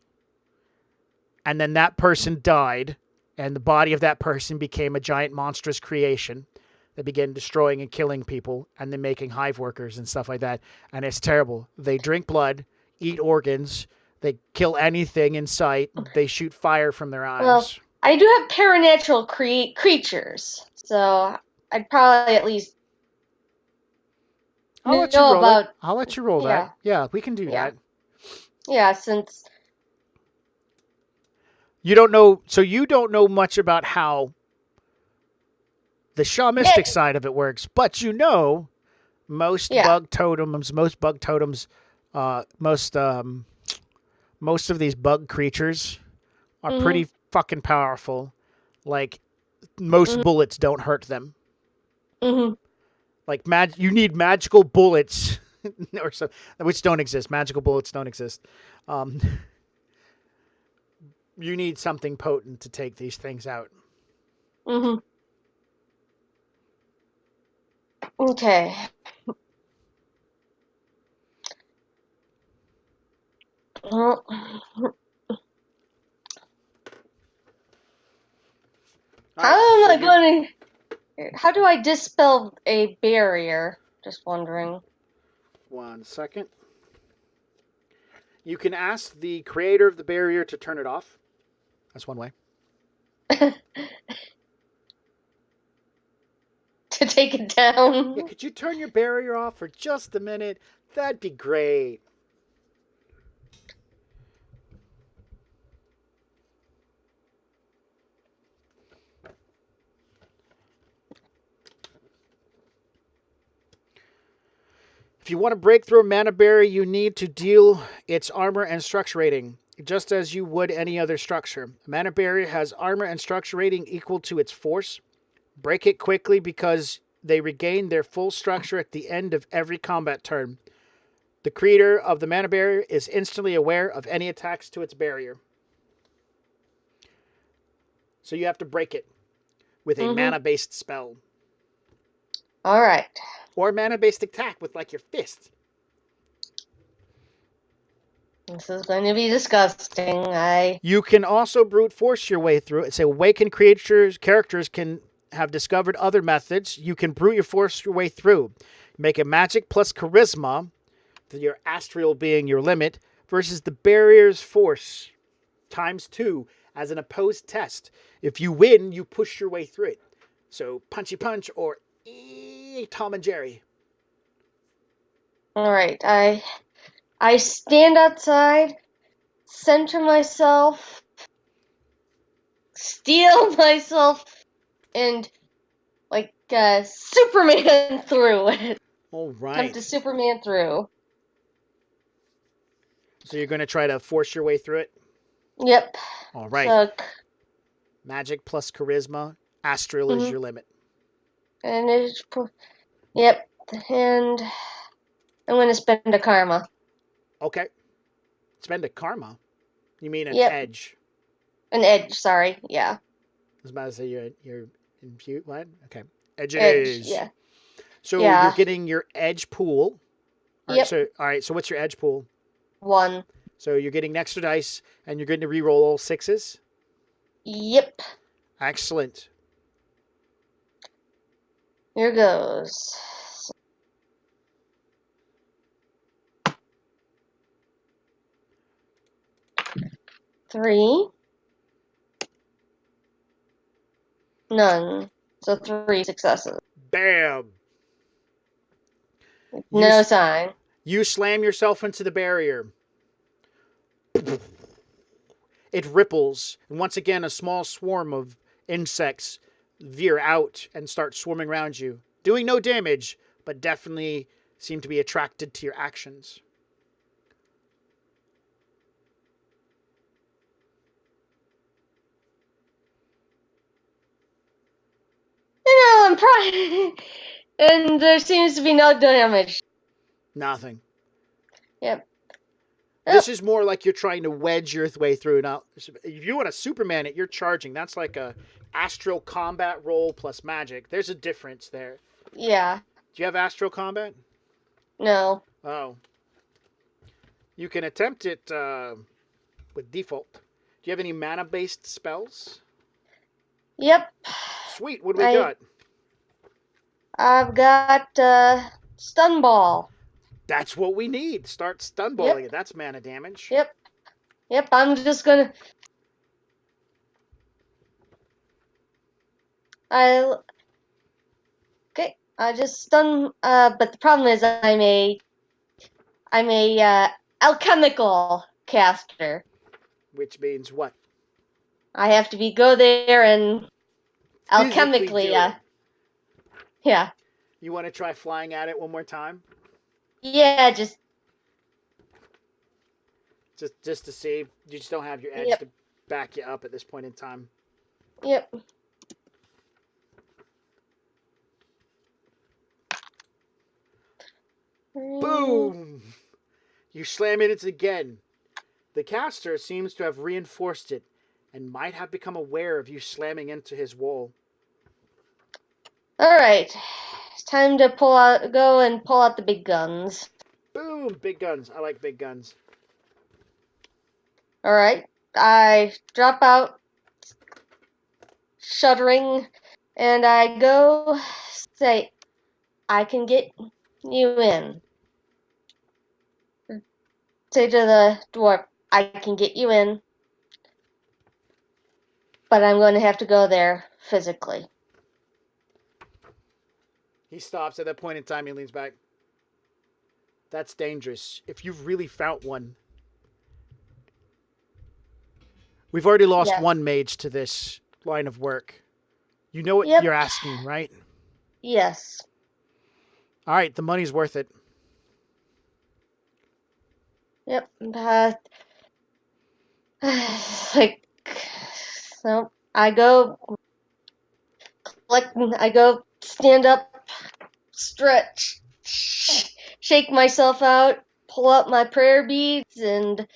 And then that person died, and the body of that person became a giant monstrous creation that began destroying and killing people and then making hive workers and stuff like that. And it's terrible. They drink blood, eat organs, they kill anything in sight, they shoot fire from their eyes. Well, I do have paranatural creatures, so I'd probably at least I'll let know you roll about. it. I'll let you roll that. Yeah, we can do that. Yeah, since you don't know, so you don't know much about how the shamanistic side of it works, but you know most bug totems, most of these bug creatures are pretty fucking powerful. Like most bullets don't hurt them. Like you need magical bullets, or so, which don't exist. Magical bullets don't exist. You need something potent to take these things out. Okay. Well, how do I dispel a barrier? Just wondering. 1 second. You can ask the creator of the barrier to turn it off. That's one way. To take it down? Yeah, could you turn your barrier off for just a minute? That'd be great. If you want to break through a mana barrier, you need to deal its armor and structure rating, just as you would any other structure. A mana barrier has armor and structure rating equal to its force. Break it quickly because they regain their full structure at the end of every combat turn. The creator of the mana barrier is instantly aware of any attacks to its barrier. So you have to break it with a mana-based spell. All right. Or mana-based attack with, like, your fist. This is going to be disgusting. You can also brute force your way through it. Say awakened characters can have discovered other methods. You can brute force your way through. Make a magic plus charisma, your astral being your limit, versus the barrier's force ×2 as an opposed test. If you win, you push your way through it. So punchy punch or Tom and Jerry. All right. I stand outside, center myself, steel myself, and like Superman through it. All right. Attempt to Superman through. So you're going to try to force your way through it? Yep. All right. So, magic plus charisma. Astral is your limit. And yep. And I'm going to spend a karma. Okay. Spend a karma? You mean an edge? An edge, sorry. Yeah. I was about to say you're impute. What? Okay. Edge it is. Yeah. So you're getting your edge pool. All yep. Right, so what's your edge pool? 1. So you're getting an extra dice, and you're going to re-roll all 6s? Yep. Excellent. Here goes. Three. None. So 3 successes. Bam! No sign. You slam yourself into the barrier. It ripples, and once again a small swarm of insects veer out and start swarming around you, doing no damage, but definitely seem to be attracted to your actions. and there seems to be no damage. Nothing. Yep. This is more like you're trying to wedge your way through. Now, if you want to Superman it, you're charging. That's like a astral combat roll plus magic. There's a difference there. Yeah. Do you have astral combat? No. Oh. You can attempt it with default. Do you have any mana-based spells? Yep. Sweet. What do we got? I've got stun ball. That's what we need. Start stun balling it. That's mana damage. Yep. Yep. I'm just gonna. Okay. I just stun. But the problem is I'm a alchemical caster. Which means what? I have to go there and alchemically. Yeah. You want to try flying at it one more time? Yeah. Just to see. You just don't have your edge to back you up at this point in time. Yep. Boom! You slam it again. The caster seems to have reinforced it and might have become aware of you slamming into his wall. Alright. It's time to go and pull out the big guns. Boom! Big guns. I like big guns. Alright. I drop out, shuddering, and I go say, I can get you in. Say to the dwarf, I can get you in, but I'm going to have to go there physically. He stops. At that point in time, he leans back. That's dangerous. If you've really found one. We've already lost one mage to this line of work. You know what you're asking, right? Yes. All right, the money's worth it. Yep. So I go stand up, stretch, shake myself out, pull out my prayer beads, and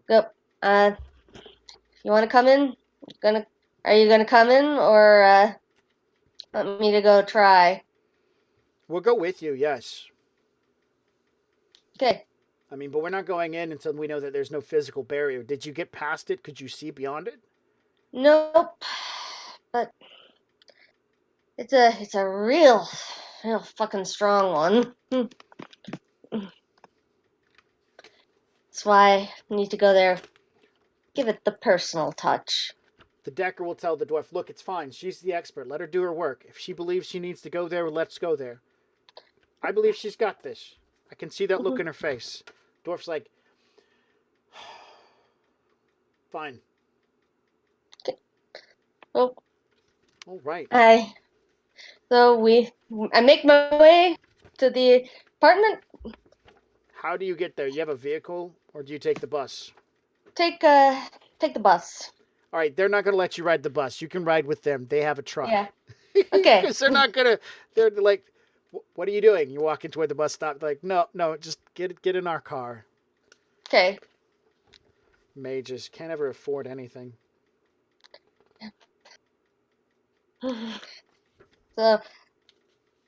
go. You want to come in? Are you gonna come in, or want me to go try? We'll go with you, yes. Okay. I mean, but we're not going in until we know that there's no physical barrier. Did you get past it? Could you see beyond it? Nope. But it's a real fucking strong one. That's why I need to go there. Give it the personal touch. The Decker will tell the dwarf, look, it's fine. She's the expert. Let her do her work. If she believes she needs to go there, let's go there. I believe she's got this. I can see that look in her face. Dwarf's like, fine. Okay. Well, all right. I make my way to the apartment. How do you get there? You have a vehicle, or do you take the bus? Take the bus. All right, they're not going to let you ride the bus. You can ride with them. They have a truck. Yeah. Okay. Because they're not going to. They're like, what are you doing? You're walking toward the bus stop. Like, no, just get in our car. Okay. Mages can't ever afford anything. So,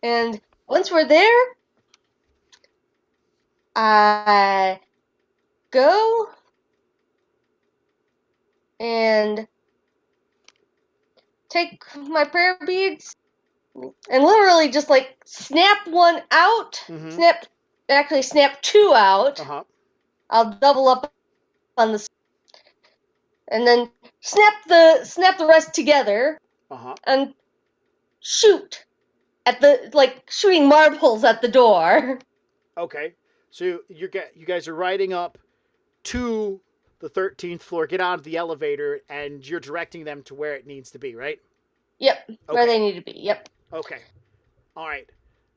and once we're there, I go and take my prayer beads and literally just like snap one out. Snap two out. I'll double up on the and then snap the rest together and shoot at shooting marbles at the door. Okay, so you guys are riding up to the 13th floor. Get out of the elevator, and you're directing them to where it needs to be, right? Yep, where they need to be. Yep. Okay. All right.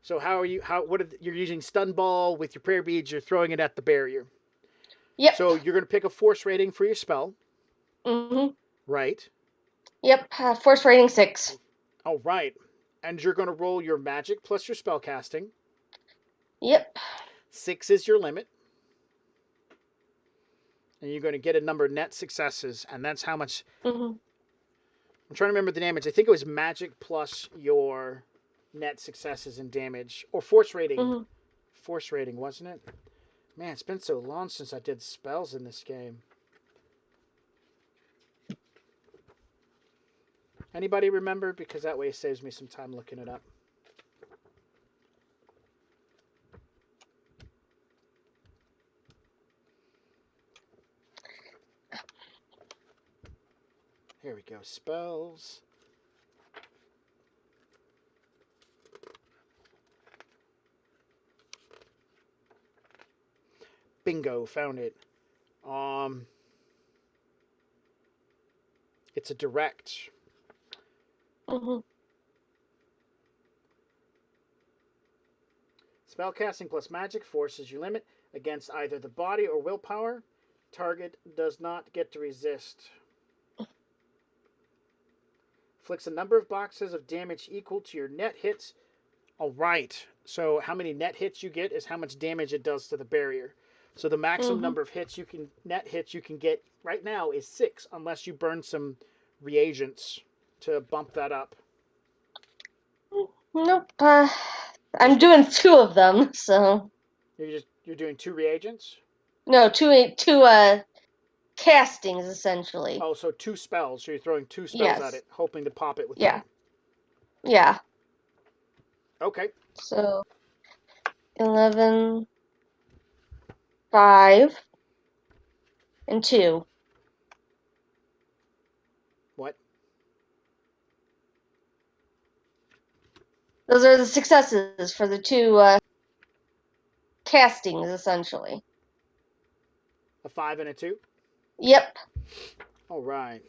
So you're using stun ball with your prayer beads? You're throwing it at the barrier. Yep. So you're going to pick a force rating for your spell. Mm-hmm. Right. Yep. Force rating 6. All right. And you're going to roll your magic plus your spell casting. Yep. 6 is your limit. And you're going to get a number of net successes, and that's how much... Mm-hmm. I'm trying to remember the damage. I think it was magic plus your net successes and damage. Or force rating. Mm-hmm. Force rating, wasn't it? Man, it's been so long since I did spells in this game. Anybody remember? Because that way it saves me some time looking it up. Here we go. Spells. Bingo, found it. It's a direct. Mm-hmm. Spellcasting plus magic forces your limit against either the body or willpower. Target does not get to resist. Inflicts a number of boxes of damage equal to your net hits. All right. So how many net hits you get is how much damage it does to the barrier. So the maximum number of hits net hits you can get right now is 6, unless you burn some reagents to bump that up. Nope. I'm doing 2 of them, so You're doing 2 reagents? no, two castings essentially. Oh, so 2 spells. So you're throwing 2 spells at Yes. it, hoping to pop it with Yeah. one. Yeah. Okay. So 11, 5, and 2. What? Those are the successes for the 2 castings essentially. A 5 and a 2? Yep. All right.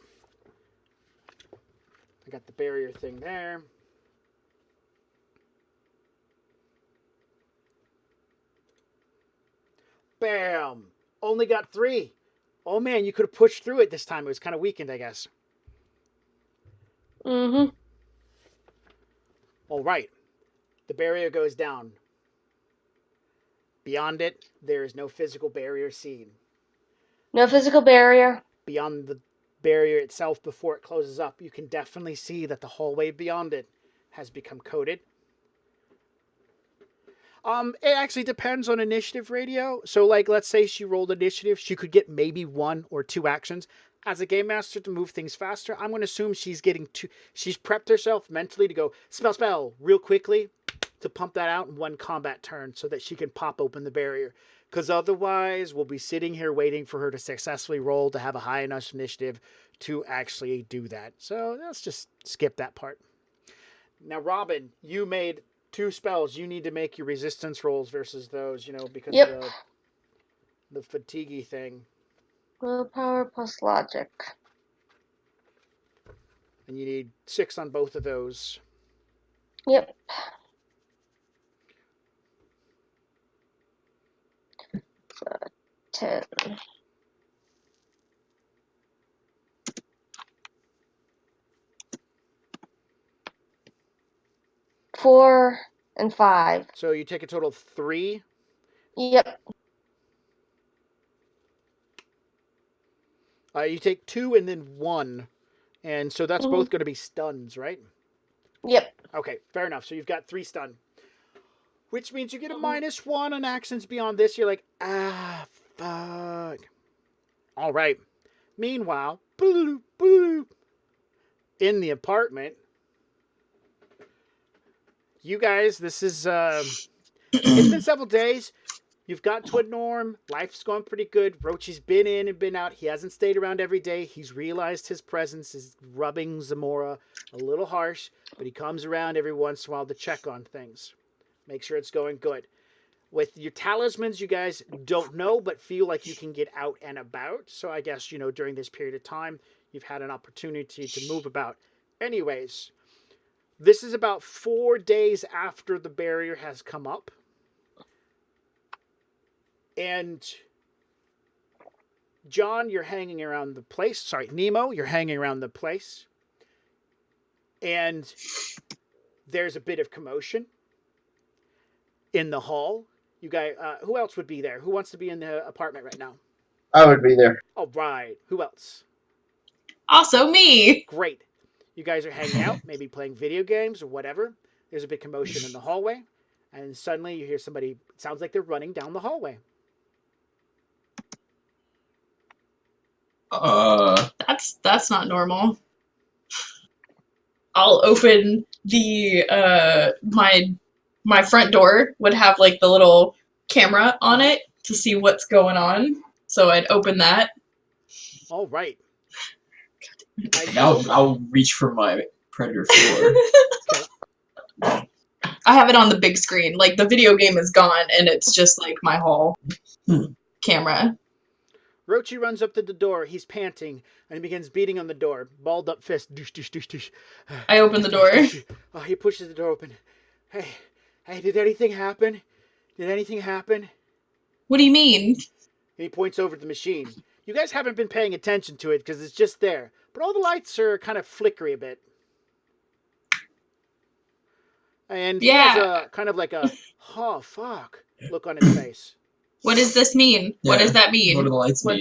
I got the barrier thing there. Bam! Only got 3. Oh man, you could have pushed through it this time. It was kind of weakened, I guess. Mm-hmm. All right. The barrier goes down. Beyond it, there is no physical barrier seen. No physical barrier. Beyond the barrier itself, before it closes up, you can definitely see that the hallway beyond it has become coated. It actually depends on initiative radio. So, like, let's say she rolled initiative, she could get maybe 1 or 2 actions. As a game master, to move things faster, I'm going to assume she's getting 2. She's prepped herself mentally to go spell real quickly to pump that out in 1 combat turn so that she can pop open the barrier. Because otherwise, we'll be sitting here waiting for her to successfully roll to have a high enough initiative to actually do that. So let's just skip that part. Now, Robin, you made 2 spells. You need to make your resistance rolls versus those, because of the fatigue thing. Willpower plus logic. And you need 6 on both of those. Yep. So 10. 4 and 5. So you take a total of 3. Yep. You take 2 and then 1. And so that's both going to be stuns, right? Yep. Okay, fair enough. So you've got 3 stun. Which means you get a -1 on actions beyond this. You're like, fuck. All right. Meanwhile, in the apartment, you guys, this is, it's been several days. You've got Twin Norm. Life's going pretty good. Rochi's been in and been out. He hasn't stayed around every day. He's realized his presence is rubbing Zamora a little harsh, but he comes around every once in a while to check on things. Make sure it's going good. With your talismans, you guys don't know, but feel like you can get out and about. So I guess, during this period of time, you've had an opportunity to move about. Anyways, this is about 4 days after the barrier has come up. And John, you're hanging around the place. Sorry, Nemo, you're hanging around the place. And there's a bit of commotion in the hall. You guys, who else would be there? Who wants to be in the apartment right now? I would be there. All right. Who else? Also me. Great. You guys are hanging out, maybe playing video games or whatever. There's a big commotion in the hallway, and suddenly you hear somebody. It sounds like they're running down the hallway. That's not normal. I'll open the my front door would have like the little camera on it to see what's going on. So I'd open that. All right. I'll reach for my Predator 4. I have it on the big screen. Like the video game is gone and it's just like my hall camera. Rochi runs up to the door. He's panting and he begins beating on the door. Balled up fist. Doosh, doosh, doosh, doosh. I open the door. Oh, he pushes the door open. Hey, did anything happen? Did anything happen? What do you mean? And he points over to the machine. You guys haven't been paying attention to it because it's just there. But all the lights are kind of flickery a bit. And he has a kind of like a, oh, fuck, look on his face. What does this mean? Yeah. What does that mean? What do the lights mean?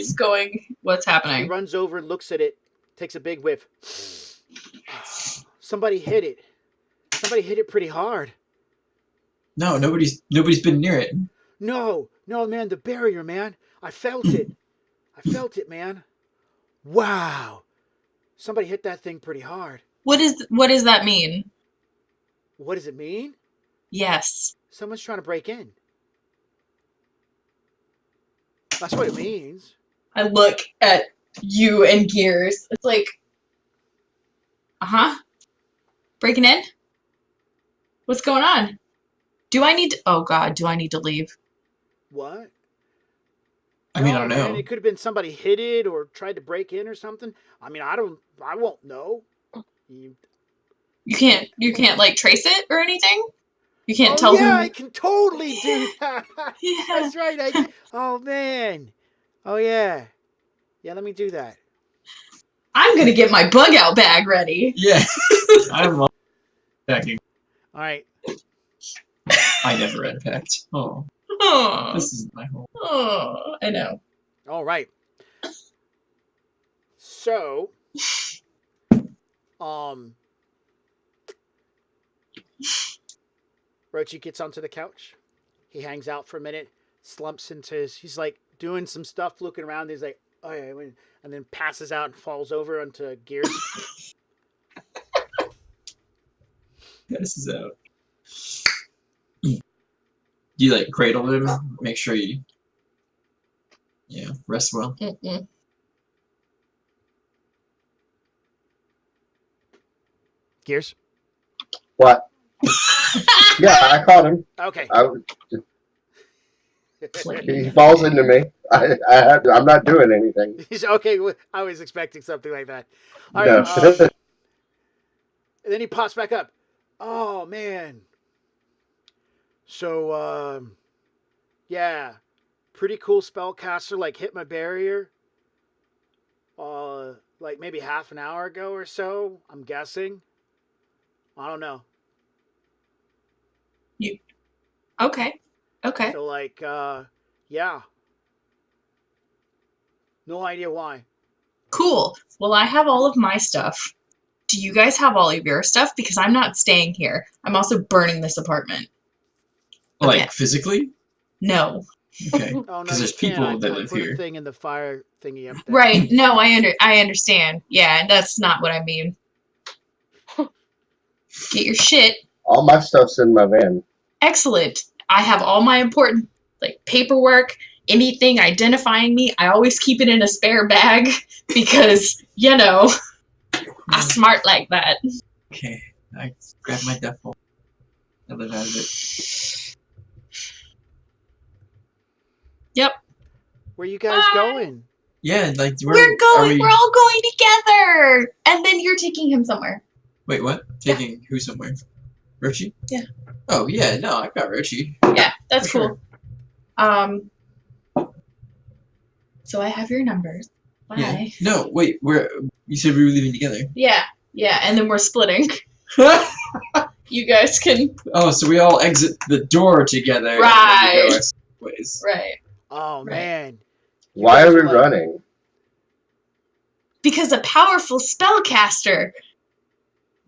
What's He happening? runs over and looks at it, takes a big whiff. Somebody hit it. Somebody hit it pretty hard. No, nobody's been near it. No, man, the barrier, man. I felt it. I felt it, man. Wow. Somebody hit that thing pretty hard. What does that mean? What does it mean? Yes. Someone's trying to break in. That's what it means. I look at you and Gears. It's like, breaking in? What's going on? Do I need to leave? What? I mean, I don't know. Man, it could have been somebody hit it or tried to break in or something. I mean, I won't know. You can't like trace it or anything? You can't tell who. I can totally do that. Yeah. That's right. Oh, man. Oh, yeah. Yeah, let me do that. I'm gonna get my bug out bag ready. Yeah. I'm packing. All right. I never unpacked. Oh. Oh, This is my home. oh, I know. All right. So, Rochi gets onto the couch. He hangs out for a minute, slumps into he's like doing some stuff, looking around. He's like, oh yeah, and then passes out and falls over onto Gears. This is out. You like cradle him, make sure you rest well. Mm-mm. Gears? What? Yeah, I caught him. Okay. He falls into me. I'm not doing anything. He's okay. I was expecting something like that. All No. right. And then he pops back up. Oh man. So yeah, pretty cool spellcaster. Like hit my barrier. Like maybe half an hour ago or so. I'm guessing. I don't know. Okay. So like yeah. No idea why. Cool. Well, I have all of my stuff. Do you guys have all of your stuff? Because I'm not staying here. I'm also burning this apartment. Like Okay. physically? No. Okay. Oh no, Because there's you can't. people that I live put here. a thing in the fire thingy up there. Right. No, I understand. Yeah, that's not what I mean. Get your shit. All my stuff's in my van. Excellent. I have all my important like paperwork, anything identifying me. I always keep it in a spare bag because, I'm smart like that. Okay. I grab my duffel. I live out of it. Yep. Where you guys going? Yeah, like We're all going together. And then you're taking him somewhere. Wait, what? Taking who somewhere? Rochi? Yeah. Oh yeah, no, I've got Rochi. Yeah, that's For cool. sure. So I have your numbers. Bye. Yeah. No, wait, you said we were leaving together. Yeah, and then we're splitting. You guys can. Oh, so we all exit the door together. and then we Right. go our separate ways. Right. Oh Right. man. You Why guys are we like- running? Because a powerful spellcaster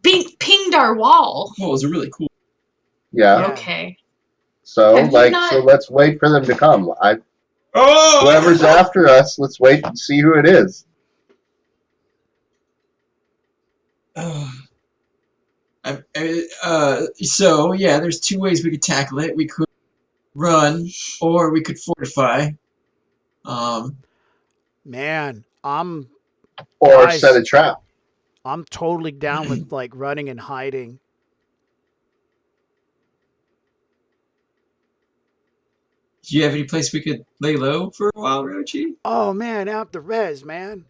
pinged our wall. Well, it was really cool. Yeah. Yeah. Okay. So Have you not- so let's wait for them to come. Oh! Whoever's after us, let's wait and see who it is. So yeah, there's two ways we could tackle it. We could run, or we could fortify. Man, I'm Or Guys. set a trap. totally down with like running and hiding. Do you have any place we could lay low for a while, Rochi? Oh man, out the res, man.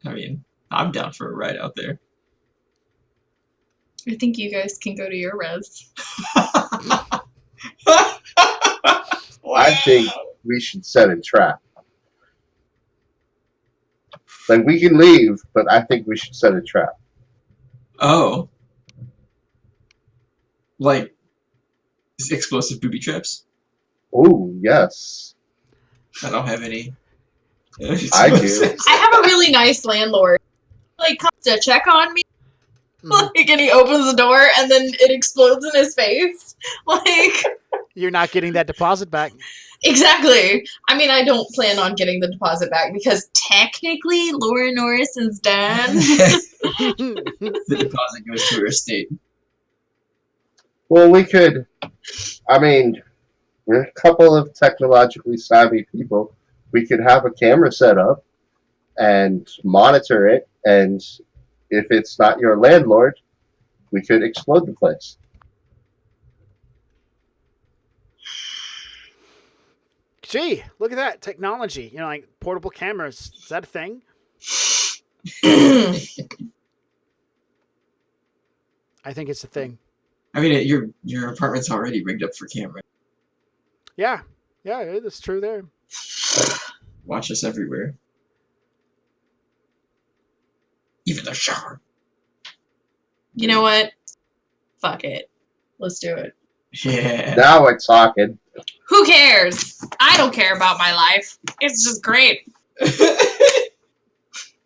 I mean, I'm down for a ride out there. I think you guys can go to your res. I think we should set a trap. Like, we can leave, but I think we should set a trap. Oh. Like explosive booby traps? Oh, yes. I don't have any. I do. I have a really nice landlord. Like, comes to check on me. Like, and he opens the door and then it explodes in his face. Like, You're not getting that deposit back. exactly. I mean, I don't plan on getting the deposit back because technically Laura Norris is done. The deposit goes to her estate. Well, we could. I mean, we're a couple of technologically savvy people. We could have a camera set up and monitor it, and if it's not your landlord, we could explode the place. Gee, look at that technology. You know, like portable cameras. Is that a thing? I think it's a thing. I mean, your apartment's already rigged up for camera. Yeah, that's true there. Watch us everywhere. Even the shower. You know what? Fuck it. Let's do it. Yeah. Now we're talking. Who cares? I don't care about my life. It's just great.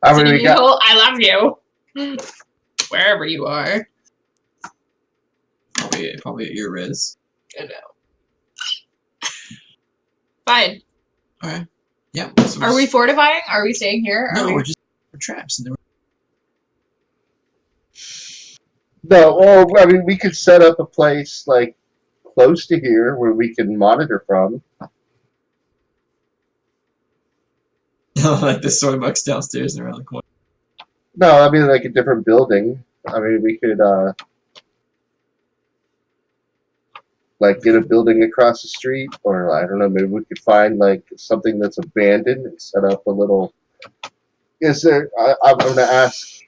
I mean, we got. I love you. Wherever you are. Probably at your res. I know. Fine. Alright. Yeah. So Are we fortifying? Are we staying here? No, Are we... we're just traps. And No, well, I mean, we could set up a place like close to here where we can monitor from. like the Starbucks downstairs and around the corner. No, I mean like a different building. I mean, we could like get a building across the street, or I don't know, maybe we could find like something that's abandoned and set up a little. Is there? I'm gonna ask.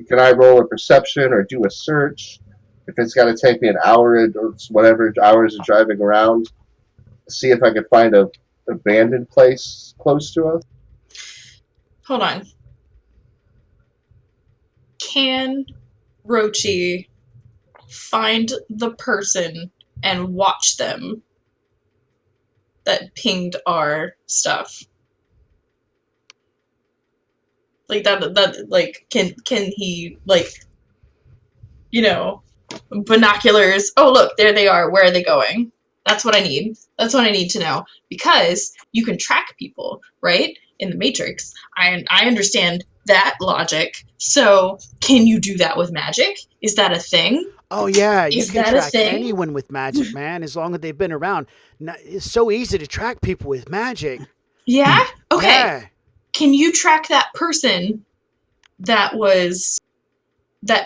Can I roll a perception or do a search? If it's got to take me an hour or whatever hours of driving around, see if I can find a abandoned place close to us. Hold on. Can Rochi find the person and watch them that pinged our stuff? Like that like can he, like, you know, binoculars, oh look, there they are, where are they going? That's what I need. That's what I need to know. Because you can track people, right? In the Matrix. I understand that logic. So can you do that with magic? Is that a thing? Oh yeah, you Is can that a track thing? anyone with magic, man, as long as they've been around. It's so easy to track people with magic. Yeah? Okay. Yeah. Can you track that person that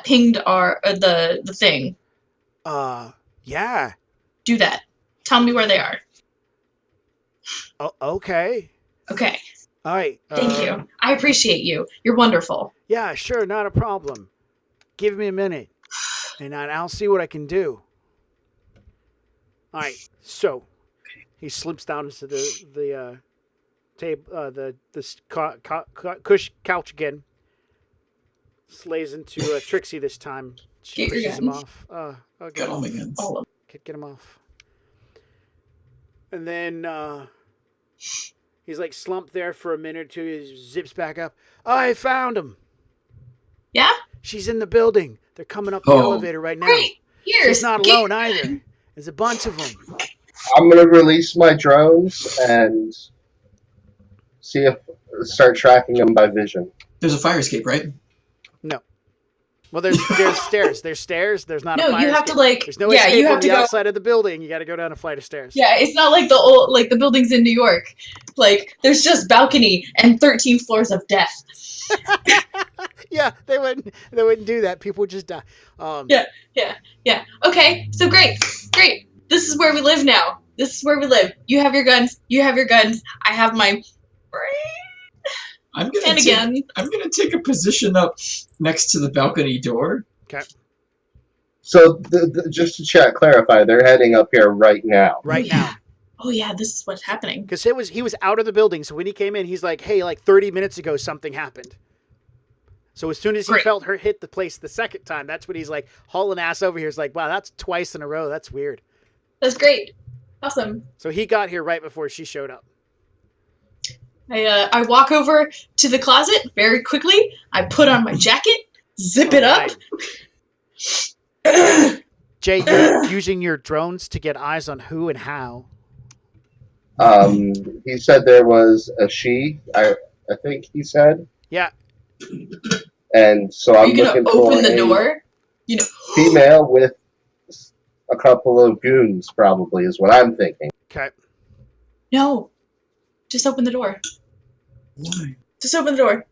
pinged our the thing? Yeah. Do that. Tell me where they are. Oh, okay. Okay. All right. Thank you. I appreciate you. You're wonderful. Yeah, sure, not a problem. Give me a minute, and I'll see what I can do. All right. So he slips down into the table, the couch again. slays into Trixie this time. She Get your pushes him guns. off. I'll get Got him all my off. guns. All of Get him off. And then he's like slumped there for a minute or two. He zips back up. I found him. Yeah? She's in the building. They're coming up the Oh. elevator right now. Great. Here. She's not get alone your either. gun. There's a bunch of them. I'm gonna release my drones and start tracking them by vision. There's a fire escape, right? No. Well, there's stairs. There's stairs. There's not No, a fire you have escape. to like. There's no yeah, escape you have from to the go. outside of the building. You got to go down a flight of stairs. Yeah, it's not like the buildings in New York. Like there's just balcony and 13 floors of death. Yeah, they wouldn't do that. People would just die. Yeah. Okay, so great. This is where we live now. This is where we live. You have your guns. I have my brain. I'm gonna take a position up next to the balcony door. Okay. So just to clarify, they're heading up here right now. Right now. Oh yeah, this is what's happening. Because he was out of the building, so when he came in, he's like, hey, like 30 minutes ago, something happened. So as soon as he Great. felt her hit the place the second time, that's when he's like hauling ass over here. He's like, wow, that's twice in a row. That's weird. That's great. Awesome. So he got here right before she showed up. I walk over to the closet very quickly. I put on my jacket, zip it up. Right. Jay, you're using your drones to get eyes on who and how. He said there was a she. I think he said. Yeah. And so Are I'm you gonna looking for open the a door? female with a couple of goons, probably is what I'm thinking. Okay. No. Just open the door. Why? Just open the door.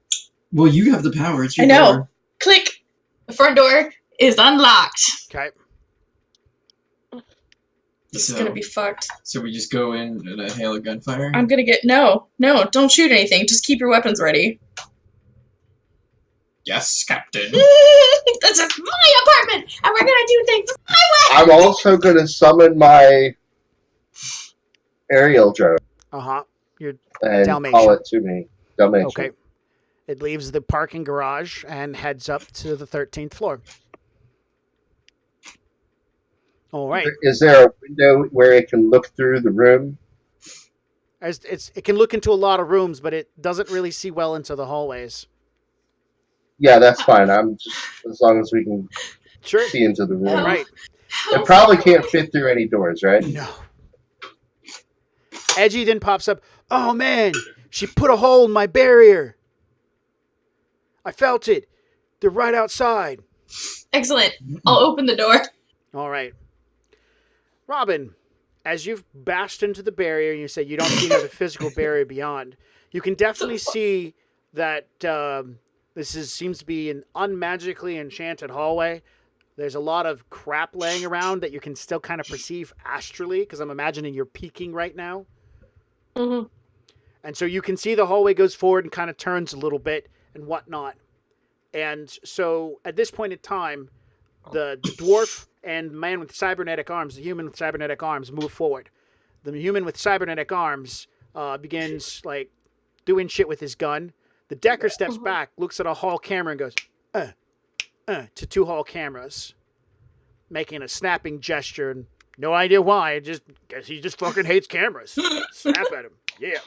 Well, you have the power. It's your I know. door. Click. The front door is unlocked. Okay. This is gonna be fucked. So we just go in and a hail of gunfire? I'm gonna get no, don't shoot anything. Just keep your weapons ready. Yes, Captain. This is my apartment, and we're gonna do things my way. I'm also going to summon my aerial drone Your and Dalmatian. call it to me. Dalmatian. Okay. It leaves the parking garage and heads up to the 13th floor. All right. Is there a window where it can look through the room? It can look into a lot of rooms, but it doesn't really see well into the hallways. Yeah, that's fine. I'm just as long as we can Sure. see into the room. All right. It probably can't fit through any doors, right? No. Edgy then pops up. Oh man, she put a hole in my barrier. I felt it. They're right outside. Excellent. I'll open the door. All right. Robin, as you've bashed into the barrier, you say you don't see another physical barrier beyond. You can definitely see that seems to be an unmagically enchanted hallway. There's a lot of crap laying around that you can still kind of perceive astrally, because I'm imagining you're peeking right now. Mm-hmm. And so you can see the hallway goes forward and kind of turns a little bit and whatnot. And so at this point in time, the dwarf and man with cybernetic arms, the human with cybernetic arms, move forward. The human with cybernetic arms begins like doing shit with his gun. The Decker steps back, looks at a hall camera and goes, to two hall cameras, making a snapping gesture. And no idea why. Guess he just fucking hates cameras. Snap at him. Yeah.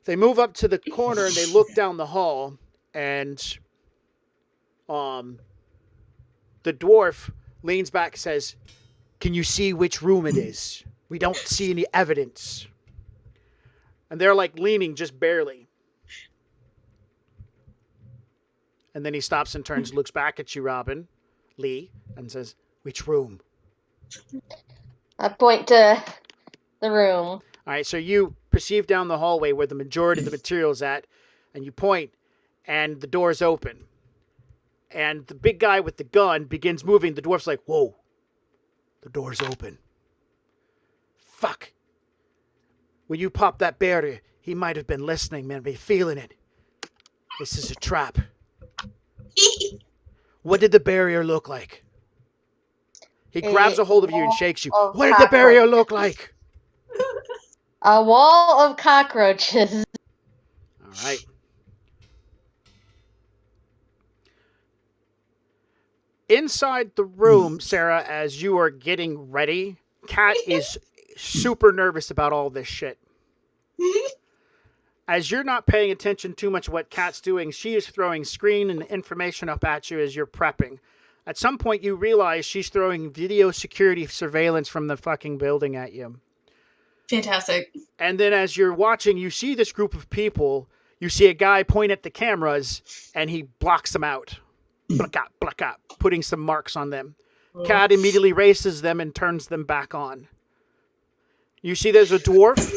They move up to the corner and they look down the hall, and the dwarf leans back and says, "Can you see which room it is? We don't see any evidence." And they're like leaning just barely. And then he stops and turns, looks back at you, Robin, Lee, and says, "Which room?" I point to the room. All right, so you perceive down the hallway where the majority of the material is at, and you point, and the door's open. And the big guy with the gun begins moving. The dwarf's like, "Whoa, the door's open. Fuck. When you popped that barrier, he might have been listening, man, be feeling it. This is a trap." What did the barrier look like? He grabs a hold of you and shakes you. What did the barrier look like? A wall of cockroaches. All right. Inside the room, Sarah, as you are getting ready, Kat is super nervous about all this shit. As you're not paying attention too much to what Kat's doing, she is throwing screen and information up at you as you're prepping. At some point, you realize she's throwing video security surveillance from the fucking building at you. Fantastic. And then as you're watching, you see this group of people. You see a guy point at the cameras, and he blocks them out. Black out, putting some marks on them. Kat immediately races them and turns them back on. You see there's a dwarf,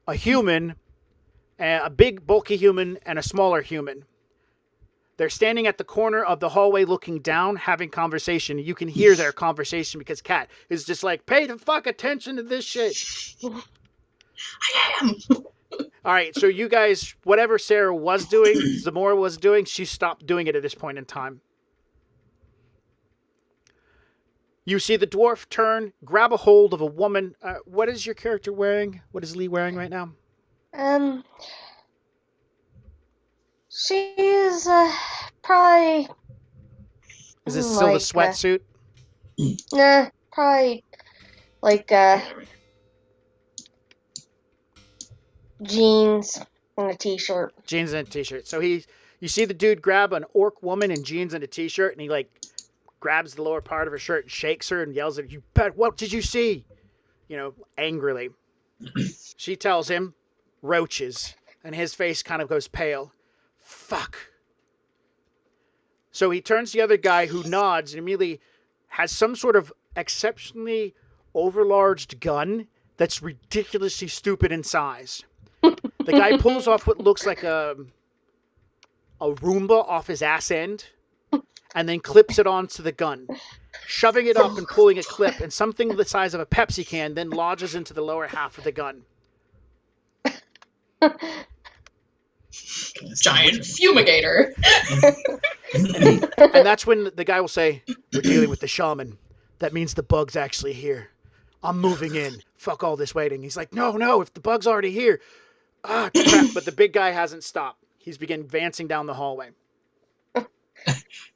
a human, a big bulky human, and a smaller human. They're standing at the corner of the hallway looking down, having conversation. You can hear their conversation because Kat is just like, pay the fuck attention to this shit. I am. All right, so you guys, whatever Sarah was doing, Zamora was doing, she stopped doing it at this point in time. You see the dwarf turn, grab a hold of a woman. What is your character wearing? What is Lee wearing right now? She's probably. Is this still the sweatsuit? Nah, probably like jeans and a t-shirt. Jeans and a t-shirt. So you see the dude grab an orc woman in jeans and a t-shirt, and he like grabs the lower part of her shirt and shakes her and yells at her, "You bet! What did you see?" You know, angrily. She tells him, "Roaches," and his face kind of goes pale. Fuck. So he turns to the other guy who nods and immediately has some sort of exceptionally overlarged gun that's ridiculously stupid in size. The guy pulls off what looks like a Roomba off his ass end and then clips it onto the gun, shoving it up and pulling a clip, and something the size of a Pepsi can then lodges into the lower half of the gun. Giant fumigator. And that's when the guy will say, "We're dealing with the shaman. That means the bug's actually here. I'm moving in. Fuck all this waiting." He's like, no, if the bug's already here. Ah, crap. But the big guy hasn't stopped. He's begun advancing down the hallway.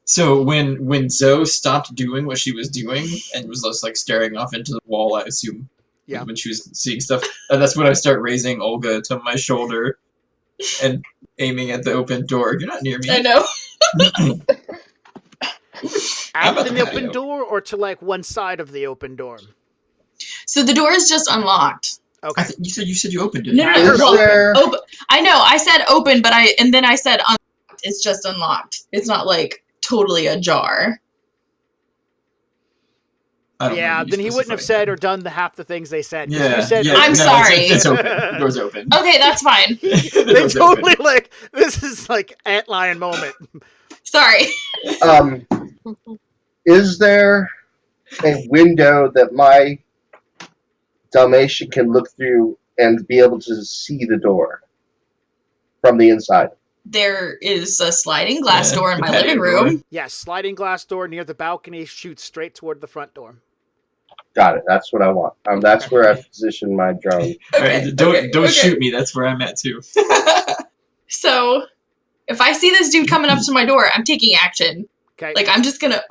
So when Zoe stopped doing what she was doing and was just like staring off into the wall, I assume, yeah, when she was seeing stuff, that's when I start raising Olga to my shoulder and aiming at the open door. You're not near me. I know. At the open door or to like one side of the open door? So the door is just unlocked. Okay. You said you opened it. No. Open. I know. I said open, but I said unlocked. It's just unlocked. It's not like totally ajar. Yeah, then he wouldn't have said or done half the things they said. Yeah, you said, I'm sorry. It's open. The door's open. Okay, that's fine. They totally open. Like, this is like antlion moment. Sorry. Is there a window that my Dalmatian can look through and be able to see the door from the inside? There is a sliding glass door in my living room. Yes, sliding glass door near the balcony shoots straight toward the front door. Got it. That's what I want. That's where I position my drone. Okay, don't shoot me. That's where I'm at too. So, if I see this dude coming up to my door, I'm taking action. Okay. Like, I'm just gonna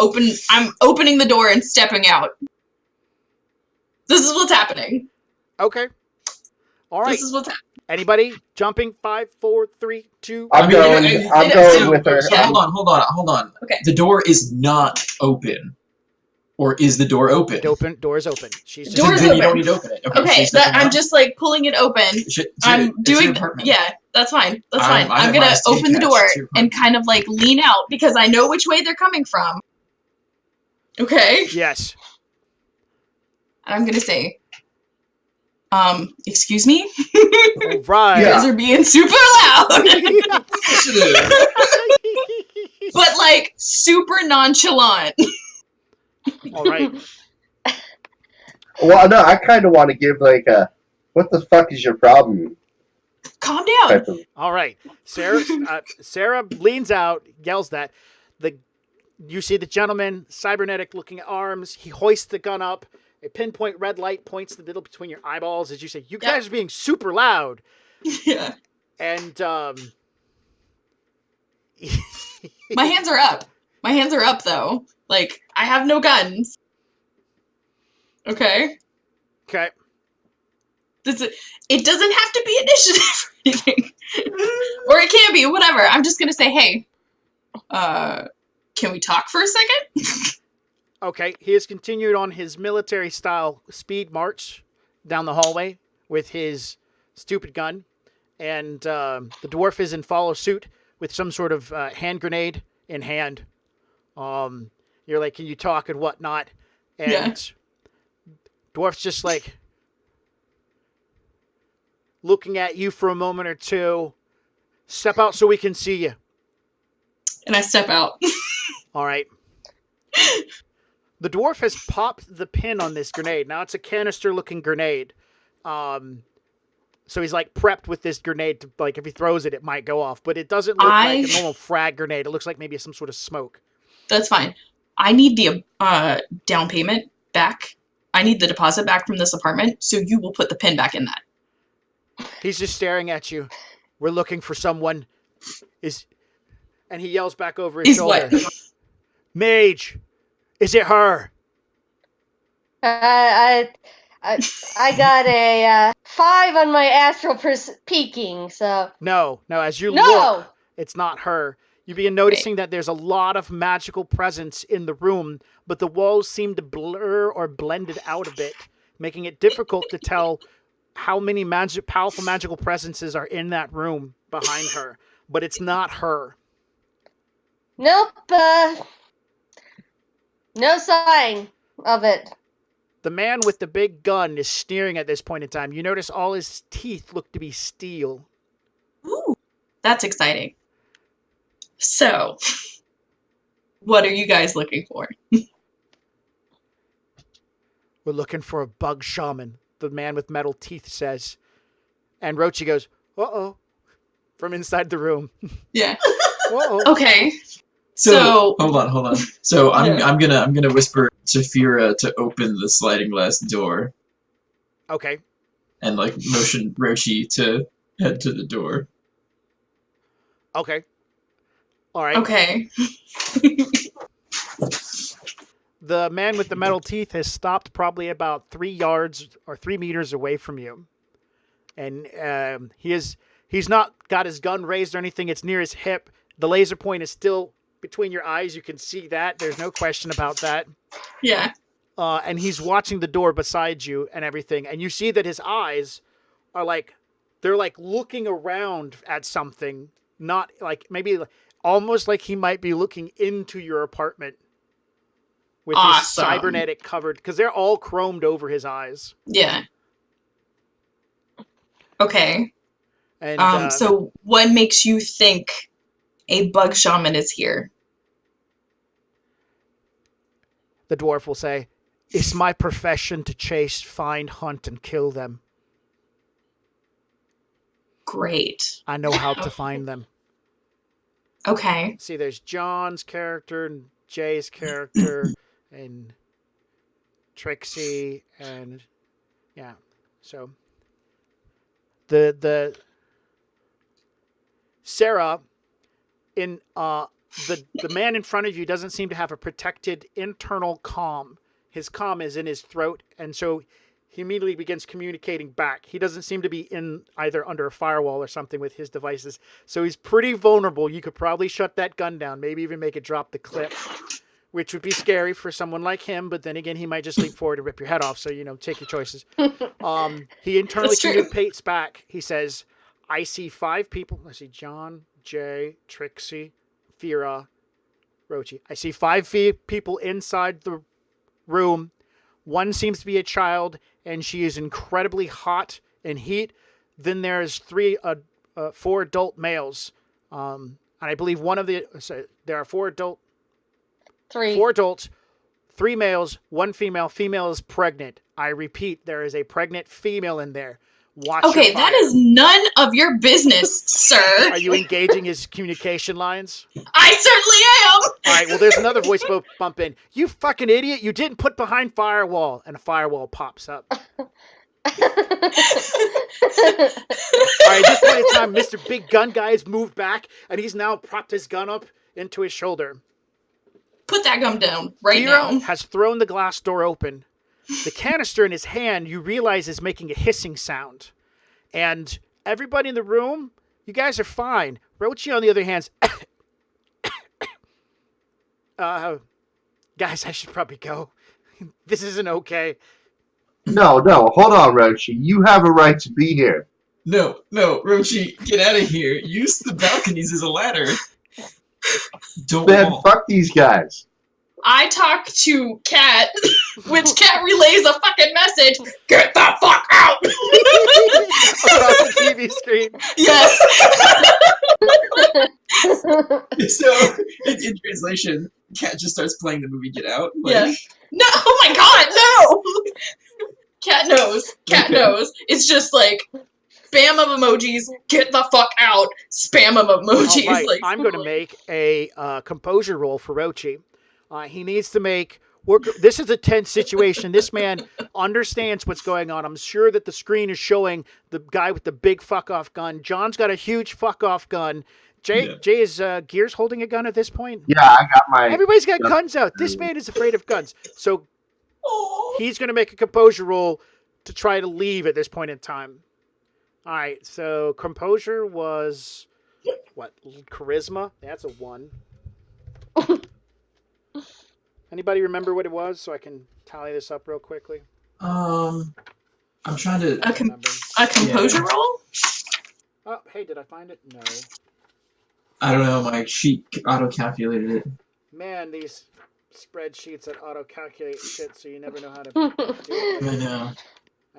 I'm opening the door and stepping out. This is what's happening. Okay. All right. This is what's happening. Anybody jumping? 5, 4, 3, 2. I'm going with her. Yeah. Hold on. Okay. The door is not open. Or is the door open? Door is open. She's just Door's then open. You don't need to open it. Okay, I'm just like pulling it open. I'm doing. Yeah, that's fine. That's fine. I'm gonna open the door and kind of like lean out because I know which way they're coming from. Okay. Yes. And I'm gonna say, excuse me? All right. You guys are being super loud. But like super nonchalant. All right. Well, no, I kind of want to give like a, what the fuck is your problem? Calm down. All right. Sarah leans out, yells that. You see the gentleman, cybernetic looking arms. He hoists the gun up. A pinpoint red light points the middle between your eyeballs as you say, "You guys are being super loud." Yeah. And my hands are up. My hands are up, though. Like, I have no guns. Okay? Okay. It doesn't have to be initiative or anything. Or it can be, whatever. I'm just gonna say, hey, can we talk for a second? Okay, he has continued on his military-style speed march down the hallway with his stupid gun, and the dwarf is in follow suit with some sort of hand grenade in hand. You're like, can you talk and whatnot? And Yeah. dwarf's just like looking at you for a moment or two. Step out so we can see you. And I step out. All right. The dwarf has popped the pin on this grenade. Now it's a canister-looking grenade. So he's like prepped with this grenade to, like, if he throws it, it might go off. But it doesn't look like a normal frag grenade. It looks like maybe some sort of smoke. That's fine. I need the down payment back. I need the deposit back from this apartment, so you will put the pin back in that. He's just staring at you. We're looking for someone. And he yells back over his shoulder. What? Mage, is it her? I got a 5 on my astral peeking, so... No, as you look, it's not her. You begin noticing that there's a lot of magical presence in the room, but the walls seem to blur or blend it out a bit, making it difficult to tell how many powerful magical presences are in that room behind her. But it's not her. Nope, no sign of it. The man with the big gun is sneering at this point in time. You notice all his teeth look to be steel. Ooh, that's exciting. So, what are you guys looking for? We're looking for a bug shaman, the man with metal teeth says. And Rochi goes, uh-oh, from inside the room. Yeah. Uh-oh. Okay. So hold on. So I'm gonna whisper to Fira to open the sliding glass door. Okay. And like motion Rochi to head to the door. Okay. All right. Okay. The man with the metal teeth has stopped probably about 3 yards or 3 meters away from you. And he's not got his gun raised or anything. It's near his hip. The laser point is still between your eyes. You can see that. There's no question about that. Yeah. And he's watching the door beside you and everything. And you see that his eyes are like, they're like looking around at something. Not like, maybe almost like he might be looking into your apartment. With his cybernetic covered, because they're all chromed over his eyes. Yeah. Okay. And so what makes you think a bug shaman is here? The dwarf will say, "It's my profession to chase, find, hunt, and kill them. Great. I know how to find them." Okay. See, there's John's character and Jay's character and Trixie and yeah. So the Sarah in the man in front of you doesn't seem to have a protected internal comm. His comm is in his throat, and so he immediately begins communicating back. He doesn't seem to be in either under a firewall or something with his devices. So he's pretty vulnerable. You could probably shut that gun down, maybe even make it drop the clip, which would be scary for someone like him. But then again, he might just leap forward and rip your head off. So, take your choices. He internally communicates back. He says, I see 5 people. I see John, Jay, Trixie, Fira, Rochi. I see 5 people inside the room. One seems to be a child, and she is incredibly hot and heat. Then there's 4 adult males. And I believe there are 4 adults, 3 males, 1 female. Female is pregnant. I repeat, there is a pregnant female in there. Watch okay, that is none of your business, sir. Are you engaging his communication lines? I certainly am. All right, well, there's another voice bump in. You fucking idiot. You didn't put behind firewall. And a firewall pops up. All right, at this point in time, Mr. Big Gun Guy has moved back, and he's now propped his gun up into his shoulder. Put that gum down right Vera now. has thrown the glass door open. The canister in his hand, you realize, is making a hissing sound. And everybody in the room, you guys are fine. Rochi, on the other hand, guys, I should probably go. This isn't okay. No, hold on, Rochi. You have a right to be here. No, Rochi, get out of here. Use the balconies as a ladder. Don't Man, walk. fuck these guys. I talk to Cat, which Cat relays a fucking message. Get the fuck out! Across the TV screen. Yes. So, in translation, Cat just starts playing the movie Get Out. Like, Yeah. No, oh my god, no! Cat knows. Cat Okay. knows. It's just like spam of emojis, get the fuck out, spam of emojis. All right, Like, I'm going to make a composure roll for Rochi. He needs to make... This is a tense situation. This man understands what's going on. I'm sure that the screen is showing the guy with the big fuck-off gun. John's got a huge fuck-off gun. Jay is Gears holding a gun at this point? Yeah, I got my... Everybody's got guns out. This man is afraid of guns. So he's going to make a composure roll to try to leave at this point in time. All right, so composure was... What? Charisma? That's a 1. Anybody remember what it was so I can tally this up real quickly? I'm trying to... a composure roll? Oh, hey, did I find it? No. I don't know, my sheet auto-calculated it. Man, these spreadsheets that auto-calculate shit so you never know how to do it. I know.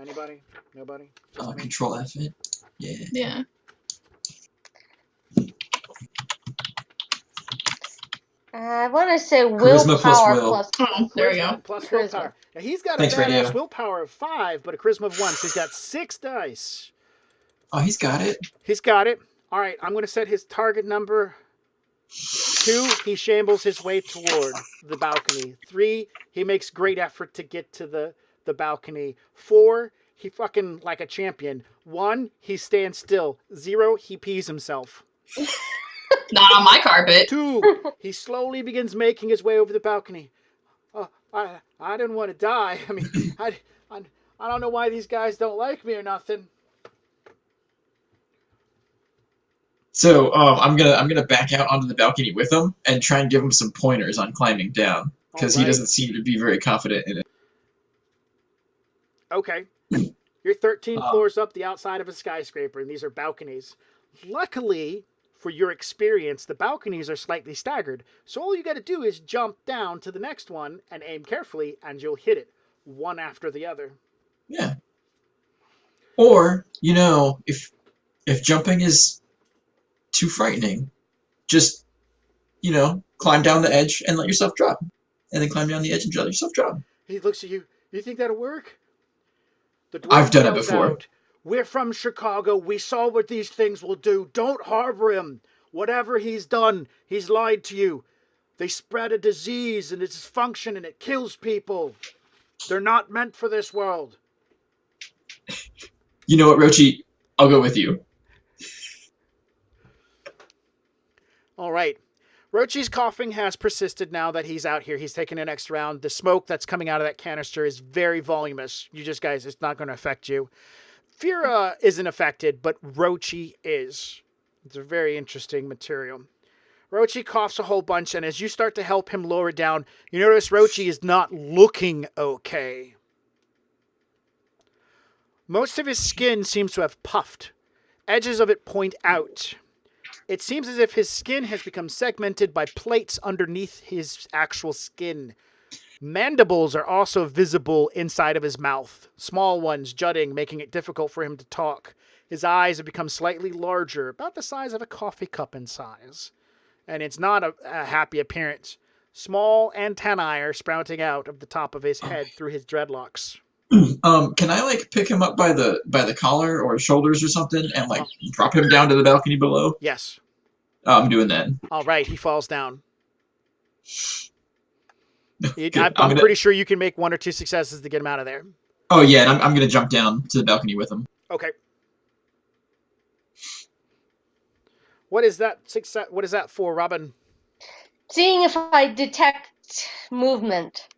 Anybody? Nobody? Just me? Control F it. Yeah. Yeah. I want to say Charisma plus willpower will. plus. Oh, there we go. Plus Charisma. willpower. Now, he's got Thanks, a badass Radio. willpower of 5, but a charisma of 1, so he's got 6 dice. Oh, he's got it. He's got it. All right, I'm going to set his target number 2. He shambles his way toward the balcony. 3. He makes great effort to get to the balcony. 4. He fucking like a champion. 1. He stands still. 0. He pees himself. Not on my carpet. 2. He slowly begins making his way over the balcony. Oh, I didn't want to die. I mean, I don't know why these guys don't like me or nothing. So I'm gonna back out onto the balcony with him and try and give him some pointers on climbing down because he doesn't seem to be very confident in it. Okay. You're 13 floors up the outside of a skyscraper, and these are balconies. Luckily, for your experience, the balconies are slightly staggered. So all you got to do is jump down to the next one and aim carefully, and you'll hit it one after the other. Yeah. Or, if jumping is too frightening, just, climb down the edge and let yourself drop. And then climb down the edge and let yourself drop. He looks at you. You think that'll work? The dwarf I've done it yells before. out, "We're from Chicago. We saw what these things will do. Don't harbor him. Whatever he's done, he's lied to you. They spread a disease and it's dysfunction and it kills people. They're not meant for this world." You know what, Rochi? I'll go with you. All right. Rochi's coughing has persisted now that he's out here. He's taken an extra round. The smoke that's coming out of that canister is very voluminous. You just, guys, it's not going to affect you. Fira isn't affected, but Rochi is. It's a very interesting material. Rochi coughs a whole bunch, and as you start to help him lower it down, you notice Rochi is not looking okay. Most of his skin seems to have puffed. Edges of it point out. It seems as if his skin has become segmented by plates underneath his actual skin. Mandibles are also visible inside of his mouth, small ones jutting, making it difficult for him to talk. His eyes have become slightly larger, about the size of a coffee cup in size. And it's not a happy appearance. Small antennae are sprouting out of the top of his head through his dreadlocks. Can I pick him up by the collar or shoulders or something and drop him down to the balcony below? Yes. I'm doing that. All right, he falls down. Good. I'm pretty sure you can make 1 or 2 successes to get him out of there. Oh yeah, and I'm gonna jump down to the balcony with him. Okay. What is that success? What is that for, Robin? Seeing if I detect movement.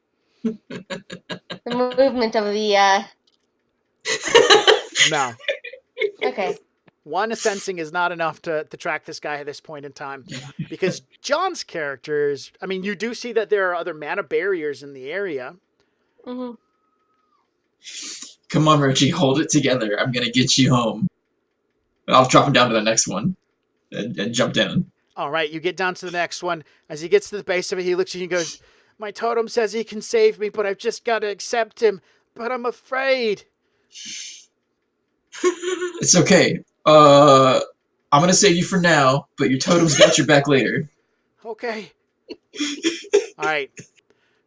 The movement of the. No. Okay. One sensing is not enough to track this guy at this point in time. Because John's characters, I mean, you do see that there are other mana barriers in the area. Mm-hmm. Come on, Rochi, hold it together. I'm gonna get you home. I'll drop him down to the next one and jump down. All right, you get down to the next one. As he gets to the base of it, he looks at you and goes, "My totem says he can save me, but I've just got to accept him. But I'm afraid." It's okay. I'm gonna save you for now, but your totem's got your back later. Okay. All right.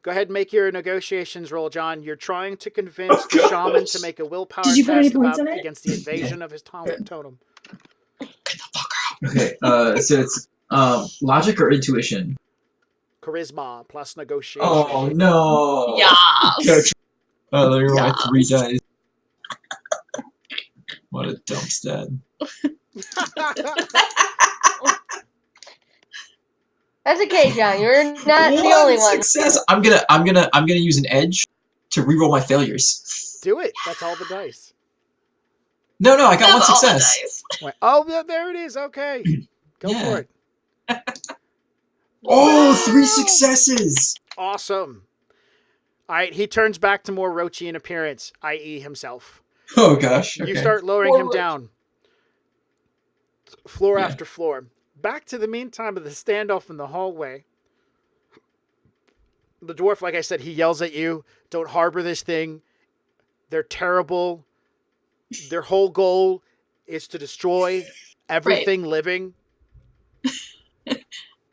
Go ahead and make your negotiations roll, John. You're trying to convince the shaman to make a willpower Did you put any test points in it? against the invasion of his totem. Okay, so it's logic or intuition? Charisma plus negotiation. Oh no! Yes. Oh, there are my 3 Yes. dice. What a dump stat. That's okay, John. You're not the One only one. success. I'm gonna use an edge to reroll my failures. Do it. That's all the dice. No, I got one That's all the success. dice. Wait, oh, there it is. Okay. Go Yeah. for it. Oh, 3 successes! Awesome. All right, he turns back to more Rochian appearance, i.e. himself. Oh gosh. Okay. You start lowering him Forward. down. Floor Yeah. after floor. Back to the meantime of the standoff in the hallway. The dwarf, like I said, he yells at you, "Don't harbor this thing. They're terrible. Their whole goal is to destroy everything living."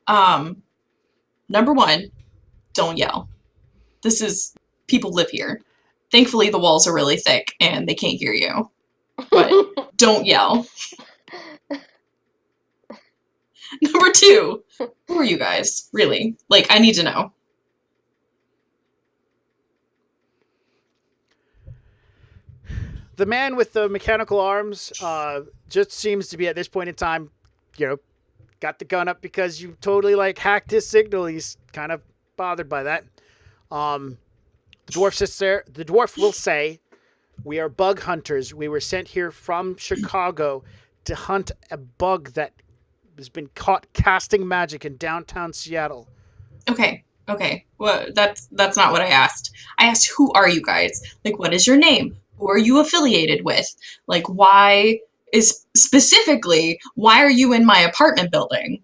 Number 1, don't yell. People live here. Thankfully, the walls are really thick and they can't hear you. But don't yell. Number 2, who are you guys? Really? Like, I need to know. The man with the mechanical arms just seems to be, at this point in time, got the gun up because you totally hacked his signal. He's kind of bothered by that. The dwarf sits there. The dwarf will say, "We are bug hunters. We were sent here from Chicago to hunt a bug that has been caught casting magic in downtown Seattle." Okay. Well, that's not what I asked. I asked, who are you guys? Like, what is your name? Who are you affiliated with? Like, why are you in my apartment building?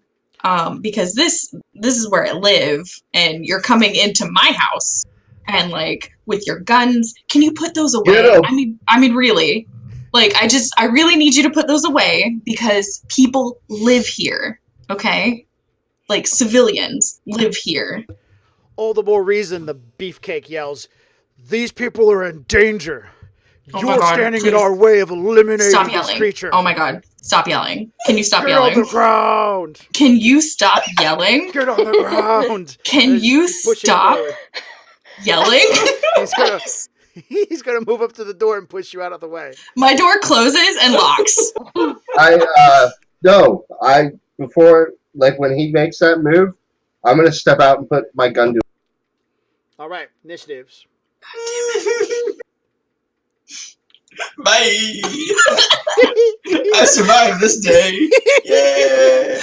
Because this is where I live, and you're coming into my house, and with your guns. Can you put those away? Get 'em. I mean, really. I really need you to put those away because people live here. Okay, civilians live here. All the more reason, the beefcake yells, "These people are in danger. Oh my You're God, standing please. in our way of eliminating Stop this yelling. creature." Oh my God, stop yelling. Can you stop Get yelling? on the ground. Can you stop yelling? Get on the ground. Can you He's pushing stop forward. yelling? He's gonna move up to the door and push you out of the way. My door closes and locks. Before, when he makes that move, I'm gonna step out and put my gun to. All right, initiatives. Bye. I survived this day. Yeah.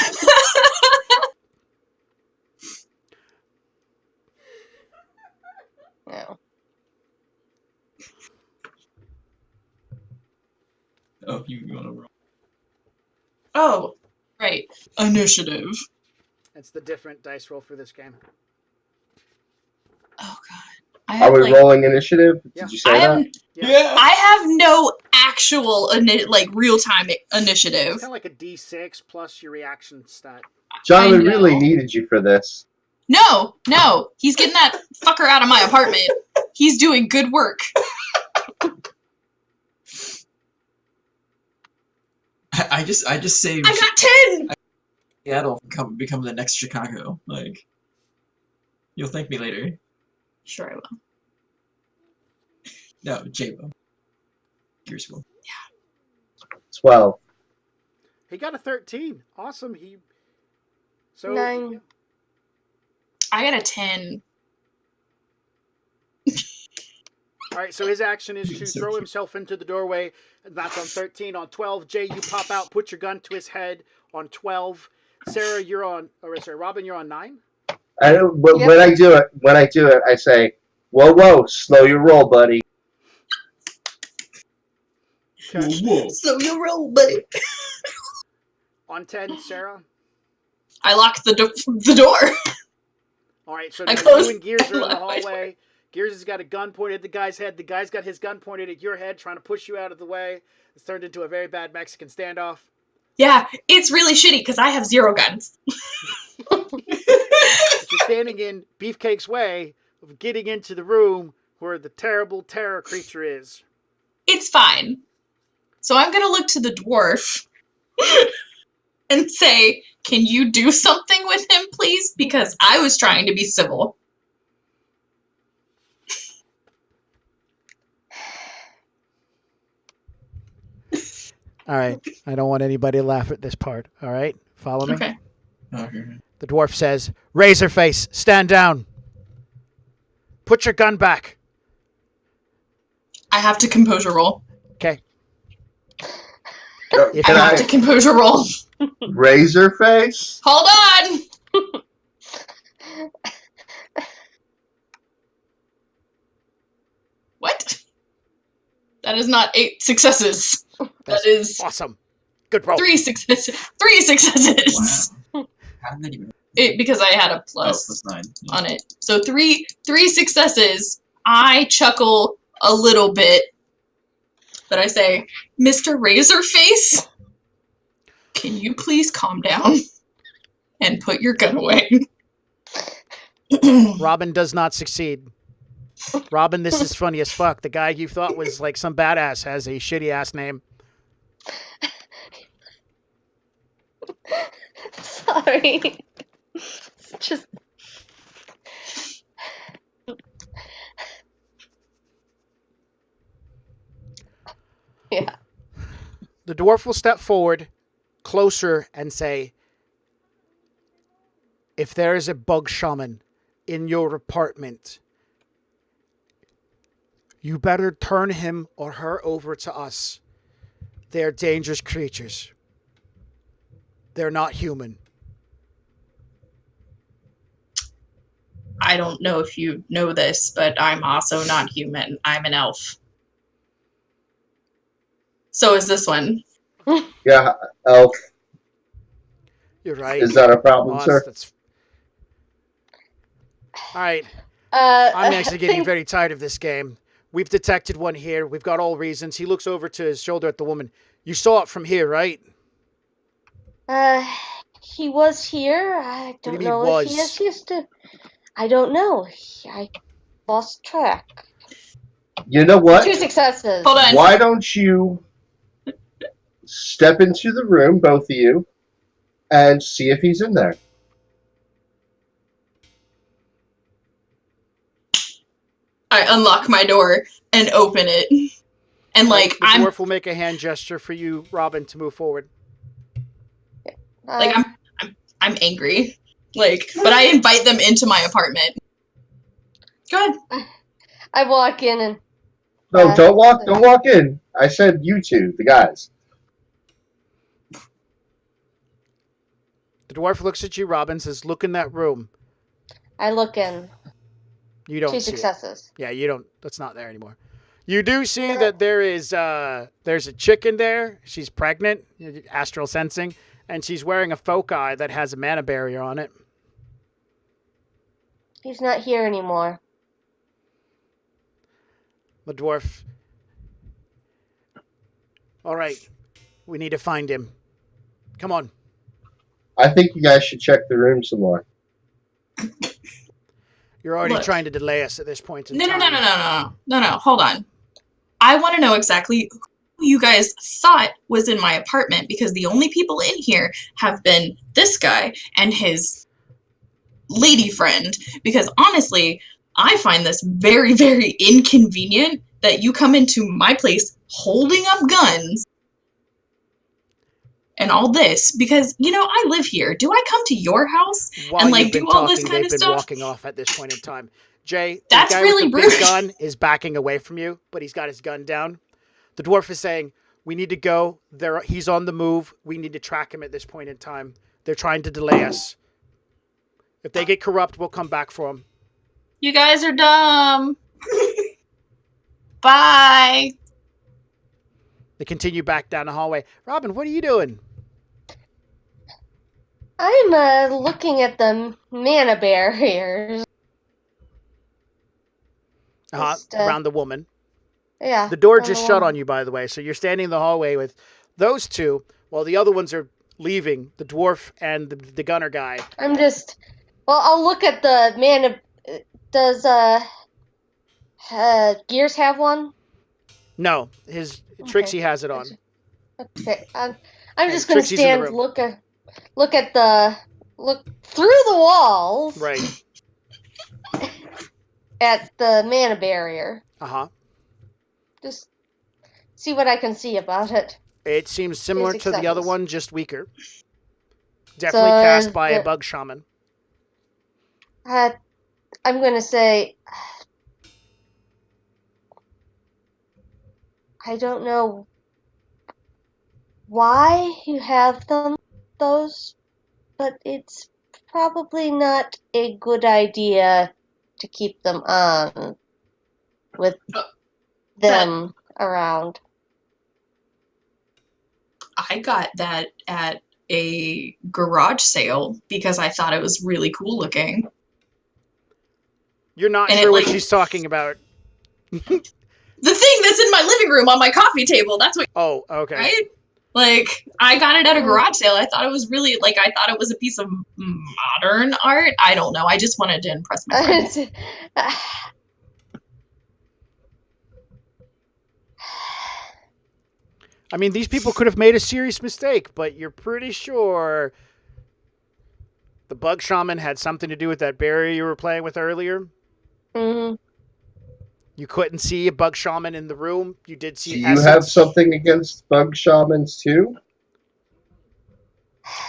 No. Oh, you want to roll? Oh, right. Initiative. That's the different dice roll for this game. Oh God. I Are we rolling initiative? Yeah. Did you say that? Yeah. I have no actual real time initiative. It's kind of like a D6 plus your reaction stat. John, I we really know. needed you for this. No, he's getting that fucker out of my apartment. He's doing good work. I just saved I got 10. Seattle from become the next Chicago. You'll thank me later. Sure I will. No, J-Bo. Yours will. 12. He got a 13. Awesome. 9. I got a 10. All right, so his action is to So throw cute. himself into the doorway. That's on 13. On 12, Jay, you pop out, put your gun to his head on 12. Sarah, you're on, or sorry, Robin, you're on 9. When I do it, I say, "Whoa, whoa, slow your roll, buddy." Okay. Whoa. So you roll, buddy. On 10, Sarah. I lock the door. All right, so I now close- you and Gears are in the I lock my hallway. Gears has got a gun pointed at the guy's head. The guy's got his gun pointed at your head, trying to push you out of the way. It's turned into a very bad Mexican standoff. Yeah, it's really shitty because I have 0 guns. But you're standing in Beefcake's way of getting into the room where the terrible terror creature is. It's fine. So I'm gonna look to the dwarf and say, "Can you do something with him, please? Because I was trying to be civil." All right, I don't want anybody to laugh at this part. All right, follow me. Okay. Okay. The dwarf says, "Razorface, stand down. Put your gun back." I have to composure roll. Okay. Can I have to composure roll. razor face? Hold on. What? That is not 8 successes. That's That is awesome. Good roll. 3 successes. 3 successes. Wow. How did that even? Because I had a Oh, plus +9. Yeah. on it. So three successes. I chuckle a little bit, but I say, "Mr. Razorface, can you please calm down and put your gun away?" Robin does not succeed. Robin, this is funny as fuck. The guy you thought was like some badass has a shitty ass name. Sorry. It's just. Yeah. The dwarf will step forward, closer, and say, "If there is a bug shaman in your apartment, you better turn him or her over to us. They're dangerous creatures. They're not human." I don't know if you know this, but I'm also not human. I'm an elf. So is this one. Yeah, elf. You're right. Is that a problem, Boss, sir? that's... All right. I'm actually getting think- very tired of this game. We've detected one here. We've got all reasons. He looks over to his shoulder at the woman. You saw it from here, right? He was here. I What do don't you know mean if he was? has used to. I don't know. I lost track. You know what? 2 successes. Hold on. Why don't you step into the room, both of you, and see if he's in there? I unlock my door and open it. And like The dwarf will make a hand gesture for you, Robin, to move forward. I'm angry. Like, but I invite them into my apartment. Go ahead. I walk in and. No, don't walk in. I said you two, the guys. The dwarf looks at you, Robin, says, "Look in that room." I look in. You don't 2 see it. successes. Yeah, you don't. That's not there anymore. You do see that there's a chick in there. She's pregnant, astral sensing, and she's wearing a foci that has a mana barrier on it. He's not here anymore. The dwarf. All right, we need to find him. Come on. I think you guys should check the room some more. You're already Look. trying to delay us at this point in No, time. no. Hold on. I want to know exactly who you guys thought was in my apartment because the only people in here have been this guy and his lady friend. Because honestly, I find this very, very inconvenient that you come into my place holding up guns and all this because, I live here. Do I come to your house While and you've been do all this talking, kind they've of been stuff? walking off at this point in time. Jay, the That's guy really with the big rude. gun is backing away from you, but he's got his gun down. The dwarf is saying, "We need to go. He's on the move. We need to track him at this point in time. They're trying to delay us. If they get corrupt, we'll come back for him." You guys are dumb. Bye. They continue back down the hallway. Robin, what are you doing? I'm looking at the mana barriers. Just, Around the woman. Yeah. The door around just the shut wall. on you, by the way. So you're standing in the hallway with those two, while the other ones are leaving. The dwarf and the gunner guy. Well, I'll look at the mana. Does Gears have one? No, his Trixie has it on. Okay. I'm And just gonna Trixie's in the stand, room. look through the walls. Right. At the mana barrier. Just see what I can see about it. It seems similar Basic to the other settings. one, just weaker. Definitely cast by a bug shaman. I'm gonna say I don't know why you have those, but it's probably not a good idea to keep them on with them around. I got that at a garage sale because I thought it was really cool looking. You're not sure what she's talking about. The thing that's in my living room on my coffee table. That's what. Oh, okay. Right? Like, I got it at a garage sale. I thought it was really, I thought it was a piece of modern art. I don't know. I just wanted to impress my friends. I mean, these people could have made a serious mistake, but you're pretty sure the bug shaman had something to do with that barrier you were playing with earlier? Mm-hmm. You couldn't see a bug shaman in the room. You did see Do you have essence. something against bug shamans too?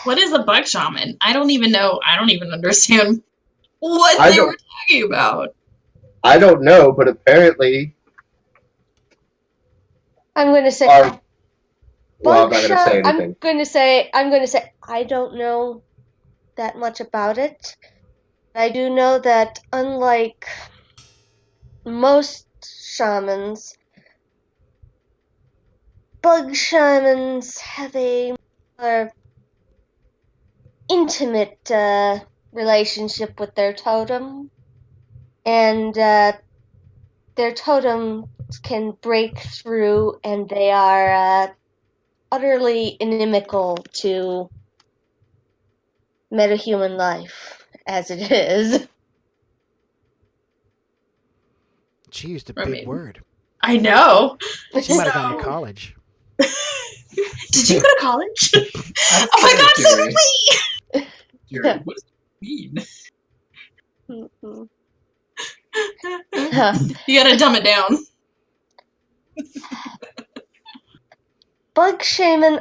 What is a bug shaman? I don't even know. I don't even understand what they were talking about. I don't know, but apparently I'm going to say I'm not going to say anything. I'm going to say I don't know that much about it. I do know that unlike most shamans, bug shamans have a more intimate relationship with their totem, and their totems can break through, and they are utterly inimical to metahuman life as it is. She used a big word. I know. She might have gone to college. Did you go to college? Oh my god, so did we! Jared, what does it mean? You gotta dumb it down. Bug shaman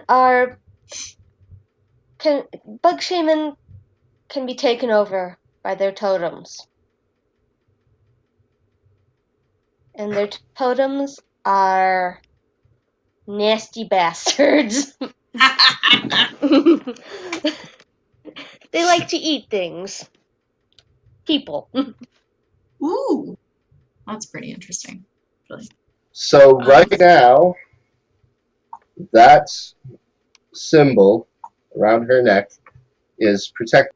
can be taken over by their totems. And their totems are nasty bastards. They like to eat things. People. Ooh. That's pretty interesting. Really. So right now, that symbol around her neck is protected.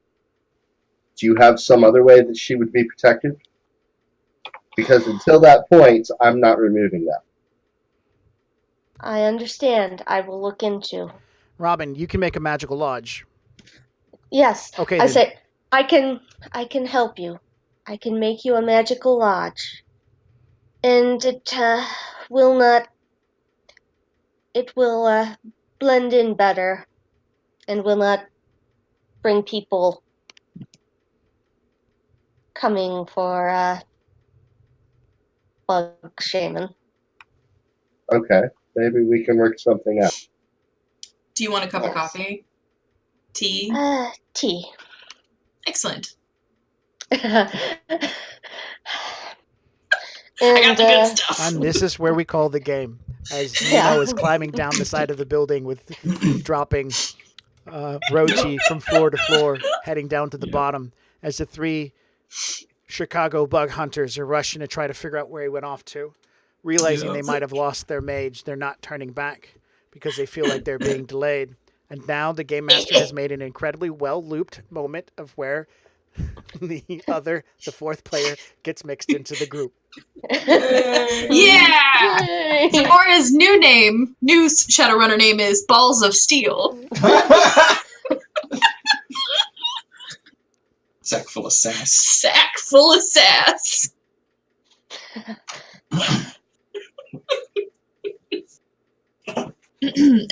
Do you have some other way that she would be protected? Because until that point, I'm not removing that. I understand. I will look into. Robin, you can make a magical lodge. Yes. Okay. I say I can help you. I can make you a magical lodge. And it will not. It will blend in better, and will not bring people coming for bug shaman. Okay, maybe we can work something out. Do you want a cup of coffee? Tea? Tea. Excellent. I got And the good stuff. And this is where we call the game. As Yeah. Nino is climbing down the side of the building with dropping Rochi from floor to floor, heading down to the bottom, as the 3 Chicago bug hunters are rushing to try to figure out where he went off to. Realizing they might have lost their mage, they're not turning back because they feel like they're being delayed. And now the game master has made an incredibly well-looped moment of where the 4th player gets mixed into the group. Yeah! Zamora's new Shadowrunner name is Balls of Steel. Sack full of sass. Sack full of sass.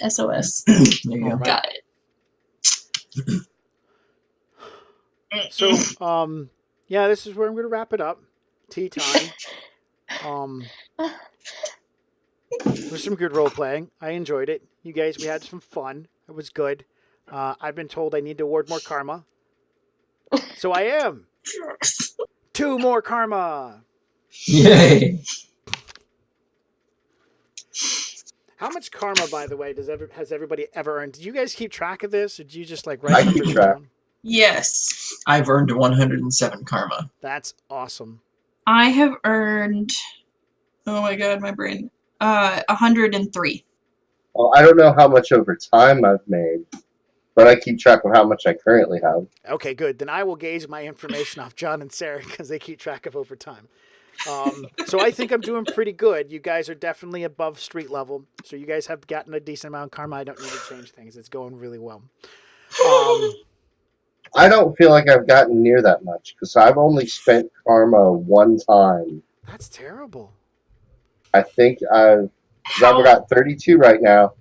SOS. There you go. Right. Got it. So, yeah, this is where I'm going to wrap it up. Tea time. There's some good role playing. I enjoyed it. You guys, we had some fun. It was good. I've been told I need to award more karma. So I am. 2 more karma. Yay! How much karma, by the way, has everybody ever earned? Did you guys keep track of this, or did you just like I write keep numbers track. down? Yes. I've earned 107 karma. That's awesome. I have earned, oh my god, my brain, 103. Well, I don't know how much over time I've made, but I keep track of how much I currently have. Okay, good. Then I will gauge my information off John and Sarah because they keep track of over time. So I think I'm doing pretty good. You guys are definitely above street level. So you guys have gotten a decent amount of karma. I don't need to change things. It's going really well. I don't feel like I've gotten near that much because I've only spent karma one time. That's terrible. I think I've got 32 right now,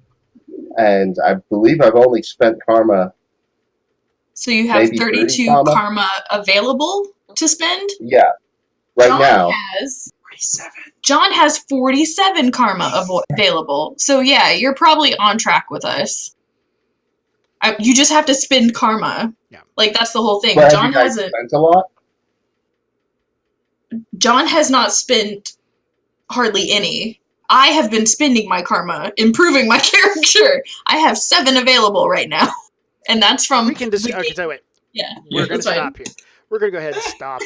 and I believe I've only spent karma. So you have Maybe 32 30 karma available to spend? Yeah, now. John has 47 karma available. So yeah, you're probably on track with us. You just have to spend karma. Yeah. Like that's the whole thing. But John have you guys hasn't. spent a lot? John has not spent hardly any. I have been spending my karma, improving my character. I have 7 available right now, and that's from. We can just. Okay, so wait. Yeah, We're going to that's stop here. We're going to go ahead and stop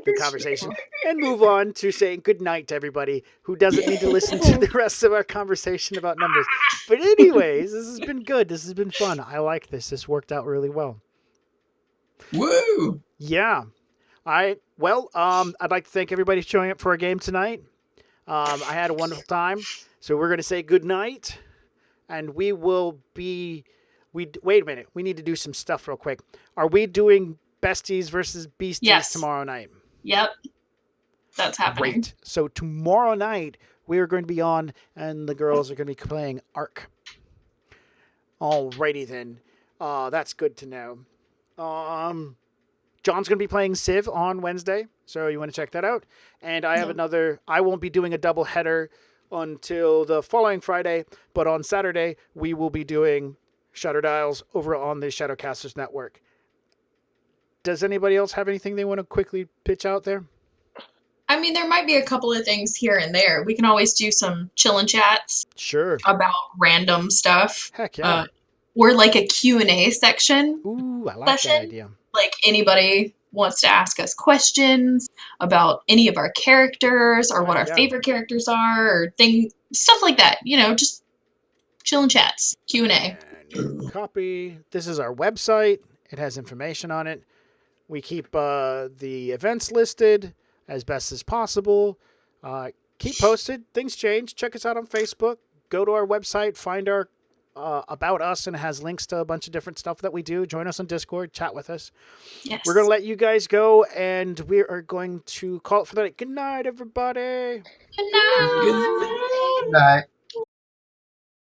the conversation and move on to saying good night to everybody who doesn't need to listen to the rest of our conversation about numbers. But anyways, this has been good. This has been fun. I like this. This worked out really well. Woo! Yeah. All right. Well, I'd like to thank everybody for showing up for our game tonight. I had a wonderful time. So we're going to say good night, and we will be. Wait a minute. We need to do some stuff real quick. Are we doing Besties versus Beasties tomorrow night? Yep. That's happening. Great. So tomorrow night, we are going to be on, and the girls are going to be playing Ark. Alrighty then. That's good to know. John's going to be playing Civ on Wednesday, so you want to check that out. And I have I won't be doing a double header until the following Friday, but on Saturday, we will be doing Shadow Dials over on the Shadowcasters Network. Does anybody else have anything they want to quickly pitch out there? I mean, there might be a couple of things here and there. We can always do some chillin' chats. Sure. About random stuff. Heck yeah. Or like a Q&A section. Ooh, I like that idea. Like anybody wants to ask us questions about any of our characters or what our favorite characters are or stuff like that. You know, just chillin' chats. Q&A. Copy. This is our website. It has information on it. We keep the events listed as best as possible. Keep posted. Things change. Check us out on Facebook. Go to our website. Find our About Us, and it has links to a bunch of different stuff that we do. Join us on Discord. Chat with us. Yes. We're going to let you guys go, and we are going to call it for the night. Good night, everybody. Good night. Good night.